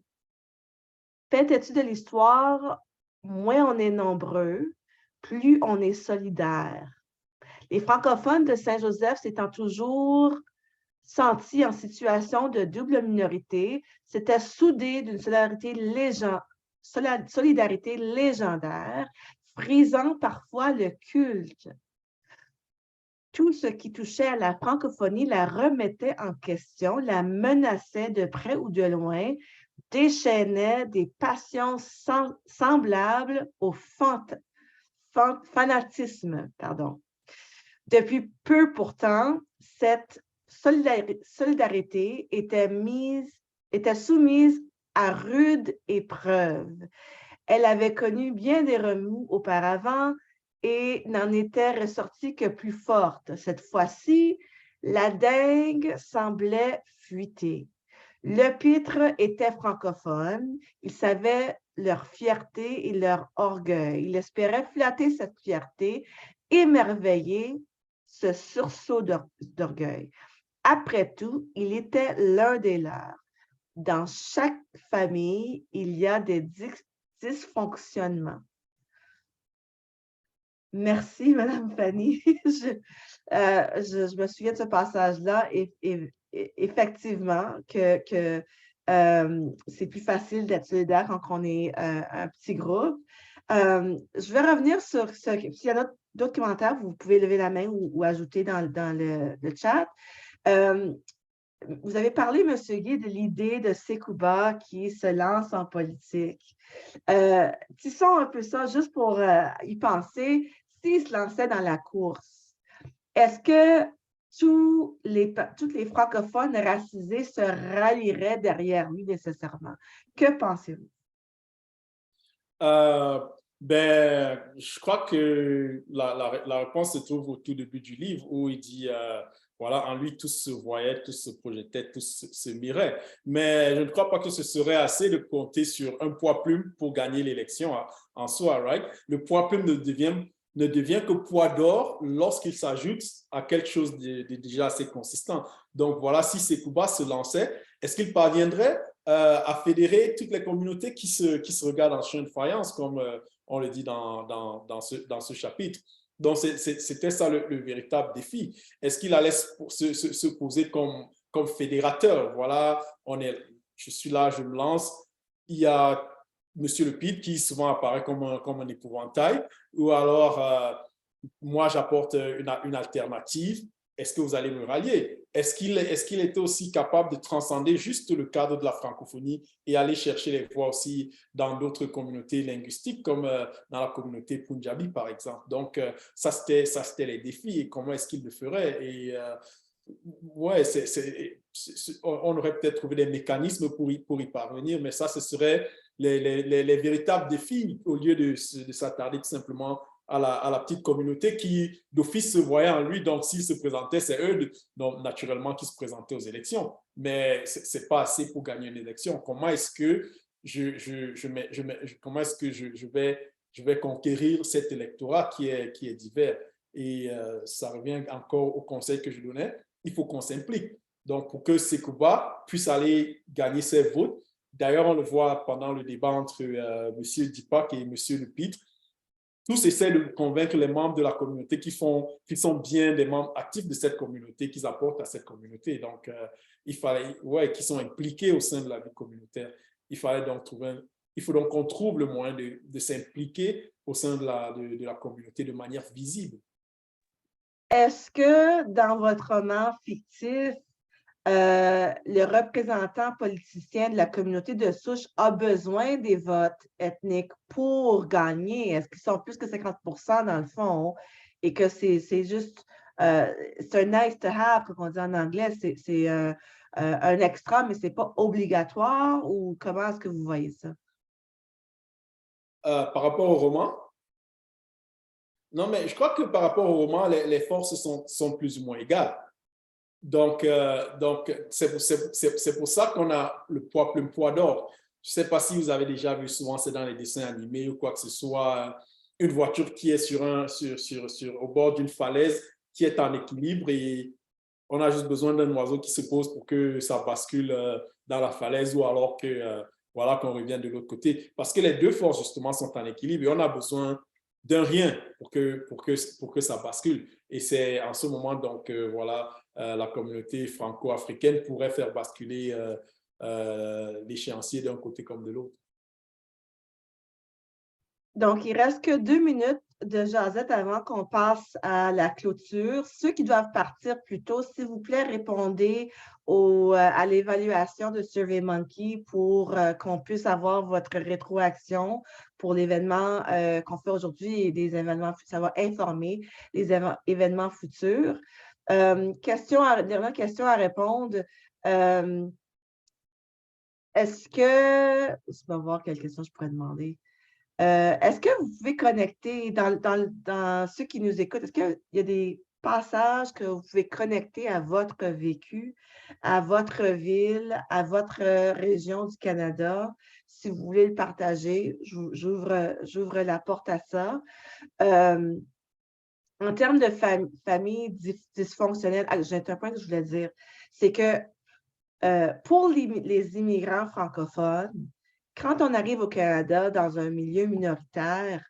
étude de l'histoire, moins on est nombreux, plus on est solidaire. Les francophones de Saint-Joseph s'étant toujours sentis en situation de double minorité, s'étaient soudés d'une solidarité légendaire, frisant parfois le culte. Tout ce qui touchait à la francophonie la remettait en question, la menaçait de près ou de loin, déchaînait des passions semblables au fanatisme. Depuis peu, pourtant, cette solidarité était soumise à rude épreuve. Elle avait connu bien des remous auparavant et n'en était ressortie que plus forte. Cette fois-ci, la dingue semblait fuiter. Le pitre était francophone. Il savait leur fierté et leur orgueil. Il espérait flatter cette fierté, émerveiller ce sursaut d'orgueil. Après tout, il était l'un des leurs. Dans chaque famille, il y a des dysfonctionnements. Merci, Madame Fanny. Je me souviens de ce passage-là et effectivement que c'est plus facile d'être solidaire quand on est un petit groupe. Je vais revenir sur ce. S'il y a d'autres commentaires, vous pouvez lever la main ou ajouter dans le chat. Vous avez parlé, M. Guy, de l'idée de Sekouba qui se lance en politique. Tissons un peu ça juste pour y penser. S'il se lançait dans la course, est-ce que tous les francophones racisés se rallieraient derrière lui nécessairement? Que pensez-vous? Je crois que la réponse se trouve au tout début du livre où il dit, voilà, en lui, tous se voyaient, tous se projetaient, tous se miraient. Mais je ne crois pas que ce serait assez de compter sur un poids plume pour gagner l'élection en soi, right? Le poids plume ne devient que poids d'or lorsqu'il s'ajoute à quelque chose de déjà assez consistant. Donc voilà, si Sekouba se lançait, est-ce qu'il parviendrait à fédérer toutes les communautés qui se regardent en chien de faïence, comme on le dit dans ce chapitre? Donc, c'était ça le véritable défi. Est-ce qu'il allait se poser comme fédérateur? Voilà, je suis là, je me lance. Il y a M. Le Pitre qui souvent apparaît comme un épouvantail, ou alors moi j'apporte une alternative. Est-ce que vous allez me rallier? Est-ce qu'il était aussi capable de transcender juste le cadre de la francophonie et aller chercher les voix aussi dans d'autres communautés linguistiques, comme dans la communauté Punjabi, par exemple? Donc, ça, c'était les défis et comment est-ce qu'il le ferait? Et ouais, on aurait peut-être trouvé des mécanismes pour y parvenir, mais ça, ce serait les véritables défis au lieu de s'attarder tout simplement à la petite communauté qui, d'office, se voyait en lui. Donc, s'il se présentait, c'est eux, donc, naturellement, qui se présentaient aux élections. Mais ce n'est pas assez pour gagner une élection. Comment est-ce que je vais conquérir cet électorat qui est divers? Et ça revient encore au conseil que je donnais. Il faut qu'on s'implique. Donc, pour que Sekouba puisse aller gagner ses votes, d'ailleurs, on le voit pendant le débat entre M. Dipak et M. Le Pitre, tous essaient de convaincre les membres de la communauté qu'ils sont bien des membres actifs de cette communauté, qu'ils apportent à cette communauté. Donc, qu'ils sont impliqués au sein de la vie communautaire. Il faut donc qu'on trouve le moyen de s'impliquer au sein de la communauté de manière visible. est-ce que dans votre roman fictif, le représentant politicien de la communauté de souche a besoin des votes ethniques pour gagner? Est-ce qu'ils sont plus que 50% dans le fond et que c'est juste, c'est un nice to have, comme on dit en anglais, c'est un extra, mais c'est pas obligatoire ou comment est-ce que vous voyez ça? Par rapport au roman? Non, mais je crois que par rapport au roman, les forces sont plus ou moins égales. Donc c'est pour ça qu'on a le poids plume, poids d'or. Je ne sais pas si vous avez déjà vu, souvent c'est dans les dessins animés ou quoi que ce soit, une voiture qui est au bord d'une falaise, qui est en équilibre et on a juste besoin d'un oiseau qui se pose pour que ça bascule dans la falaise ou alors que voilà, qu'on revienne de l'autre côté. Parce que les deux forces, justement, sont en équilibre et on a besoin d'un rien pour que ça bascule. Et c'est en ce moment, donc, voilà, la communauté franco-africaine pourrait faire basculer l'échéancier d'un côté comme de l'autre. Donc, il ne reste que 2 minutes de jasette avant qu'on passe à la clôture. Ceux qui doivent partir plus tôt, s'il vous plaît, répondez à l'évaluation de SurveyMonkey pour qu'on puisse avoir votre rétroaction pour l'événement qu'on fait aujourd'hui et des événements, ça va informer les événements futurs. Dernière question à répondre. Est-ce que, je vais voir quelle question je pourrais demander. Est-ce que vous pouvez connecter dans ceux qui nous écoutent, est-ce qu'il y a des passages que vous pouvez connecter à votre vécu, à votre ville, à votre région du Canada? Si vous voulez le partager, j'ouvre la porte à ça. En termes de famille dysfonctionnelle, j'ai un point que je voulais dire, c'est que pour les immigrants francophones, quand on arrive au Canada dans un milieu minoritaire,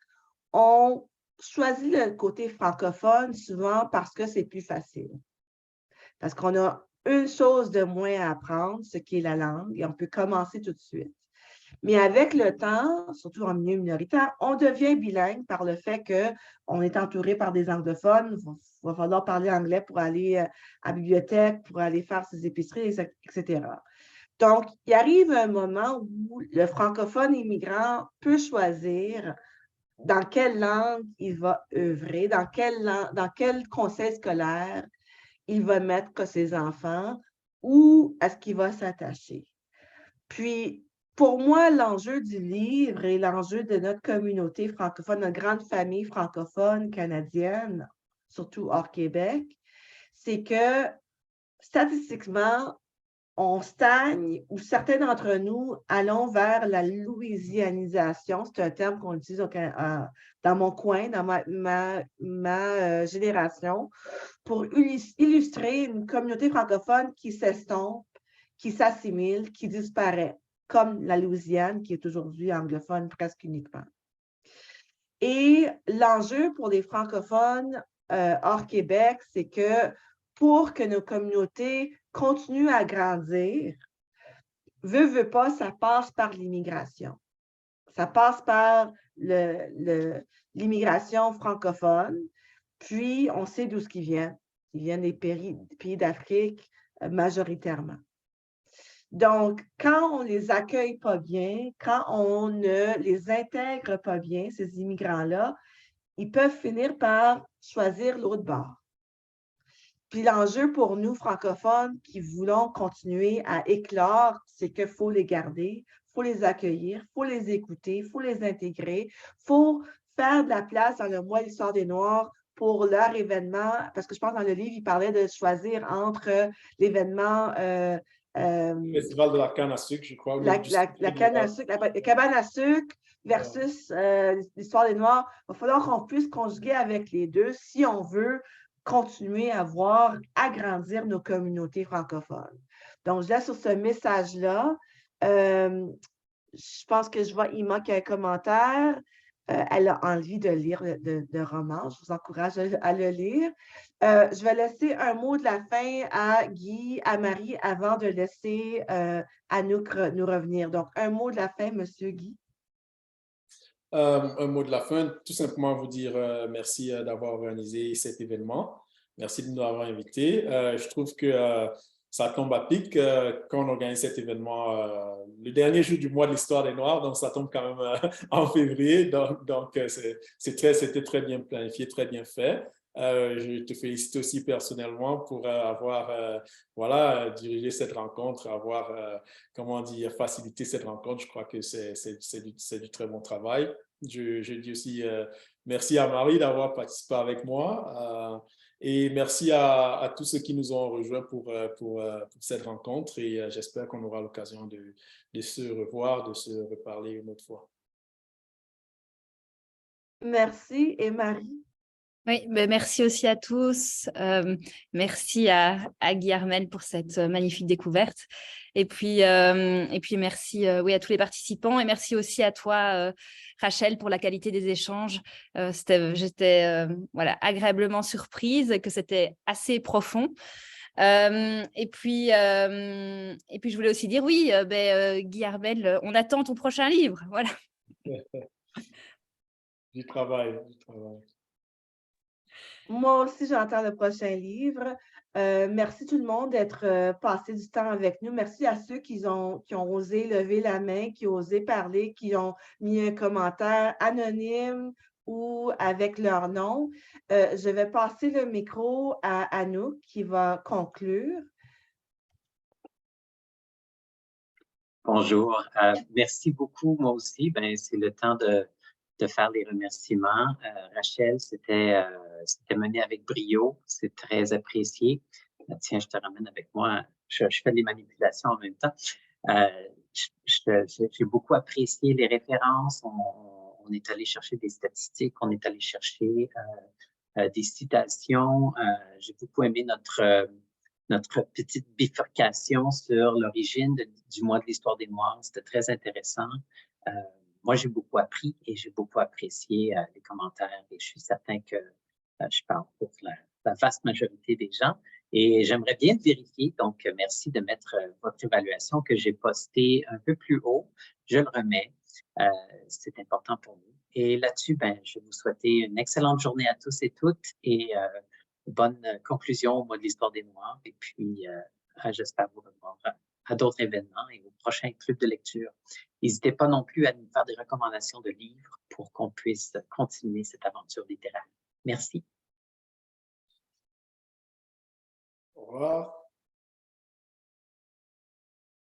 on choisit le côté francophone souvent parce que c'est plus facile. Parce qu'on a une chose de moins à apprendre, ce qui est la langue, et on peut commencer tout de suite. Mais avec le temps, surtout en milieu minoritaire, on devient bilingue par le fait qu'on est entouré par des anglophones. Il va falloir parler anglais pour aller à la bibliothèque, pour aller faire ses épiceries, etc. Donc, il arrive un moment où le francophone immigrant peut choisir dans quelle langue il va œuvrer, dans quel conseil scolaire il va mettre ses enfants, où est-ce qu'il va s'attacher. Puis, pour moi, l'enjeu du livre et l'enjeu de notre communauté francophone, notre grande famille francophone canadienne, surtout hors Québec, c'est que statistiquement, on stagne ou certains d'entre nous allons vers la louisianisation. C'est un terme qu'on utilise dans mon coin, dans ma génération, pour illustrer une communauté francophone qui s'estompe, qui s'assimile, qui disparaît, comme la Louisiane, qui est aujourd'hui anglophone presque uniquement. Et l'enjeu pour les francophones hors Québec, c'est que pour que nos communautés continuent à grandir, veut pas, ça passe par l'immigration. Ça passe par l'immigration francophone, puis on sait d'où ils viennent. Ils viennent des pays d'Afrique majoritairement. Donc, quand on ne les accueille pas bien, quand on ne les intègre pas bien, ces immigrants-là, ils peuvent finir par choisir l'autre bord. Puis l'enjeu pour nous, francophones, qui voulons continuer à éclore, c'est qu'il faut les garder, il faut les accueillir, il faut les écouter, il faut les intégrer, il faut faire de la place dans le mois L'Histoire des Noirs pour leur événement, parce que je pense que dans le livre, il parlait de choisir entre l'événement le festival de la canne à sucre, je crois. La canne à sucre, la cabane à sucre versus l'Histoire des Noirs. Il va falloir qu'on puisse conjuguer avec les deux si on veut continuer à agrandir nos communautés francophones. Donc, je laisse sur ce message-là. Je pense que il manque un commentaire. Elle a envie de lire de roman. Je vous encourage à le lire. Je vais laisser un mot de la fin à Guy, à Marie, avant de laisser Anouk nous revenir. Donc, un mot de la fin, Monsieur Guy. Un mot de la fin, tout simplement vous dire merci d'avoir organisé cet événement. Merci de nous avoir invités. Je trouve que ça tombe à pic quand on organise cet événement le dernier jour du mois de l'Histoire des Noirs, donc ça tombe quand même en février. Donc c'était très bien planifié, très bien fait. Je te félicite aussi personnellement pour avoir dirigé cette rencontre, avoir, comment dire, facilité cette rencontre. Je crois que c'est du très bon travail. Je dis aussi merci à Marie d'avoir participé avec moi. Et merci à tous ceux qui nous ont rejoints pour cette rencontre. Et j'espère qu'on aura l'occasion de se revoir, de se reparler une autre fois. Merci. Et Marie? Oui, ben merci aussi à tous. Merci à Guy Armel pour cette magnifique découverte. Et puis merci oui, à tous les participants. Et merci aussi à toi, Rachel, pour la qualité des échanges. J'étais voilà, agréablement surprise que c'était assez profond. Et puis, je voulais aussi dire, oui, Guy Armel, on attend ton prochain livre. Voilà. Du travail, du travail. Moi aussi, j'entends le prochain livre. Merci tout le monde d'être passé du temps avec nous. Merci à ceux qui ont osé lever la main, qui ont osé parler, qui ont mis un commentaire anonyme ou avec leur nom. Je vais passer le micro à Anouk qui va conclure. Bonjour, merci beaucoup. Moi aussi, c'est le temps de faire les remerciements. Rachel, c'était mené avec brio, c'est très apprécié. Tiens, je te ramène avec moi. Je fais des manipulations en même temps. J'ai beaucoup apprécié les références. On est allé chercher des statistiques, on est allé chercher des citations. J'ai beaucoup aimé notre petite bifurcation sur l'origine du mois de l'Histoire des Noirs. C'était très intéressant. Moi, j'ai beaucoup appris et j'ai beaucoup apprécié les commentaires et je suis certain que je parle pour la vaste majorité des gens. Et j'aimerais bien vérifier, donc merci de mettre votre évaluation que j'ai postée un peu plus haut. Je le remets. C'est important pour nous. Et là-dessus, je vais vous souhaiter une excellente journée à tous et toutes et bonne conclusion au mois de l'Histoire des Noirs. Et puis, j'espère vous revoir à d'autres événements et au prochain club de lecture. N'hésitez pas non plus à nous faire des recommandations de livres pour qu'on puisse continuer cette aventure littéraire. Merci. Au revoir.